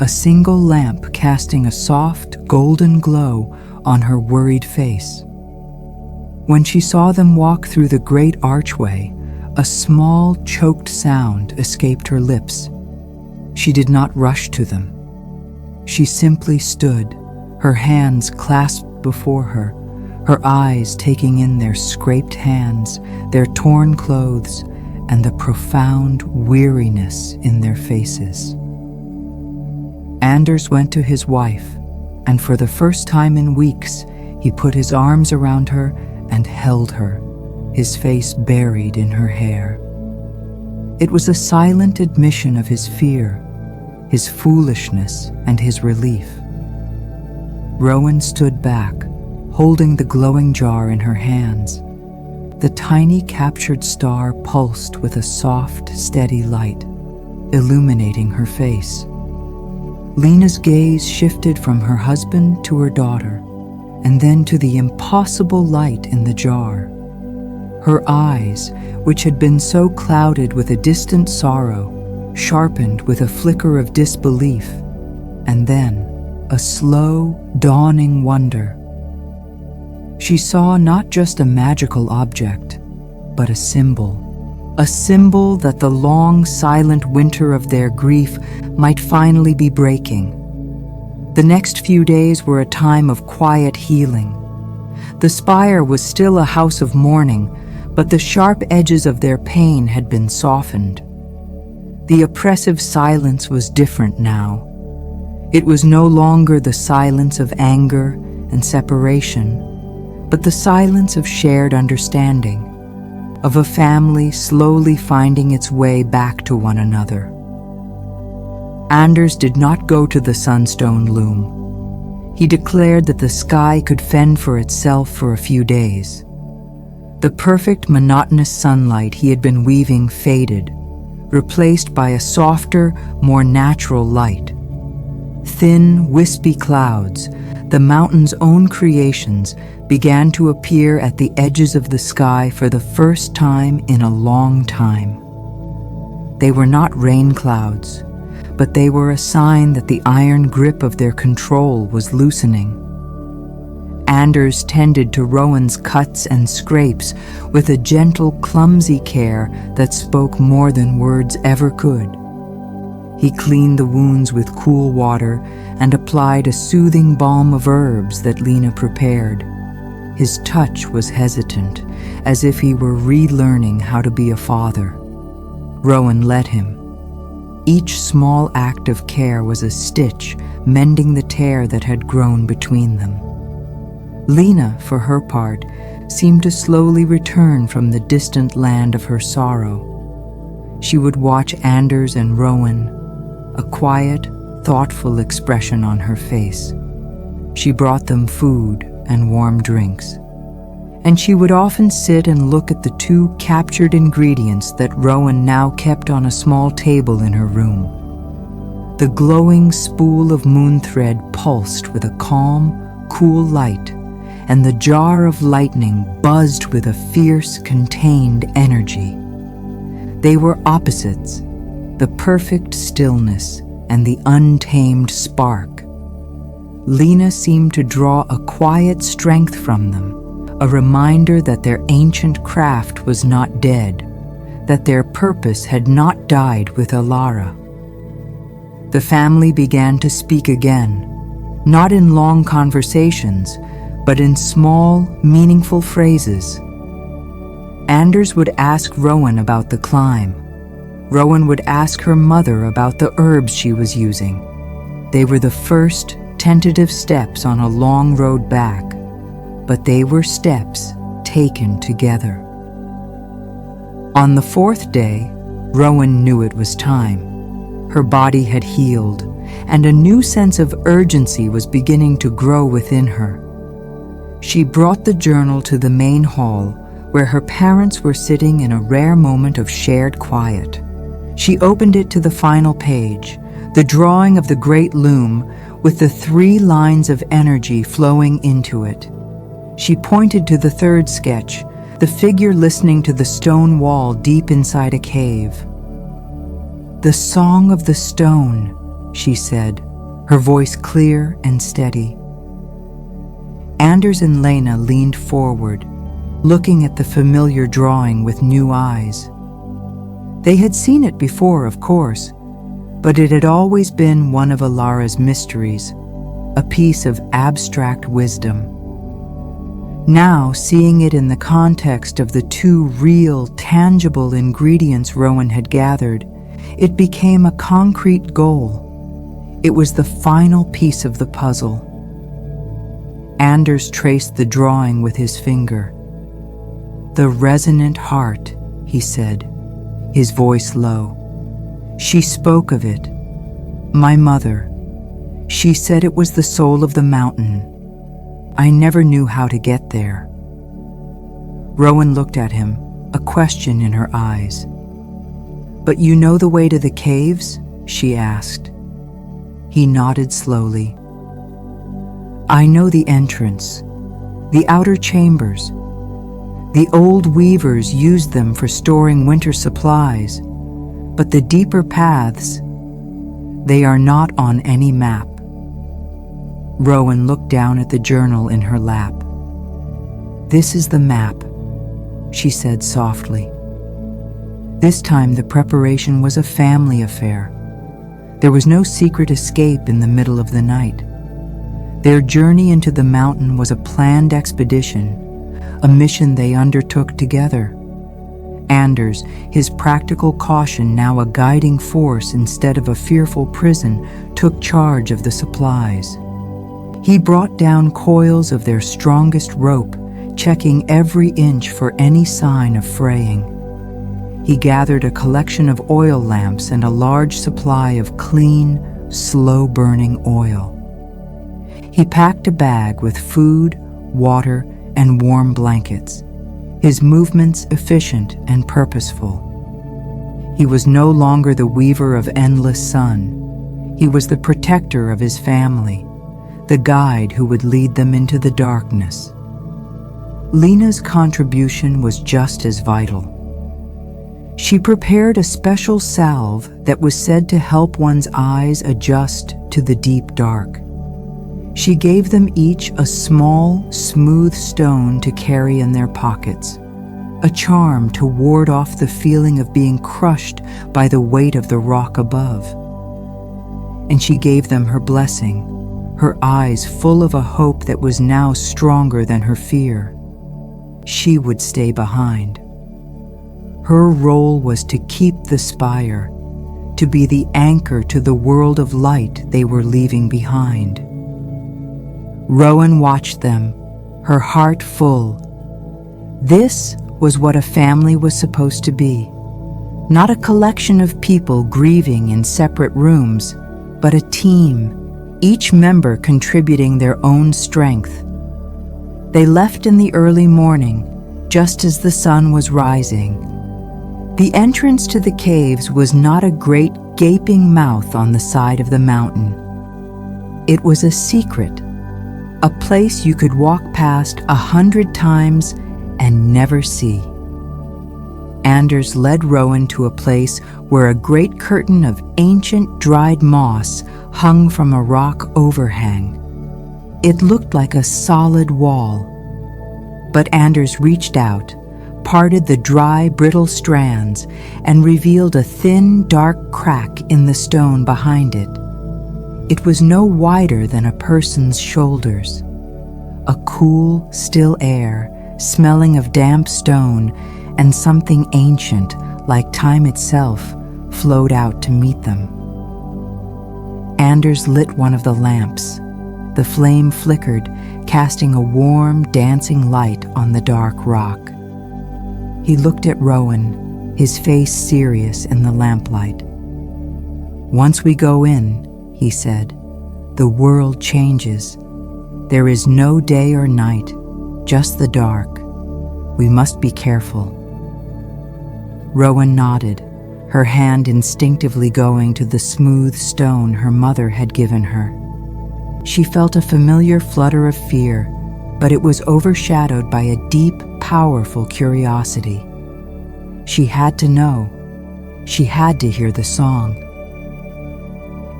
a single lamp casting a soft, golden glow on her worried face. When she saw them walk through the great archway, a small, choked sound escaped her lips. She did not rush to them. She simply stood, her hands clasped before her, her eyes taking in their scraped hands, their torn clothes, and the profound weariness in their faces. Anders went to his wife, and for the first time in weeks, he put his arms around her and held her, his face buried in her hair. It was a silent admission of his fear, his foolishness, and his relief. Rowan stood back, holding the glowing jar in her hands. The tiny captured star pulsed with a soft, steady light, illuminating her face. Lena's gaze shifted from her husband to her daughter, and then to the impossible light in the jar. Her eyes, which had been so clouded with a distant sorrow, sharpened with a flicker of disbelief, and then a slow, dawning wonder. She saw not just a magical object, but a symbol that the long, silent winter of their grief might finally be breaking. The next few days were a time of quiet healing. The spire was still a house of mourning, but the sharp edges of their pain had been softened. The oppressive silence was different now. It was no longer the silence of anger and separation, but the silence of shared understanding, of a family slowly finding its way back to one another. Anders did not go to the sunstone loom. He declared that the sky could fend for itself for a few days. The perfect, monotonous sunlight he had been weaving faded, replaced by a softer, more natural light. Thin, wispy clouds, the mountain's own creations, began to appear at the edges of the sky for the first time in a long time. They were not rain clouds, but they were a sign that the iron grip of their control was loosening. Anders tended to Rowan's cuts and scrapes with a gentle, clumsy care that spoke more than words ever could. He cleaned the wounds with cool water and applied a soothing balm of herbs that Lena prepared. His touch was hesitant, as if he were relearning how to be a father. Rowan let him. Each small act of care was a stitch, mending the tear that had grown between them. Lena, for her part, seemed to slowly return from the distant land of her sorrow. She would watch Anders and Rowan, a quiet, thoughtful expression on her face. She brought them food and warm drinks, and she would often sit and look at the two captured ingredients that Rowan now kept on a small table in her room. The glowing spool of moon thread pulsed with a calm, cool light, and the jar of lightning buzzed with a fierce, contained energy. They were opposites, the perfect stillness and the untamed spark. Lena seemed to draw a quiet strength from them, a reminder that their ancient craft was not dead, that their purpose had not died with Alara. The family began to speak again, not in long conversations, but in small, meaningful phrases. Anders would ask Rowan about the climb. Rowan would ask her mother about the herbs she was using. They were the first tentative steps on a long road back, but they were steps taken together. On the fourth day, Rowan knew it was time. Her body had healed, and a new sense of urgency was beginning to grow within her. She brought the journal to the main hall, where her parents were sitting in a rare moment of shared quiet. She opened it to the final page, the drawing of the great loom, with the 3 lines of energy flowing into it. She pointed to the third sketch, the figure listening to the stone wall deep inside a cave. "The song of the stone," she said, her voice clear and steady. Anders and Lena leaned forward, looking at the familiar drawing with new eyes. They had seen it before, of course, but it had always been one of Alara's mysteries, a piece of abstract wisdom. Now, seeing it in the context of the 2 real, tangible ingredients Rowan had gathered, it became a concrete goal. It was the final piece of the puzzle. Anders traced the drawing with his finger. "The resonant heart," he said, his voice low. "She spoke of it. My mother. She said it was the soul of the mountain. I never knew how to get there." Rowan looked at him, a question in her eyes. "But you know the way to the caves?" she asked. He nodded slowly. "I know the entrance, the outer chambers. The old weavers used them for storing winter supplies, but the deeper paths, they are not on any map." Rowan looked down at the journal in her lap. "This is the map," she said softly. This time the preparation was a family affair. There was no secret escape in the middle of the night. Their journey into the mountain was a planned expedition, a mission they undertook together. Anders, his practical caution now a guiding force instead of a fearful prison, took charge of the supplies. He brought down coils of their strongest rope, checking every inch for any sign of fraying. He gathered a collection of oil lamps and a large supply of clean, slow-burning oil. He packed a bag with food, water, and warm blankets, his movements efficient and purposeful. He was no longer the weaver of endless sun. He was the protector of his family, the guide who would lead them into the darkness. Lena's contribution was just as vital. She prepared a special salve that was said to help one's eyes adjust to the deep dark. She gave them each a small, smooth stone to carry in their pockets, a charm to ward off the feeling of being crushed by the weight of the rock above. And she gave them her blessing, her eyes full of a hope that was now stronger than her fear. She would stay behind. Her role was to keep the spire, to be the anchor to the world of light they were leaving behind. Rowan watched them, her heart full. This was what a family was supposed to be. Not a collection of people grieving in separate rooms, but a team, each member contributing their own strength. They left in the early morning, just as the sun was rising. The entrance to the caves was not a great gaping mouth on the side of the mountain. It was a secret, a place you could walk past 100 times and never see. Anders led Rowan to a place where a great curtain of ancient dried moss hung from a rock overhang. It looked like a solid wall, but Anders reached out, parted the dry, brittle strands, and revealed a thin, dark crack in the stone behind it. It was no wider than a person's shoulders. A cool, still air, smelling of damp stone and something ancient, like time itself, flowed out to meet them. Anders lit one of the lamps. The flame flickered, casting a warm, dancing light on the dark rock. He looked at Rowan, his face serious in the lamplight. "Once we go in," he said, "the world changes. There is no day or night, just the dark. We must be careful." Rowan nodded, her hand instinctively going to the smooth stone her mother had given her. She felt a familiar flutter of fear, but it was overshadowed by a deep, powerful curiosity. She had to know. She had to hear the song.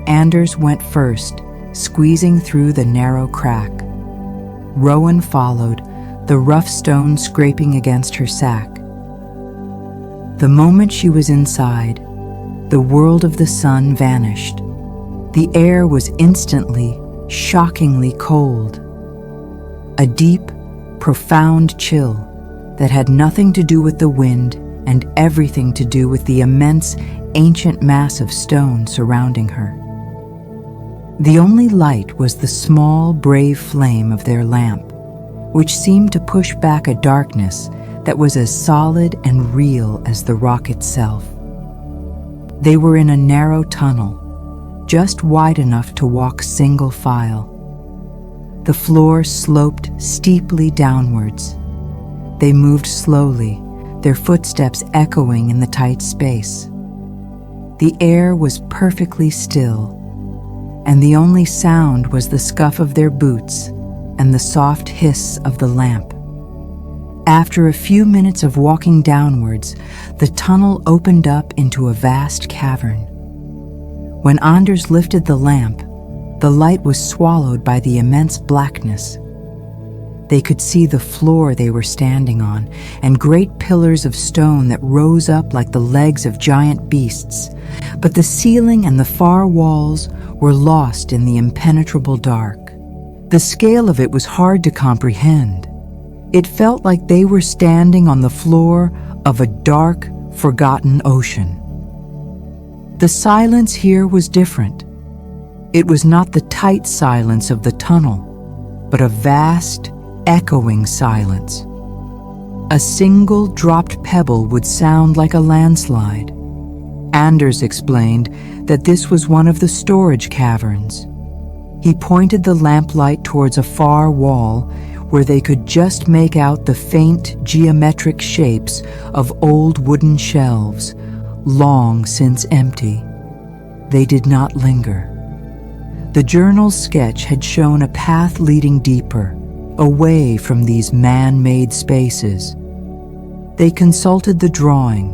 Anders went first, squeezing through the narrow crack. Rowan followed, the rough stone scraping against her sack. The moment she was inside, the world of the sun vanished. The air was instantly, shockingly cold. A deep, profound chill that had nothing to do with the wind and everything to do with the immense, ancient mass of stone surrounding her. The only light was the small, brave flame of their lamp, which seemed to push back a darkness that was as solid and real as the rock itself. They were in a narrow tunnel, just wide enough to walk single file. The floor sloped steeply downwards. They moved slowly, their footsteps echoing in the tight space. The air was perfectly still, and the only sound was the scuff of their boots and the soft hiss of the lamp. After a few minutes of walking downwards, the tunnel opened up into a vast cavern. When Anders lifted the lamp, the light was swallowed by the immense blackness. They could see the floor they were standing on and great pillars of stone that rose up like the legs of giant beasts, but the ceiling and the far walls were lost in the impenetrable dark. The scale of it was hard to comprehend. It felt like they were standing on the floor of a dark, forgotten ocean. The silence here was different. It was not the tight silence of the tunnel, but a vast, echoing silence. A single dropped pebble would sound like a landslide. Anders explained that this was one of the storage caverns. He pointed the lamplight towards a far wall where they could just make out the faint geometric shapes of old wooden shelves, long since empty. They did not linger. The journal's sketch had shown a path leading deeper, away from these man-made spaces. They consulted the drawing,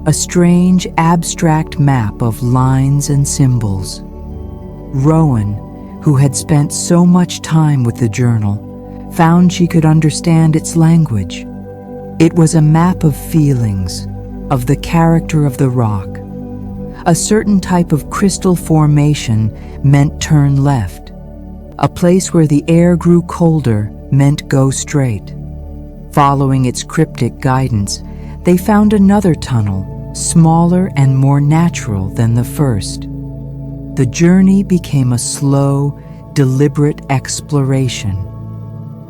a strange, abstract map of lines and symbols. Rowan, who had spent so much time with the journal, found she could understand its language. It was a map of feelings, of the character of the rock. A certain type of crystal formation meant turn left. A place where the air grew colder meant go straight. Following its cryptic guidance, they found another tunnel, smaller and more natural than the first. The journey became a slow, deliberate exploration.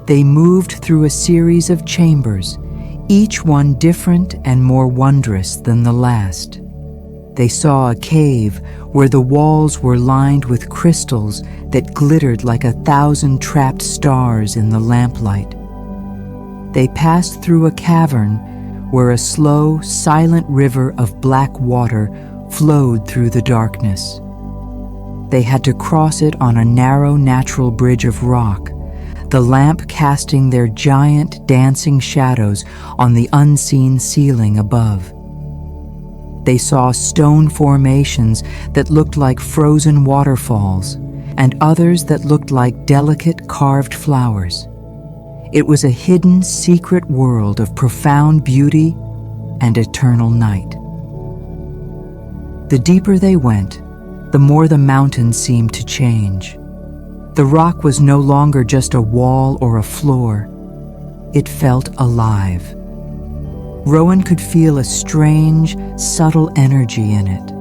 They moved through a series of chambers, each one different and more wondrous than the last. They saw a cave where the walls were lined with crystals that glittered like 1,000 trapped stars in the lamplight. They passed through a cavern where a slow, silent river of black water flowed through the darkness. They had to cross it on a narrow natural bridge of rock, the lamp casting their giant dancing shadows on the unseen ceiling above. They saw stone formations that looked like frozen waterfalls, and others that looked like delicate carved flowers. It was a hidden, secret world of profound beauty and eternal night. The deeper they went, the more the mountains seemed to change. The rock was no longer just a wall or a floor. It felt alive. Rowan could feel a strange, subtle energy in it,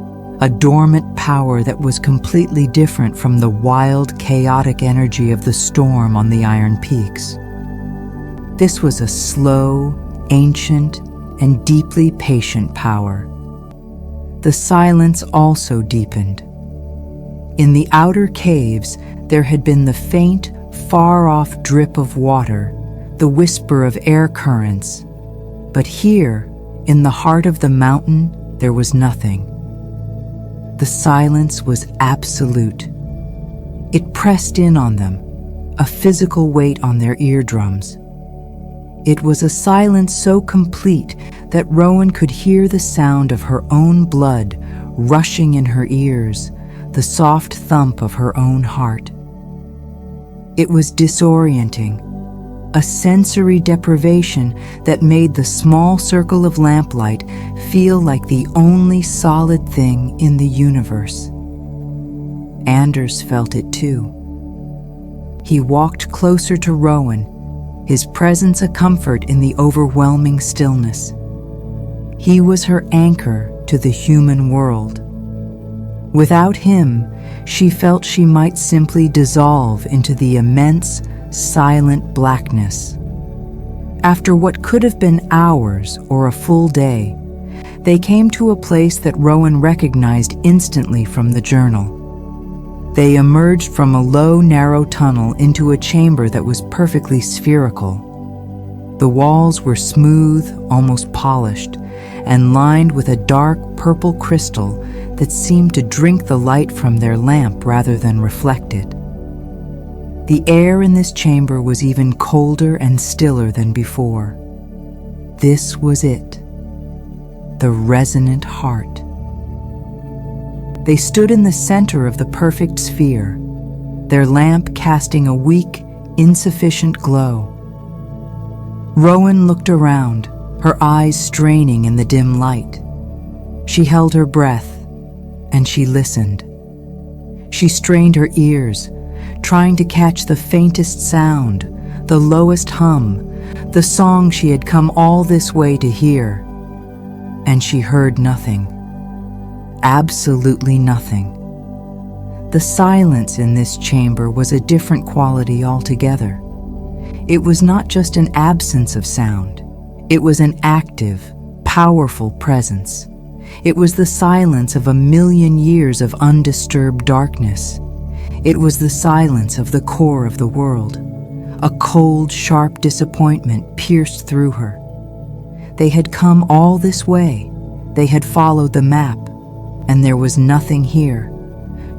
a dormant power that was completely different from the wild, chaotic energy of the storm on the Iron Peaks. This was a slow, ancient, and deeply patient power. The silence also deepened. In the outer caves, there had been the faint, far-off drip of water, the whisper of air currents. But here, in the heart of the mountain, there was nothing. The silence was absolute. It pressed in on them, a physical weight on their eardrums. It was a silence so complete that Rowan could hear the sound of her own blood rushing in her ears, the soft thump of her own heart. It was disorienting, a sensory deprivation that made the small circle of lamplight feel like the only solid thing in the universe. Anders felt it too. He walked closer to Rowan, his presence a comfort in the overwhelming stillness. He was her anchor to the human world. Without him, she felt she might simply dissolve into the immense, silent blackness. After what could have been hours or a full day, they came to a place that Rowan recognized instantly from the journal. They emerged from a low, narrow tunnel into a chamber that was perfectly spherical. The walls were smooth, almost polished, and lined with a dark purple crystal that seemed to drink the light from their lamp rather than reflect it. The air in this chamber was even colder and stiller than before. This was it, the resonant heart. They stood in the center of the perfect sphere, their lamp casting a weak, insufficient glow. Rowan looked around, her eyes straining in the dim light. She held her breath, and she listened. She strained her ears, trying to catch the faintest sound, the lowest hum, the song she had come all this way to hear. And she heard nothing. Absolutely nothing. The silence in this chamber was a different quality altogether. It was not just an absence of sound. It was an active, powerful presence. It was the silence of 1,000,000 years of undisturbed darkness. It was the silence of the core of the world. A cold, sharp disappointment pierced through her. They had come all this way. They had followed the map, and there was nothing here,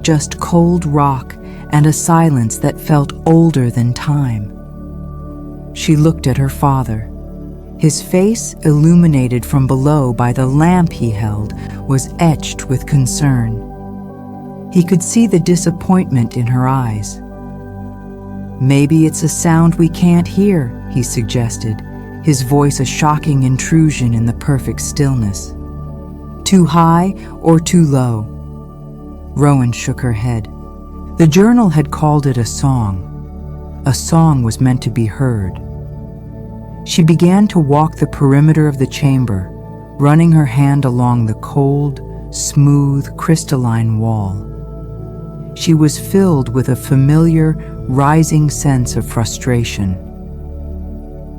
just cold rock and a silence that felt older than time. She looked at her father. His face, illuminated from below by the lamp he held, was etched with concern. He could see the disappointment in her eyes. "Maybe it's a sound we can't hear," he suggested, his voice a shocking intrusion in the perfect stillness. "Too high or too low?" Rowan shook her head. The journal had called it a song. A song was meant to be heard. She began to walk the perimeter of the chamber, running her hand along the cold, smooth, crystalline wall. She was filled with a familiar, rising sense of frustration.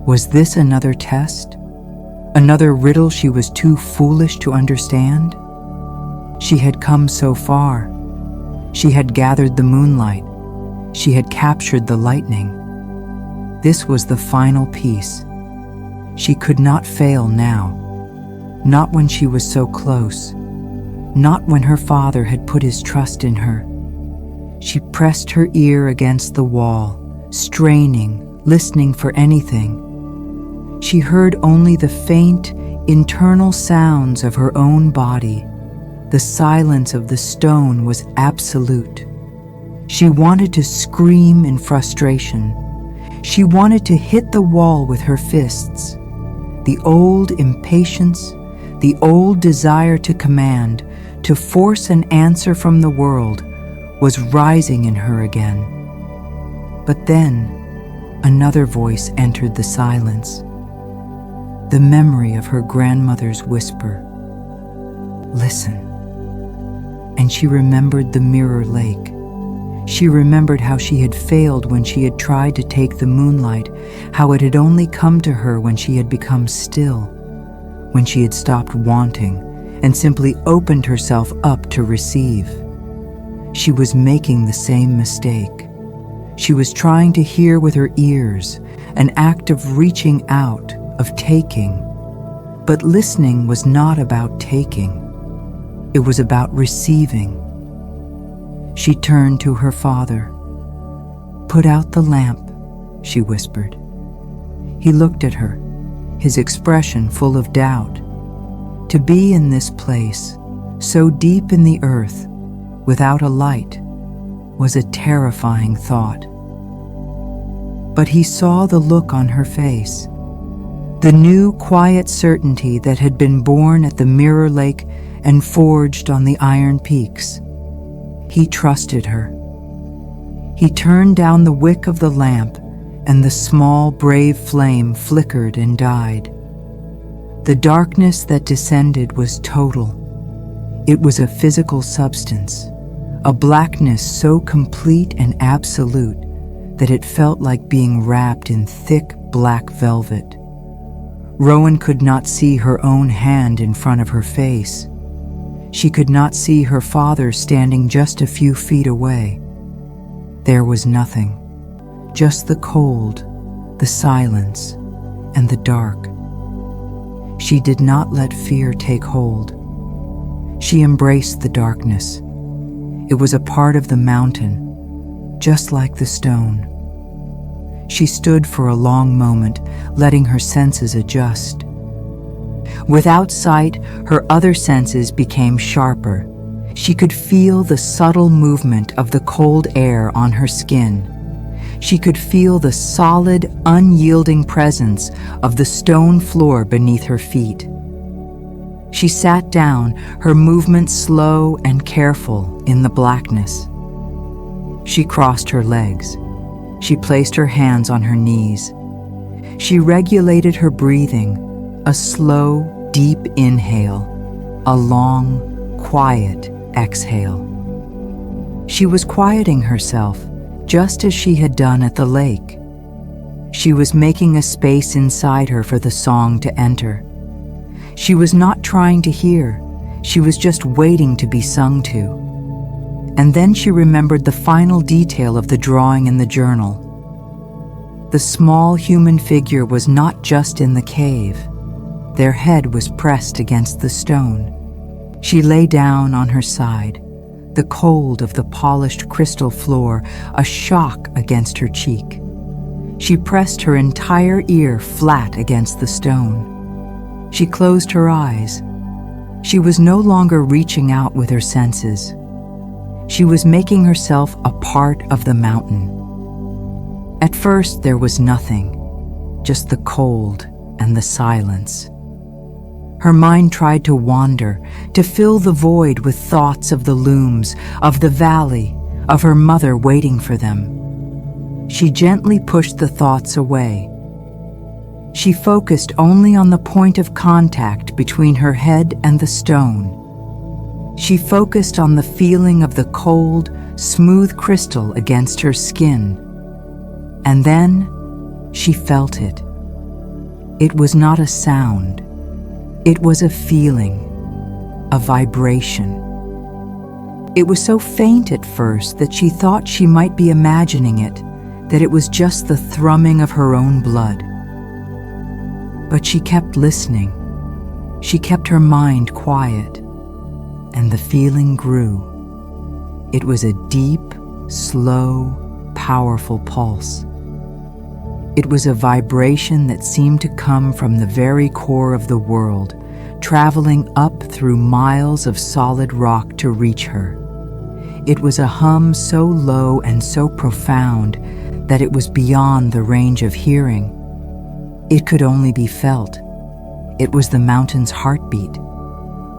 Was this another test? Another riddle she was too foolish to understand? She had come so far. She had gathered the moonlight. She had captured the lightning. This was the final piece. She could not fail now. Not when she was so close. Not when her father had put his trust in her. She pressed her ear against the wall, straining, listening for anything. She heard only the faint, internal sounds of her own body. The silence of the stone was absolute. She wanted to scream in frustration. She wanted to hit the wall with her fists. The old impatience, the old desire to command, to force an answer from the world, was rising in her again. But then, another voice entered the silence. The memory of her grandmother's whisper. "Listen." And she remembered the mirror lake. She remembered how she had failed when she had tried to take the moonlight, how it had only come to her when she had become still, when she had stopped wanting and simply opened herself up to receive. She was making the same mistake. She was trying to hear with her ears, an act of reaching out, of taking. But listening was not about taking. It was about receiving. She turned to her father. "Put out the lamp," she whispered. He looked at her, his expression full of doubt. To be in this place, so deep in the earth, without a light, was a terrifying thought. But he saw the look on her face, the new quiet certainty that had been born at the mirror lake and forged on the iron peaks. He trusted her. He turned down the wick of the lamp, and the small, brave flame flickered and died. The darkness that descended was total. It was a physical substance, a blackness so complete and absolute that it felt like being wrapped in thick black velvet. Rowan could not see her own hand in front of her face. She could not see her father standing just a few feet away. There was nothing, just the cold, the silence, and the dark. She did not let fear take hold. She embraced the darkness. It was a part of the mountain, just like the stone. She stood for a long moment, letting her senses adjust. Without sight, her other senses became sharper. She could feel the subtle movement of the cold air on her skin. She could feel the solid, unyielding presence of the stone floor beneath her feet. She sat down, her movements slow and careful in the blackness. She crossed her legs. She placed her hands on her knees. She regulated her breathing, a slow, deep inhale, a long, quiet exhale. She was quieting herself, just as she had done at the lake. She was making a space inside her for the song to enter. She was not trying to hear, she was just waiting to be sung to. And then she remembered the final detail of the drawing in the journal. The small human figure was not just in the cave. Their head was pressed against the stone. She lay down on her side, the cold of the polished crystal floor a shock against her cheek. She pressed her entire ear flat against the stone. She closed her eyes. She was no longer reaching out with her senses. She was making herself a part of the mountain. At first, there was nothing, just the cold and the silence. Her mind tried to wander, to fill the void with thoughts of the looms, of the valley, of her mother waiting for them. She gently pushed the thoughts away. She focused only on the point of contact between her head and the stone. She focused on the feeling of the cold, smooth crystal against her skin. And then she felt it. It was not a sound. It was a feeling, a vibration. It was so faint at first that she thought she might be imagining it, that it was just the thrumming of her own blood. But she kept listening. She kept her mind quiet, and the feeling grew. It was a deep, slow, powerful pulse. It was a vibration that seemed to come from the very core of the world, traveling up through miles of solid rock to reach her. It was a hum so low and so profound that it was beyond the range of hearing. It could only be felt. It was the mountain's heartbeat.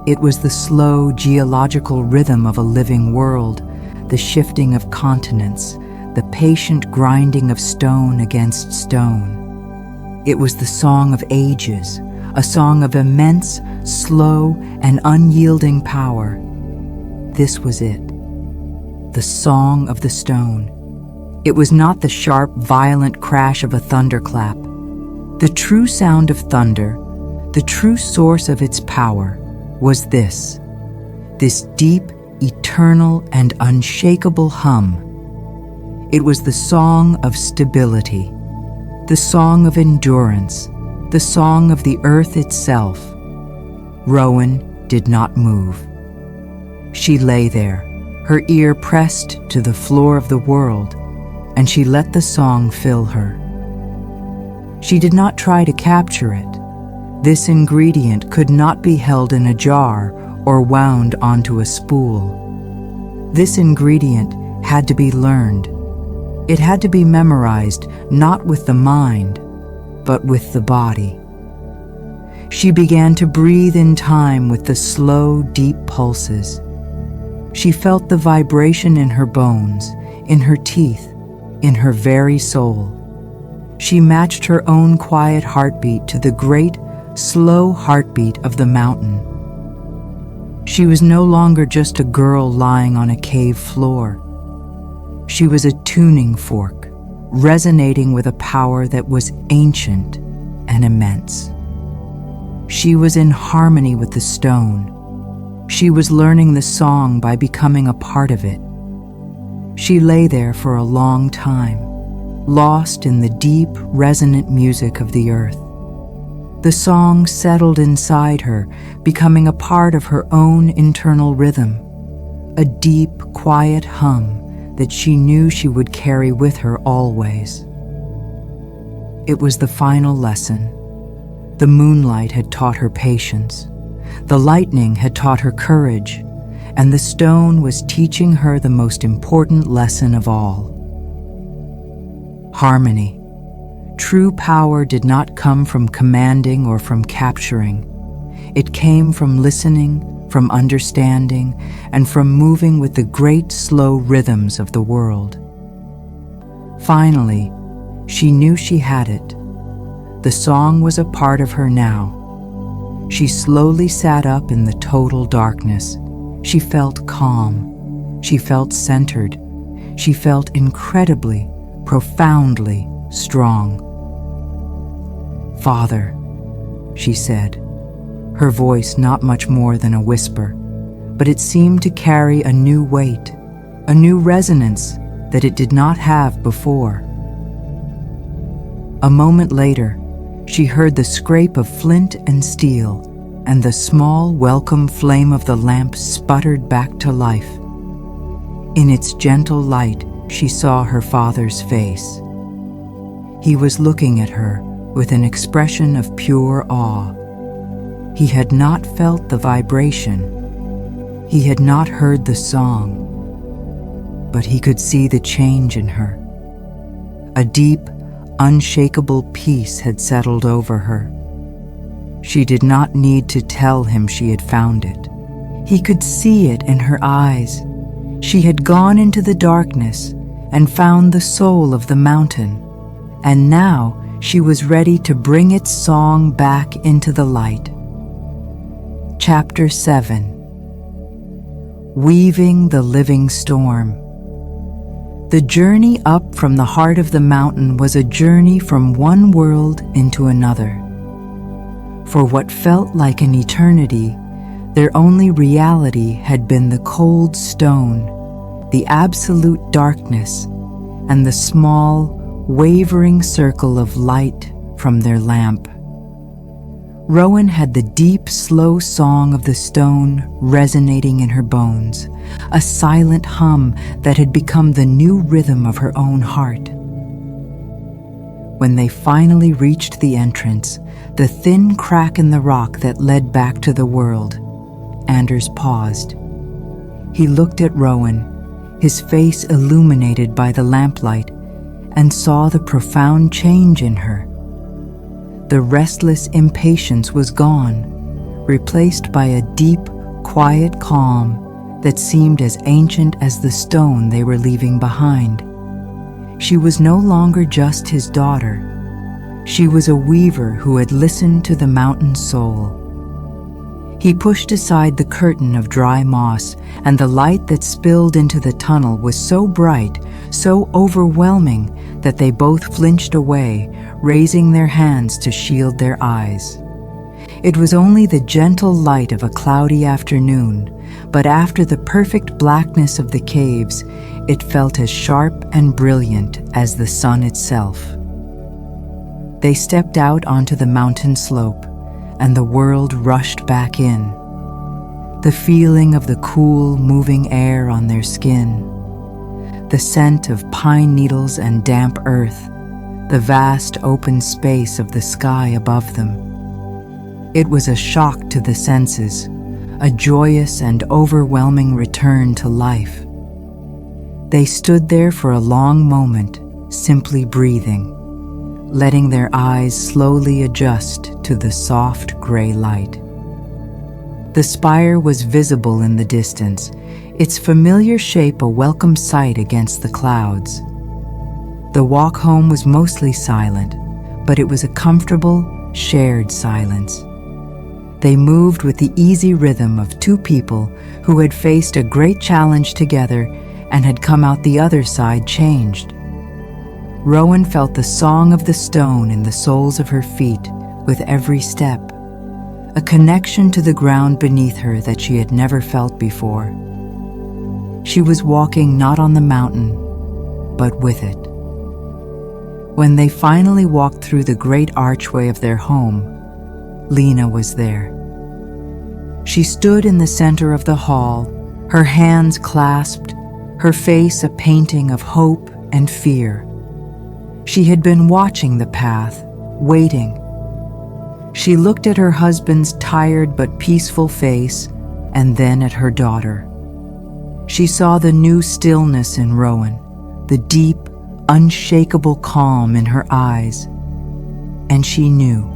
It was the slow geological rhythm of a living world, the shifting of continents, the patient grinding of stone against stone. It was the song of ages, a song of immense, slow, and unyielding power. This was it, the song of the stone. It was not the sharp, violent crash of a thunderclap. The true sound of thunder, the true source of its power, was this deep, eternal, and unshakable hum. It was the song of stability, the song of endurance, the song of the earth itself. Rowan did not move. She lay there, her ear pressed to the floor of the world, and she let the song fill her. She did not try to capture it. This ingredient could not be held in a jar or wound onto a spool. This ingredient had to be learned. It had to be memorized, not with the mind, but with the body. She began to breathe in time with the slow, deep pulses. She felt the vibration in her bones, in her teeth, in her very soul. She matched her own quiet heartbeat to the great, slow heartbeat of the mountain. She was no longer just a girl lying on a cave floor. She was a tuning fork, resonating with a power that was ancient and immense. She was in harmony with the stone. She was learning the song by becoming a part of it. She lay there for a long time, lost in the deep, resonant music of the earth. The song settled inside her, becoming a part of her own internal rhythm, a deep, quiet hum that she knew she would carry with her always. It was the final lesson. The moonlight had taught her patience. The lightning had taught her courage, and the stone was teaching her the most important lesson of all. Harmony. True power did not come from commanding or from capturing. It came from listening, from understanding, and from moving with the great slow rhythms of the world. Finally, she knew she had it. The song was a part of her now. She slowly sat up in the total darkness. She felt calm. She felt centered. She felt incredibly, profoundly strong. "Father," she said, her voice not much more than a whisper, but it seemed to carry a new weight, a new resonance that it did not have before. A moment later, she heard the scrape of flint and steel, and the small, welcome flame of the lamp sputtered back to life. In its gentle light, she saw her father's face. He was looking at her with an expression of pure awe. He had not felt the vibration. He had not heard the song, but he could see the change in her. A deep, unshakable peace had settled over her. She did not need to tell him she had found it. He could see it in her eyes. She had gone into the darkness and found the soul of the mountain, and now she was ready to bring its song back into the light. Chapter 7. Weaving the Living Storm. The journey up from the heart of the mountain was a journey from one world into another. For what felt like an eternity, their only reality had been the cold stone, the absolute darkness, and the small, wavering circle of light from their lamp. Rowan had the deep, slow song of the stone resonating in her bones, a silent hum that had become the new rhythm of her own heart. When they finally reached the entrance, the thin crack in the rock that led back to the world, Anders paused. He looked at Rowan, his face illuminated by the lamplight, and saw the profound change in her. The restless impatience was gone, replaced by a deep, quiet calm that seemed as ancient as the stone they were leaving behind. She was no longer just his daughter. She was a weaver who had listened to the mountain soul. He pushed aside the curtain of dry moss, and the light that spilled into the tunnel was so bright, so overwhelming, that they both flinched away, raising their hands to shield their eyes. It was only the gentle light of a cloudy afternoon, but after the perfect blackness of the caves, it felt as sharp and brilliant as the sun itself. They stepped out onto the mountain slope, and the world rushed back in. The feeling of the cool, moving air on their skin, the scent of pine needles and damp earth, the vast open space of the sky above them. It was a shock to the senses, a joyous and overwhelming return to life. They stood there for a long moment, simply breathing, letting their eyes slowly adjust to the soft gray light. The spire was visible in the distance, its familiar shape a welcome sight against the clouds. The walk home was mostly silent, but it was a comfortable, shared silence. They moved with the easy rhythm of two people who had faced a great challenge together and had come out the other side changed. Rowan felt the song of the stone in the soles of her feet with every step, a connection to the ground beneath her that she had never felt before. She was walking not on the mountain, but with it. When they finally walked through the great archway of their home, Lena was there. She stood in the center of the hall, her hands clasped, her face a painting of hope and fear. She had been watching the path, waiting. She looked at her husband's tired but peaceful face, and then at her daughter. She saw the new stillness in Rowan, the deep, unshakable calm in her eyes, and she knew.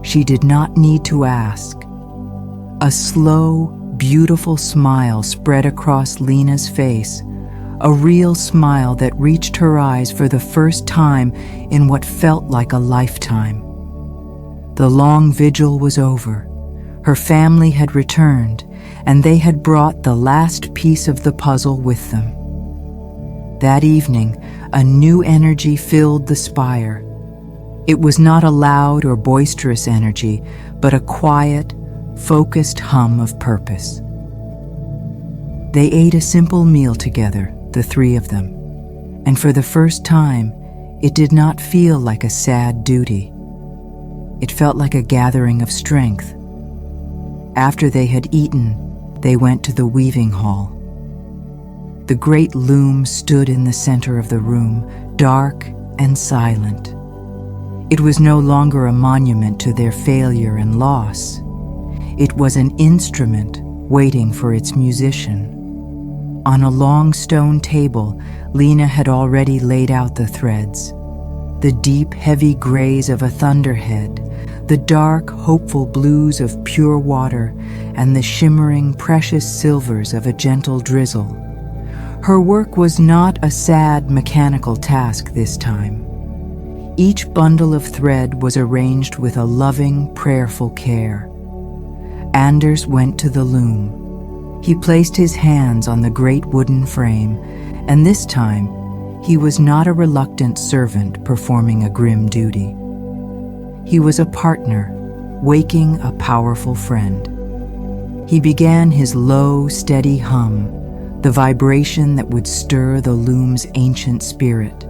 She did not need to ask. A slow, beautiful smile spread across Lena's face, a real smile that reached her eyes for the first time in what felt like a lifetime. The long vigil was over. Her family had returned, and they had brought the last piece of the puzzle with them. That evening, a new energy filled the spire. It was not a loud or boisterous energy, but a quiet, focused hum of purpose. They ate a simple meal together, the three of them, and for the first time, it did not feel like a sad duty. It felt like a gathering of strength. After they had eaten, they went to the weaving hall. The great loom stood in the center of the room, dark and silent. It was no longer a monument to their failure and loss. It was an instrument waiting for its musician. On a long stone table, Lena had already laid out the threads. The deep, heavy grays of a thunderhead, the dark, hopeful blues of pure water, and the shimmering, precious silvers of a gentle drizzle. Her work was not a sad, mechanical task this time. Each bundle of thread was arranged with a loving, prayerful care. Anders went to the loom. He placed his hands on the great wooden frame, and this time he was not a reluctant servant performing a grim duty. He was a partner, waking a powerful friend. He began his low, steady hum, the vibration that would stir the loom's ancient spirit.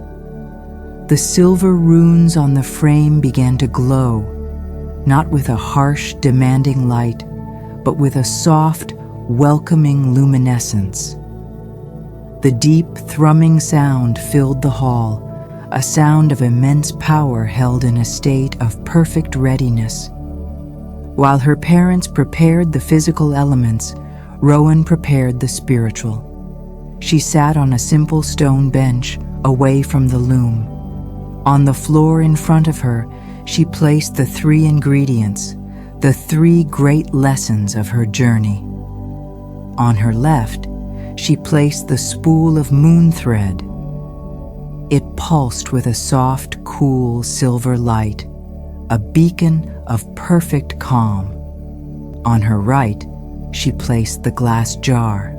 The silver runes on the frame began to glow, not with a harsh, demanding light, but with a soft, welcoming luminescence. The deep, thrumming sound filled the hall, a sound of immense power held in a state of perfect readiness. While her parents prepared the physical elements, Rowan prepared the spiritual. She sat on a simple stone bench away from the loom. On the floor in front of her, she placed the 3 ingredients, the 3 great lessons of her journey. On her left, she placed the spool of moon thread. It pulsed with a soft, cool silver light, a beacon of perfect calm. On her right, she placed the glass jar.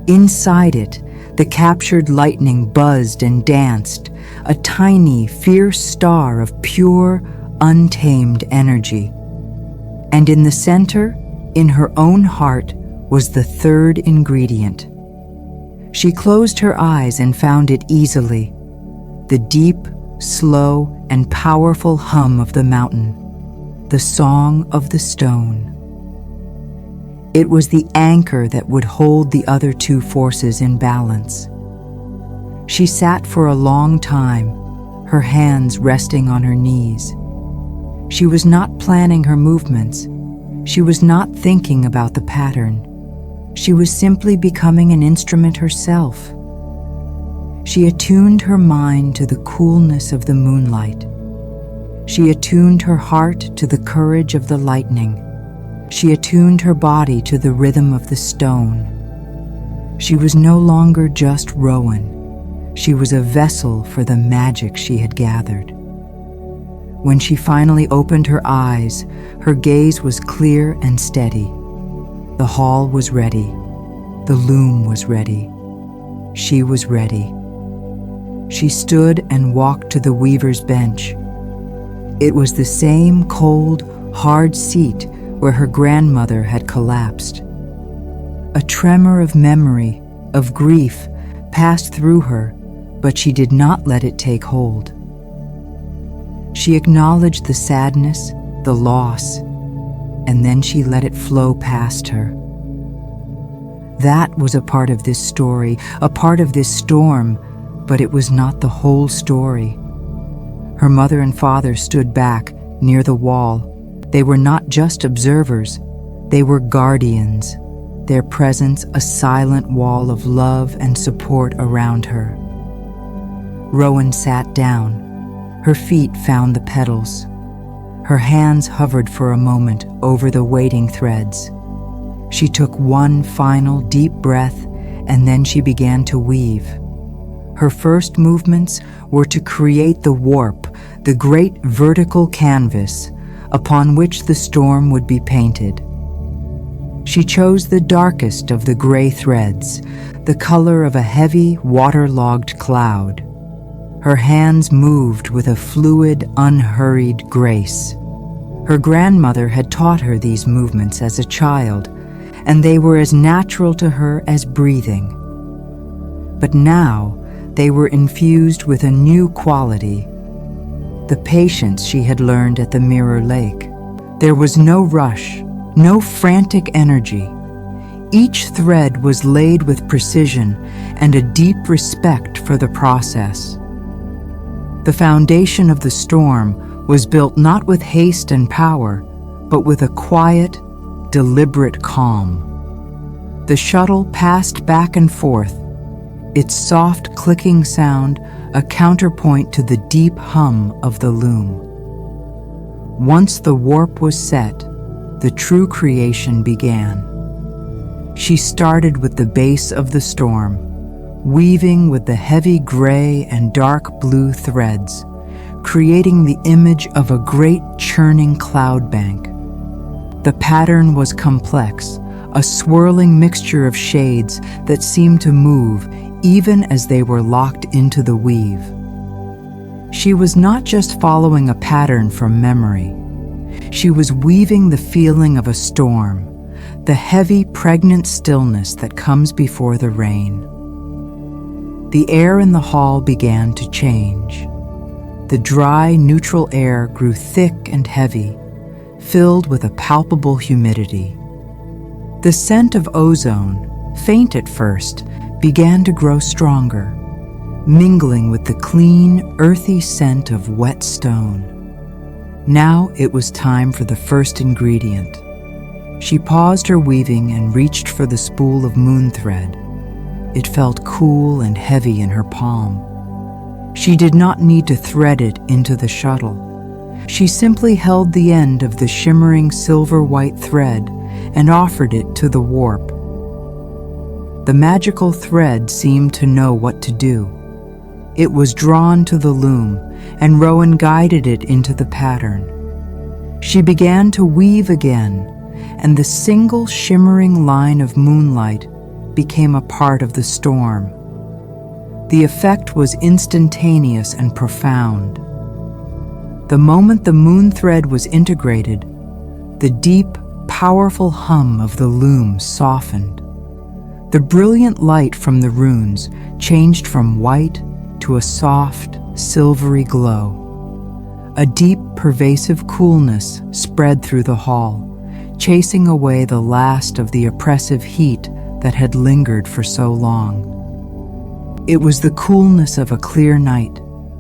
Inside it, the captured lightning buzzed and danced, a tiny, fierce star of pure, untamed energy. And in the center, in her own heart, was the 3rd ingredient. She closed her eyes and found it easily, the deep, slow, and powerful hum of the mountain, the song of the stone. It was the anchor that would hold the other 2 forces in balance. She sat for a long time, her hands resting on her knees. She was not planning her movements. She was not thinking about the pattern. She was simply becoming an instrument herself. She attuned her mind to the coolness of the moonlight. She attuned her heart to the courage of the lightning. She attuned her body to the rhythm of the stone. She was no longer just Rowan. She was a vessel for the magic she had gathered. When she finally opened her eyes, her gaze was clear and steady. The hall was ready. The loom was ready. She was ready. She stood and walked to the weaver's bench. It was the same cold, hard seat where her grandmother had collapsed. A tremor of memory, of grief, passed through her, but she did not let it take hold. She acknowledged the sadness, the loss, and then she let it flow past her. That was a part of this story, a part of this storm, but it was not the whole story. Her mother and father stood back, near the wall. They were not just observers, they were guardians, their presence a silent wall of love and support around her. Rowan sat down. Her feet found the petals. Her hands hovered for a moment over the waiting threads. She took one final deep breath, and then she began to weave. Her first movements were to create the warp, the great vertical canvas upon which the storm would be painted. She chose the darkest of the gray threads, the color of a heavy, waterlogged cloud. Her hands moved with a fluid, unhurried grace. Her grandmother had taught her these movements as a child, and they were as natural to her as breathing. But now they were infused with a new quality, the patience she had learned at the Mirror Lake. There was no rush, no frantic energy. Each thread was laid with precision and a deep respect for the process. The foundation of the storm was built not with haste and power, but with a quiet, deliberate calm. The shuttle passed back and forth, its soft clicking sound a counterpoint to the deep hum of the loom. Once the warp was set, the true creation began. She started with the base of the storm, weaving with the heavy gray and dark blue threads, creating the image of a great churning cloud bank. The pattern was complex, a swirling mixture of shades that seemed to move even as they were locked into the weave. She was not just following a pattern from memory. She was weaving the feeling of a storm, the heavy, pregnant stillness that comes before the rain. The air in the hall began to change. The dry, neutral air grew thick and heavy, filled with a palpable humidity. The scent of ozone, faint at first, began to grow stronger, mingling with the clean, earthy scent of wet stone. Now it was time for the first ingredient. She paused her weaving and reached for the spool of moon thread. It felt cool and heavy in her palm. She did not need to thread it into the shuttle. She simply held the end of the shimmering silver-white thread and offered it to the warp. The magical thread seemed to know what to do. It was drawn to the loom, and Rowan guided it into the pattern. She began to weave again, and the single shimmering line of moonlight became a part of the storm. The effect was instantaneous and profound. The moment the moon thread was integrated, the deep, powerful hum of the loom softened. The brilliant light from the runes changed from white to a soft, silvery glow. A deep, pervasive coolness spread through the hall, chasing away the last of the oppressive heat that had lingered for so long. It was the coolness of a clear night,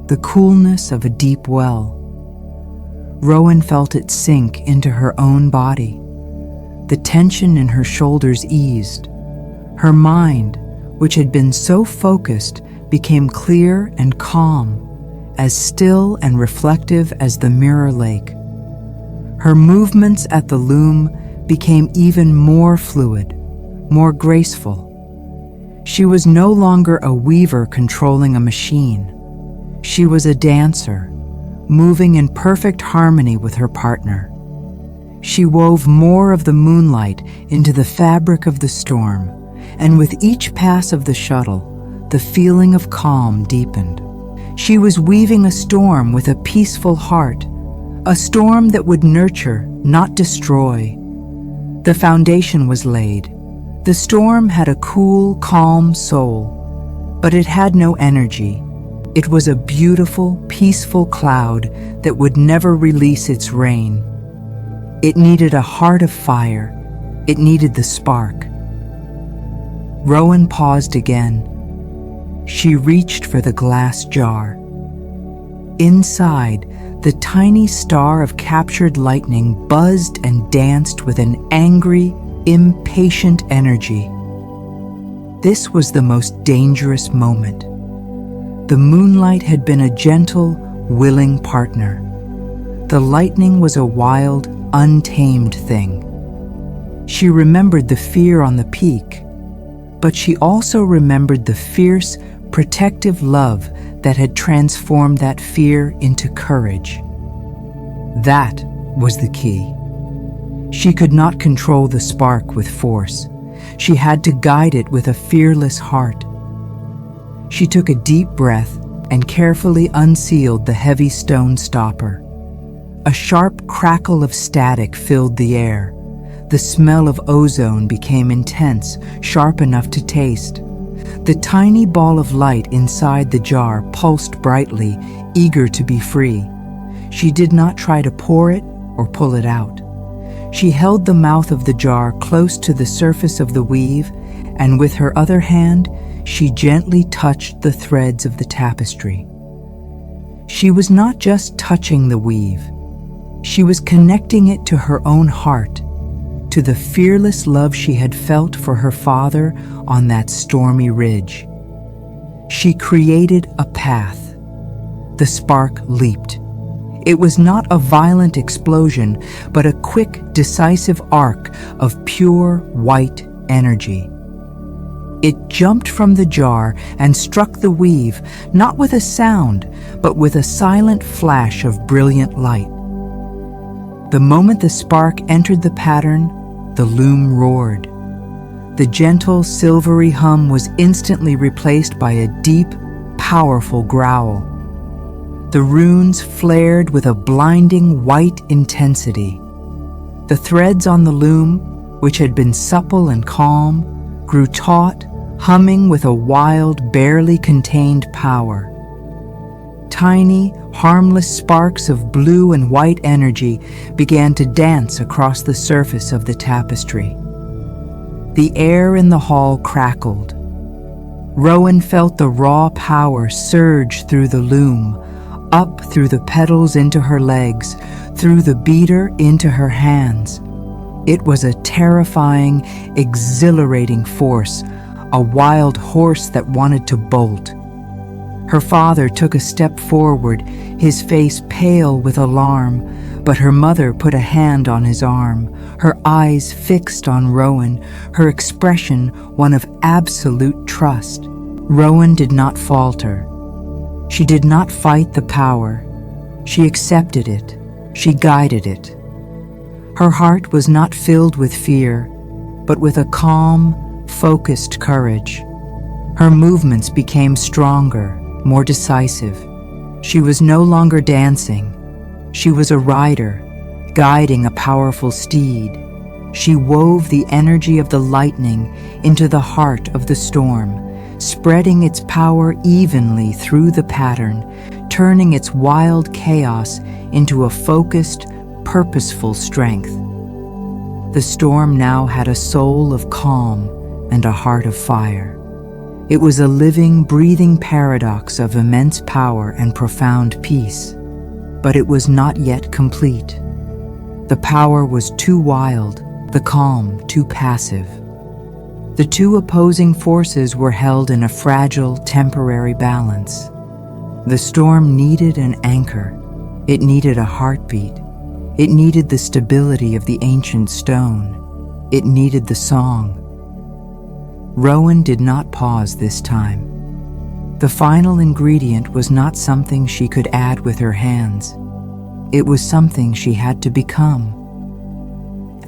the coolness of a deep well. Rowan felt it sink into her own body. The tension in her shoulders eased. Her mind, which had been so focused, became clear and calm, as still and reflective as the mirror lake. Her movements at the loom became even more fluid, more graceful. She was no longer a weaver controlling a machine. She was a dancer, moving in perfect harmony with her partner. She wove more of the moonlight into the fabric of the storm, and with each pass of the shuttle, the feeling of calm deepened. She was weaving a storm with a peaceful heart, a storm that would nurture, not destroy. The foundation was laid. The storm had a cool, calm soul, but it had no energy. It was a beautiful, peaceful cloud that would never release its rain. It needed a heart of fire. It needed the spark. Rowan paused again. She reached for the glass jar. Inside, the tiny star of captured lightning buzzed and danced with an angry, impatient energy. This was the most dangerous moment. The moonlight had been a gentle, willing partner. The lightning was a wild, untamed thing. She remembered the fear on the peak, but she also remembered the fierce, protective love that had transformed that fear into courage. That was the key. She could not control the spark with force. She had to guide it with a fearless heart. She took a deep breath and carefully unsealed the heavy stone stopper. A sharp crackle of static filled the air. The smell of ozone became intense, sharp enough to taste. The tiny ball of light inside the jar pulsed brightly, eager to be free. She did not try to pour it or pull it out. She held the mouth of the jar close to the surface of the weave, and with her other hand, she gently touched the threads of the tapestry. She was not just touching the weave. She was connecting it to her own heart, to the fearless love she had felt for her father on that stormy ridge. She created a path. The spark leaped. It was not a violent explosion, but a quick, decisive arc of pure white energy. It jumped from the jar and struck the weave, not with a sound, but with a silent flash of brilliant light. The moment the spark entered the pattern, the loom roared. The gentle, silvery hum was instantly replaced by a deep, powerful growl. The runes flared with a blinding white intensity. The threads on the loom, which had been supple and calm, grew taut, humming with a wild, barely contained power. Tiny, harmless sparks of blue and white energy began to dance across the surface of the tapestry. The air in the hall crackled. Rowan felt the raw power surge through the loom, up through the petals into her legs, through the beater into her hands. It was a terrifying, exhilarating force, a wild horse that wanted to bolt. Her father took a step forward, his face pale with alarm, but her mother put a hand on his arm, her eyes fixed on Rowan, her expression one of absolute trust. Rowan did not falter. She did not fight the power. She accepted it. She guided it. Her heart was not filled with fear, but with a calm, focused courage. Her movements became stronger, more decisive. She was no longer dancing. She was a rider, guiding a powerful steed. She wove the energy of the lightning into the heart of the storm, spreading its power evenly through the pattern, turning its wild chaos into a focused, purposeful strength. The storm now had a soul of calm and a heart of fire. It was a living, breathing paradox of immense power and profound peace. But it was not yet complete. The power was too wild, the calm too passive. The two opposing forces were held in a fragile, temporary balance. The storm needed an anchor. It needed a heartbeat. It needed the stability of the ancient stone. It needed the song. Rowan did not pause this time. The final ingredient was not something she could add with her hands. It was something she had to become.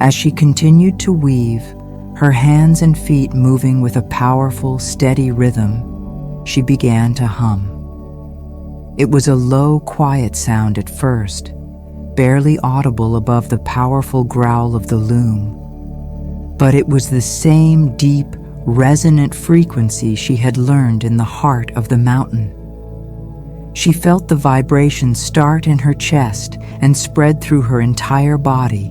As she continued to weave, her hands and feet moving with a powerful, steady rhythm, she began to hum. It was a low, quiet sound at first, barely audible above the powerful growl of the loom. But it was the same deep, resonant frequency she had learned in the heart of the mountain. She felt the vibration start in her chest and spread through her entire body.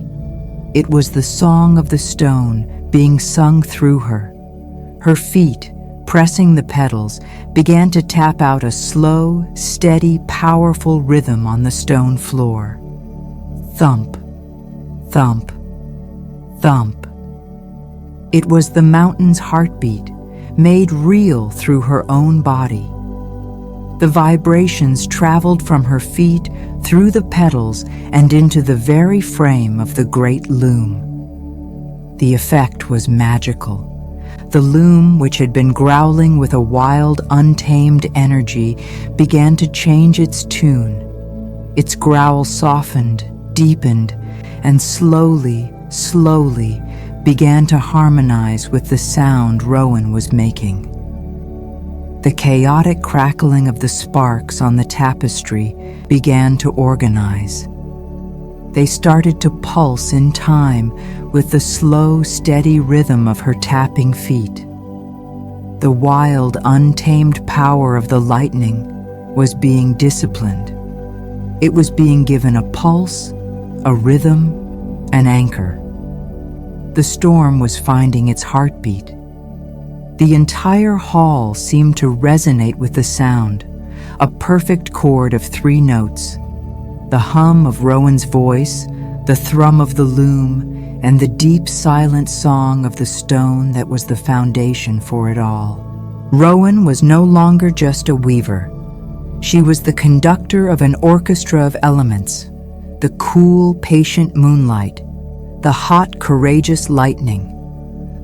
It was the song of the stone being sung through her. Her feet, pressing the pedals, began to tap out a slow, steady, powerful rhythm on the stone floor. Thump, thump, thump. It was the mountain's heartbeat, made real through her own body. The vibrations traveled from her feet through the petals and into the very frame of the great loom. The effect was magical. The loom, which had been growling with a wild, untamed energy, began to change its tune. Its growl softened, deepened, and slowly began to harmonize with the sound Rowan was making. The chaotic crackling of the sparks on the tapestry began to organize. They started to pulse in time with the slow, steady rhythm of her tapping feet. The wild, untamed power of the lightning was being disciplined. It was being given a pulse, a rhythm, an anchor. The storm was finding its heartbeat. The entire hall seemed to resonate with the sound, a perfect chord of 3 notes. The hum of Rowan's voice, the thrum of the loom, and the deep silent song of the stone that was the foundation for it all. Rowan was no longer just a weaver. She was the conductor of an orchestra of elements, the cool, patient moonlight, the hot, courageous lightning,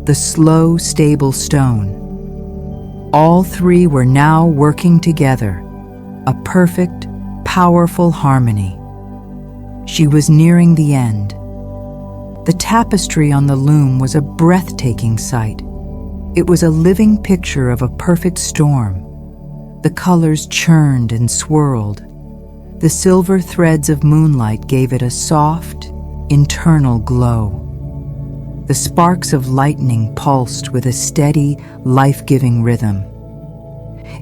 the slow, stable stone. All 3 were now working together, a perfect, powerful harmony. She was nearing the end. The tapestry on the loom was a breathtaking sight. It was a living picture of a perfect storm. The colors churned and swirled. The silver threads of moonlight gave it a soft, internal glow. The sparks of lightning pulsed with a steady, life-giving rhythm.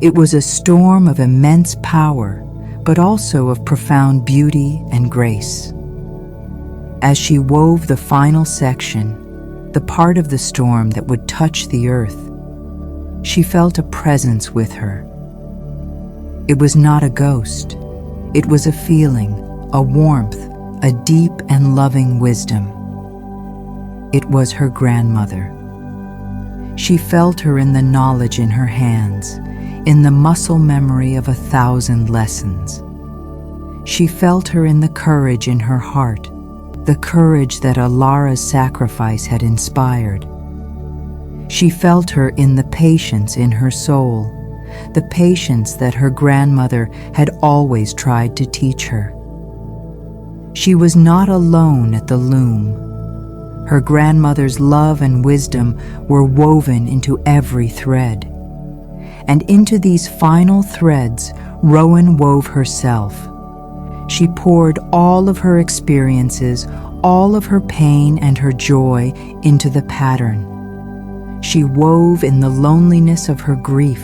It was a storm of immense power, but also of profound beauty and grace. As she wove the final section, the part of the storm that would touch the earth, she felt a presence with her. It was not a ghost. It was a feeling, a warmth, a deep and loving wisdom. It was her grandmother. She felt her in the knowledge in her hands, in the muscle memory of 1,000 lessons. She felt her in the courage in her heart, the courage that Alara's sacrifice had inspired. She felt her in the patience in her soul, the patience that her grandmother had always tried to teach her. She was not alone at the loom. Her grandmother's love and wisdom were woven into every thread. And into these final threads, Rowan wove herself. She poured all of her experiences, all of her pain and her joy into the pattern. She wove in the loneliness of her grief.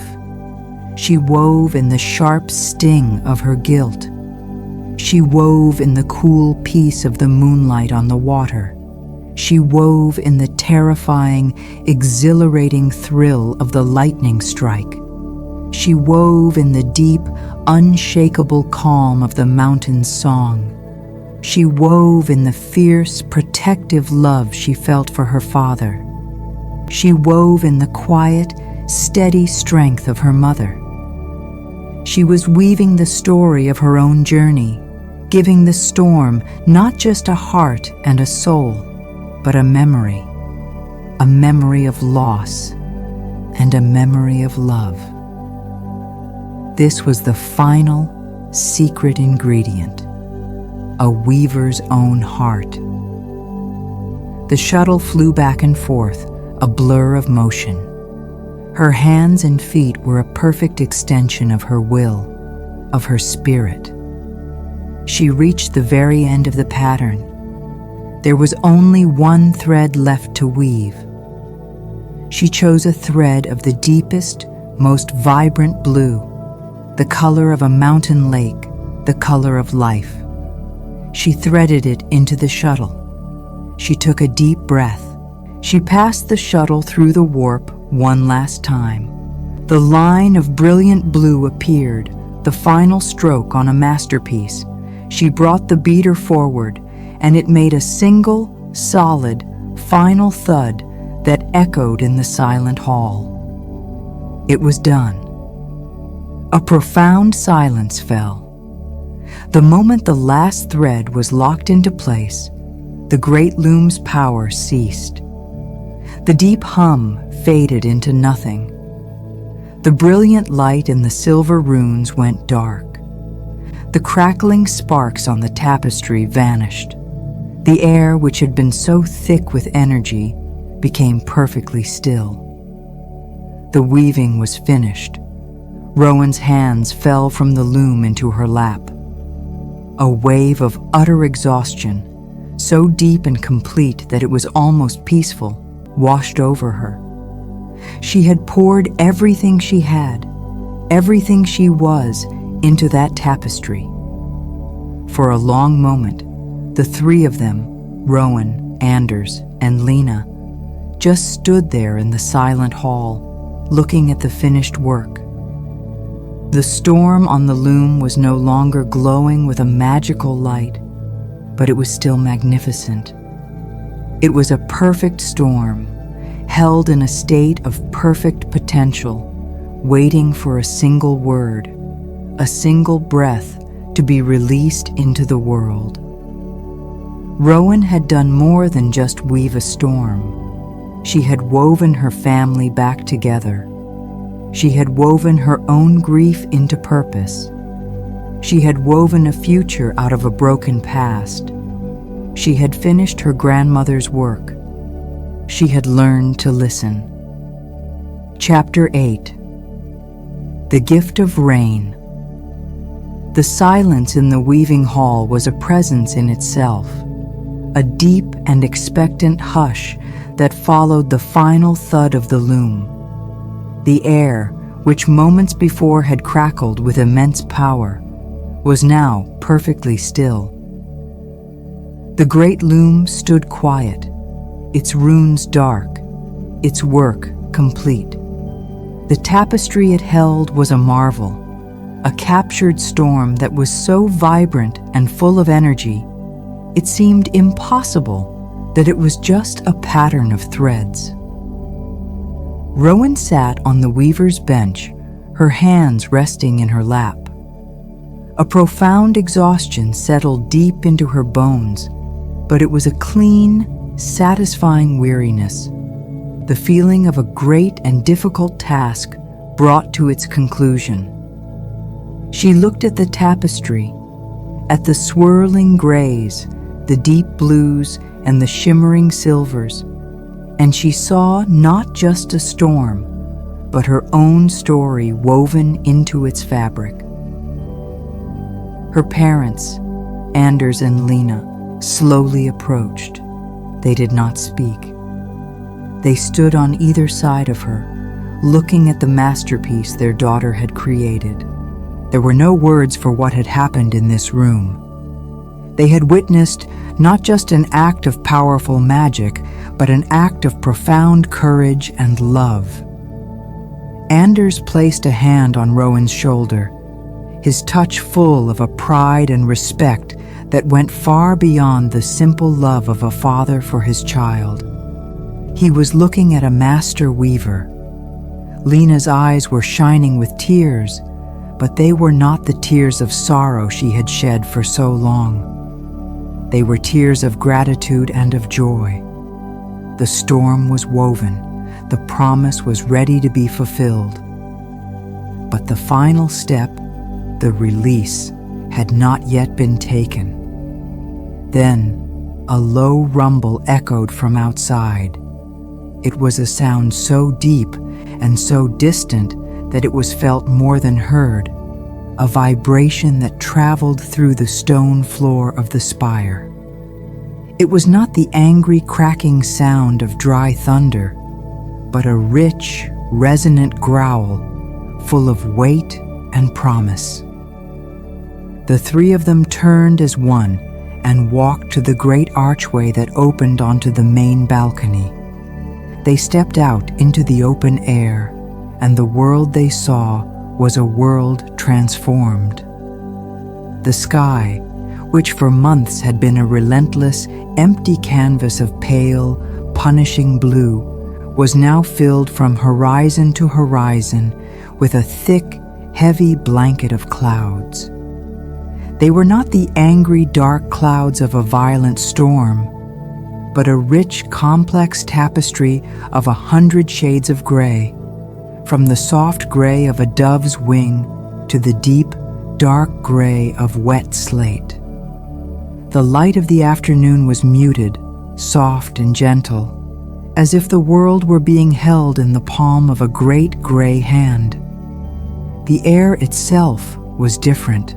She wove in the sharp sting of her guilt. She wove in the cool peace of the moonlight on the water. She wove in the terrifying, exhilarating thrill of the lightning strike. She wove in the deep, unshakable calm of the mountain's song. She wove in the fierce, protective love she felt for her father. She wove in the quiet, steady strength of her mother. She was weaving the story of her own journey, giving the storm not just a heart and a soul, but a memory of loss, and a memory of love. This was the final, secret ingredient, a weaver's own heart. The shuttle flew back and forth, a blur of motion. Her hands and feet were a perfect extension of her will, of her spirit. She reached the very end of the pattern. There was only one thread left to weave. She chose a thread of the deepest, most vibrant blue, the color of a mountain lake, the color of life. She threaded it into the shuttle. She took a deep breath. She passed the shuttle through the warp one last time. The line of brilliant blue appeared, the final stroke on a masterpiece. She brought the beater forward, and it made a single, solid, final thud that echoed in the silent hall. It was done. A profound silence fell. The moment the last thread was locked into place, the great loom's power ceased. The deep hum faded into nothing. The brilliant light in the silver runes went dark. The crackling sparks on the tapestry vanished. The air, which had been so thick with energy, became perfectly still. The weaving was finished. Rowan's hands fell from the loom into her lap. A wave of utter exhaustion, so deep and complete that it was almost peaceful, washed over her. She had poured everything she had, everything she was, into that tapestry. For a long moment, the 3 of them, Rowan, Anders, and Lena, just stood there in the silent hall, looking at the finished work. The storm on the loom was no longer glowing with a magical light, but it was still magnificent. It was a perfect storm, held in a state of perfect potential, waiting for a single word, a single breath to be released into the world. Rowan had done more than just weave a storm. She had woven her family back together. She had woven her own grief into purpose. She had woven a future out of a broken past. She had finished her grandmother's work. She had learned to listen. Chapter 8. The Gift of Rain. The silence in the weaving hall was a presence in itself, a deep and expectant hush that followed the final thud of the loom. The air, which moments before had crackled with immense power, was now perfectly still. The great loom stood quiet, its runes dark, its work complete. The tapestry it held was a marvel, a captured storm that was so vibrant and full of energy, it seemed impossible that it was just a pattern of threads. Rowan sat on the weaver's bench, her hands resting in her lap. A profound exhaustion settled deep into her bones, but it was a clean, satisfying weariness, the feeling of a great and difficult task brought to its conclusion. She looked at the tapestry, at the swirling grays, the deep blues, and the shimmering silvers, and she saw not just a storm, but her own story woven into its fabric. Her parents, Anders and Lena, slowly approached. They did not speak. They stood on either side of her, looking at the masterpiece their daughter had created. There were no words for what had happened in this room. They had witnessed not just an act of powerful magic, but an act of profound courage and love. Anders placed a hand on Rowan's shoulder, his touch full of a pride and respect that went far beyond the simple love of a father for his child. He was looking at a master weaver. Lena's eyes were shining with tears, but they were not the tears of sorrow she had shed for so long. They were tears of gratitude and of joy. The storm was woven. The promise was ready to be fulfilled. But the final step, the release, had not yet been taken. Then, a low rumble echoed from outside. It was a sound so deep and so distant that it was felt more than heard, a vibration that traveled through the stone floor of the spire. It was not the angry cracking sound of dry thunder, but a rich, resonant growl full of weight and promise. The three of them turned as one and walked to the great archway that opened onto the main balcony. They stepped out into the open air, and the world they saw was a world transformed. The sky, which for months had been a relentless, empty canvas of pale, punishing blue, was now filled from horizon to horizon with a thick, heavy blanket of clouds. They were not the angry, dark clouds of a violent storm, but a rich, complex tapestry of 100 shades of gray, from the soft gray of a dove's wing to the deep, dark gray of wet slate. The light of the afternoon was muted, soft and gentle, as if the world were being held in the palm of a great gray hand. The air itself was different.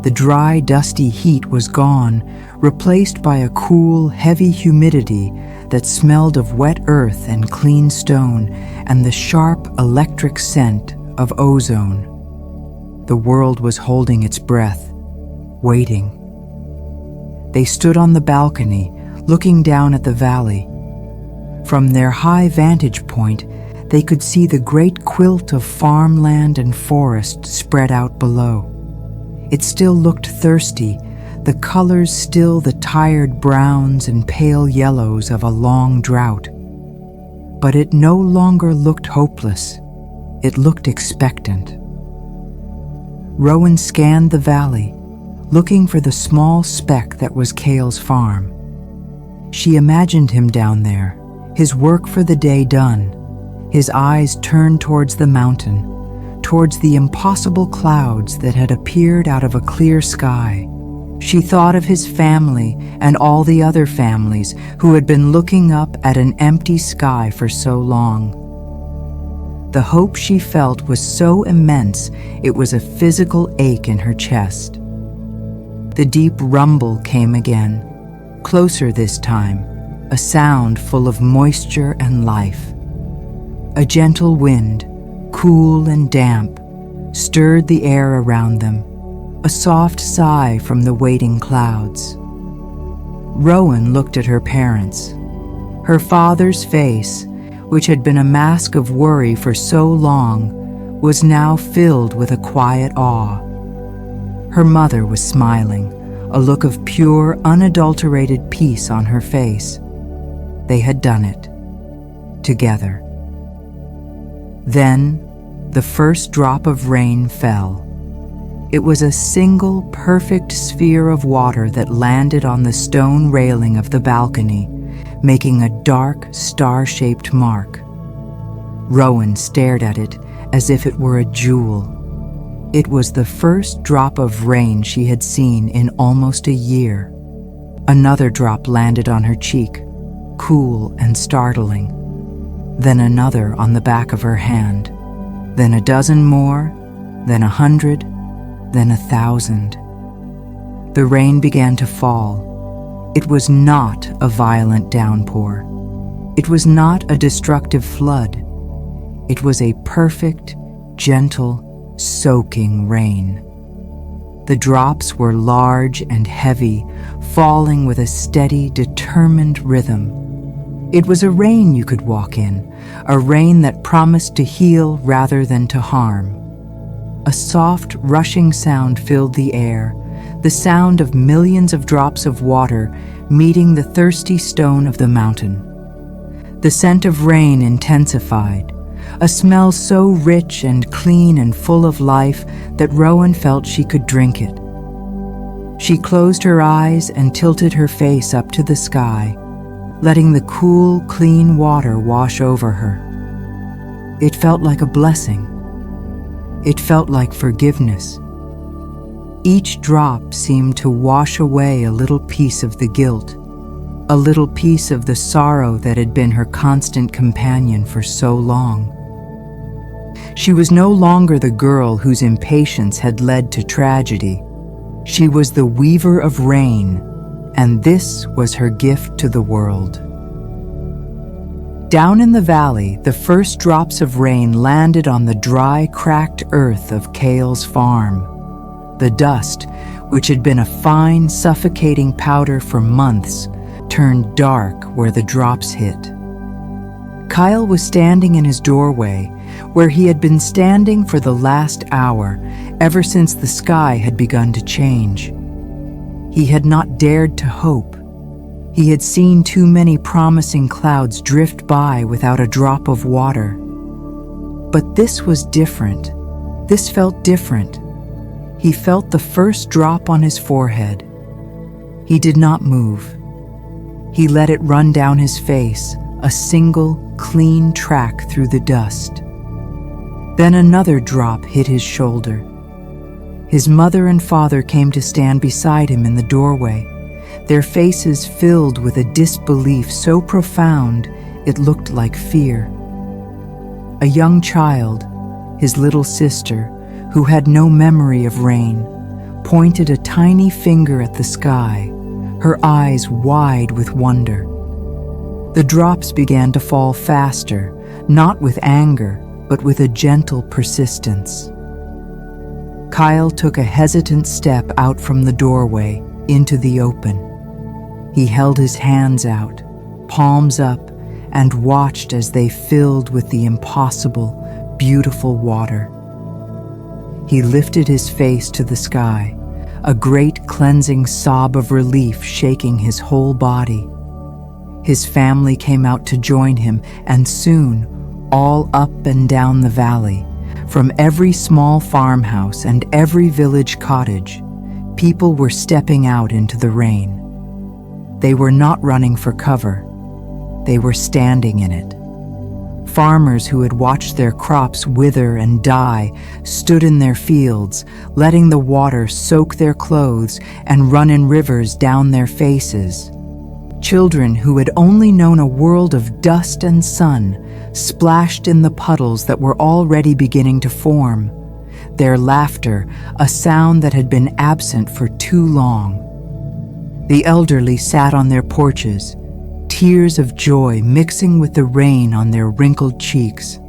The dry, dusty heat was gone, replaced by a cool, heavy humidity that smelled of wet earth and clean stone and the sharp electric scent of ozone. The world was holding its breath, waiting. They stood on the balcony, looking down at the valley. From their high vantage point, they could see the great quilt of farmland and forest spread out below. It still looked thirsty, the colors still the tired browns and pale yellows of a long drought. But it no longer looked hopeless. It looked expectant. Rowan scanned the valley, looking for the small speck that was Cale's farm. She imagined him down there, his work for the day done, his eyes turned towards the mountain, towards the impossible clouds that had appeared out of a clear sky. She thought of his family and all the other families who had been looking up at an empty sky for so long. The hope she felt was so immense it was a physical ache in her chest. The deep rumble came again, closer this time, a sound full of moisture and life. A gentle wind, cool and damp, stirred the air around them, a soft sigh from the waiting clouds. Rowan looked at her parents. Her father's face, which had been a mask of worry for so long, was now filled with a quiet awe. Her mother was smiling, a look of pure, unadulterated peace on her face. They had done it. Together. Then, the first drop of rain fell. It was a single, perfect sphere of water that landed on the stone railing of the balcony, making a dark, star-shaped mark. Rowan stared at it as if it were a jewel. It was the first drop of rain she had seen in almost a year. Another drop landed on her cheek, cool and startling. Then another on the back of her hand. Then a dozen more, then 100, then 1,000. The rain began to fall. It was not a violent downpour. It was not a destructive flood. It was a perfect, gentle, soaking rain. The drops were large and heavy, falling with a steady, determined rhythm. It was a rain you could walk in, a rain that promised to heal rather than to harm. A soft, rushing sound filled the air, the sound of millions of drops of water meeting the thirsty stone of the mountain. The scent of rain intensified, a smell so rich and clean and full of life that Rowan felt she could drink it. She closed her eyes and tilted her face up to the sky, letting the cool, clean water wash over her. It felt like a blessing. It felt like forgiveness. Each drop seemed to wash away a little piece of the guilt, a little piece of the sorrow that had been her constant companion for so long. She was no longer the girl whose impatience had led to tragedy. She was the weaver of rain, and this was her gift to the world. Down in the valley, the first drops of rain landed on the dry, cracked earth of Cale's farm. The dust, which had been a fine, suffocating powder for months, turned dark where the drops hit. Kyle was standing in his doorway, where he had been standing for the last hour, ever since the sky had begun to change. He had not dared to hope. He had seen too many promising clouds drift by without a drop of water. But this was different. This felt different. He felt the first drop on his forehead. He did not move. He let it run down his face, a single, clean track through the dust. Then another drop hit his shoulder. His mother and father came to stand beside him in the doorway, their faces filled with a disbelief so profound it looked like fear. A young child, his little sister, who had no memory of rain, pointed a tiny finger at the sky, her eyes wide with wonder. The drops began to fall faster, not with anger, but with a gentle persistence. Kyle took a hesitant step out from the doorway into the open. He held his hands out, palms up, and watched as they filled with the impossible, beautiful water. He lifted his face to the sky, a great cleansing sob of relief shaking his whole body. His family came out to join him, and soon, all up and down the valley, from every small farmhouse and every village cottage, people were stepping out into the rain. They were not running for cover. They were standing in it. Farmers who had watched their crops wither and die stood in their fields, letting the water soak their clothes and run in rivers down their faces. Children who had only known a world of dust and sun splashed in the puddles that were already beginning to form. Their laughter, a sound that had been absent for too long. The elderly sat on their porches, tears of joy mixing with the rain on their wrinkled cheeks.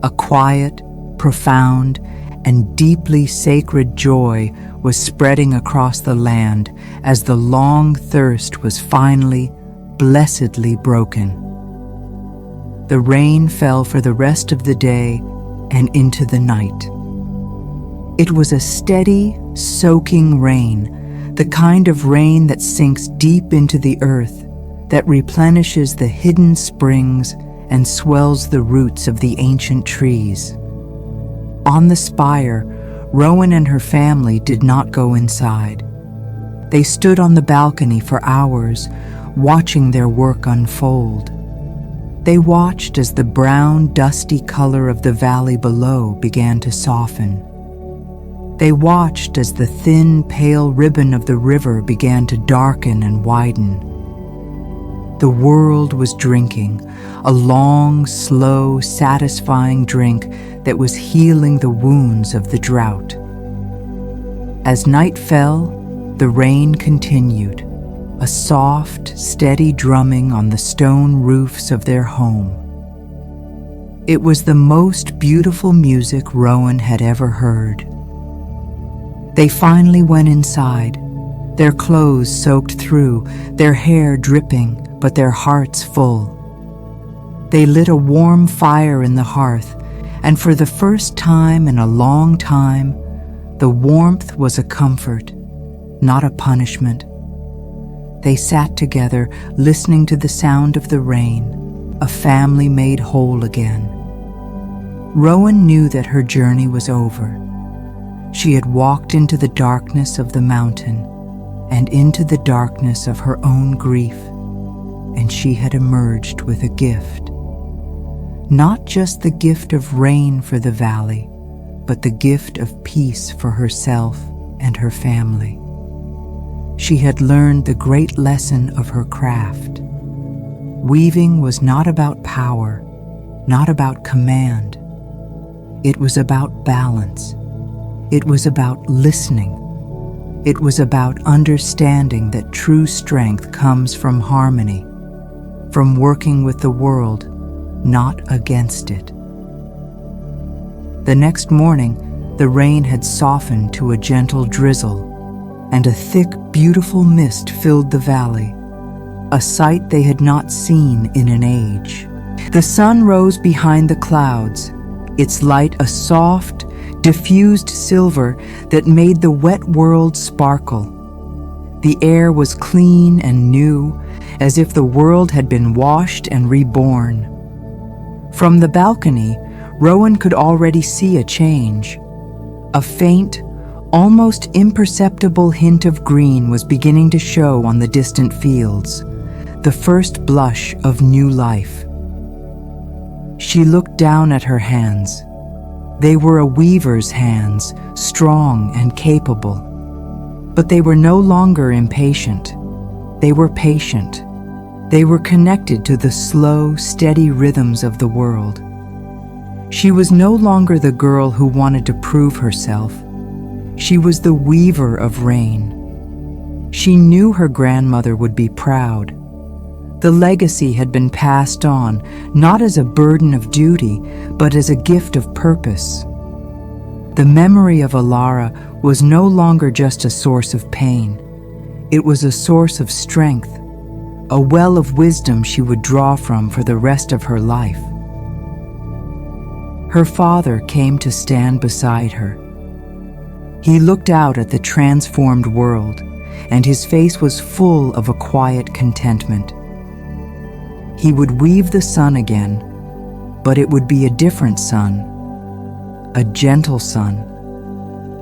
A quiet, profound, and deeply sacred joy was spreading across the land as the long thirst was finally, blessedly broken. The rain fell for the rest of the day and into the night. It was a steady, soaking rain, the kind of rain that sinks deep into the earth, that replenishes the hidden springs and swells the roots of the ancient trees. On the spire, Rowan and her family did not go inside. They stood on the balcony for hours, watching their work unfold. They watched as the brown, dusty color of the valley below began to soften. They watched as the thin, pale ribbon of the river began to darken and widen. The world was drinking, a long, slow, satisfying drink that was healing the wounds of the drought. As night fell, the rain continued, a soft, steady drumming on the stone roofs of their home. It was the most beautiful music Rowan had ever heard. They finally went inside, their clothes soaked through, their hair dripping, but their hearts full. They lit a warm fire in the hearth, and for the first time in a long time, the warmth was a comfort, not a punishment. They sat together, listening to the sound of the rain, a family made whole again. Rowan knew that her journey was over. She had walked into the darkness of the mountain and into the darkness of her own grief, and she had emerged with a gift. Not just the gift of rain for the valley, but the gift of peace for herself and her family. She had learned the great lesson of her craft. Weaving was not about power, not about command. It was about balance. It was about listening. It was about understanding that true strength comes from harmony, from working with the world, not against it. The next morning, the rain had softened to a gentle drizzle, and a thick, beautiful mist filled the valley, a sight they had not seen in an age. The sun rose behind the clouds, its light a soft, diffused silver that made the wet world sparkle. The air was clean and new, as if the world had been washed and reborn. From the balcony, Rowan could already see a change. A faint, almost imperceptible hint of green was beginning to show on the distant fields, the first blush of new life. She looked down at her hands. They were a weaver's hands, strong and capable. But they were no longer impatient. They were patient. They were connected to the slow, steady rhythms of the world. She was no longer the girl who wanted to prove herself. She was the weaver of rain. She knew her grandmother would be proud. The legacy had been passed on, not as a burden of duty, but as a gift of purpose. The memory of Alara was no longer just a source of pain. It was a source of strength, a well of wisdom she would draw from for the rest of her life. Her father came to stand beside her. He looked out at the transformed world, and his face was full of a quiet contentment. He would weave the sun again, but it would be a different sun, a gentle sun,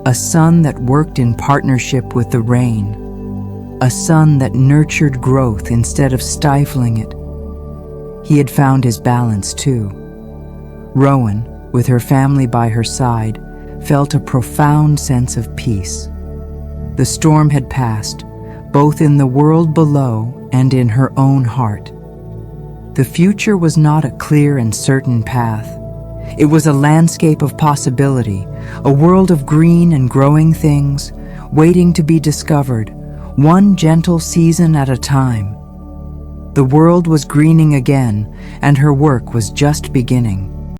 a sun that worked in partnership with the rain, a sun that nurtured growth instead of stifling it. He had found his balance too. Rowan, with her family by her side, felt a profound sense of peace. The storm had passed, both in the world below and in her own heart. The future was not a clear and certain path. It was a landscape of possibility, a world of green and growing things, waiting to be discovered, one gentle season at a time. The world was greening again, and her work was just beginning.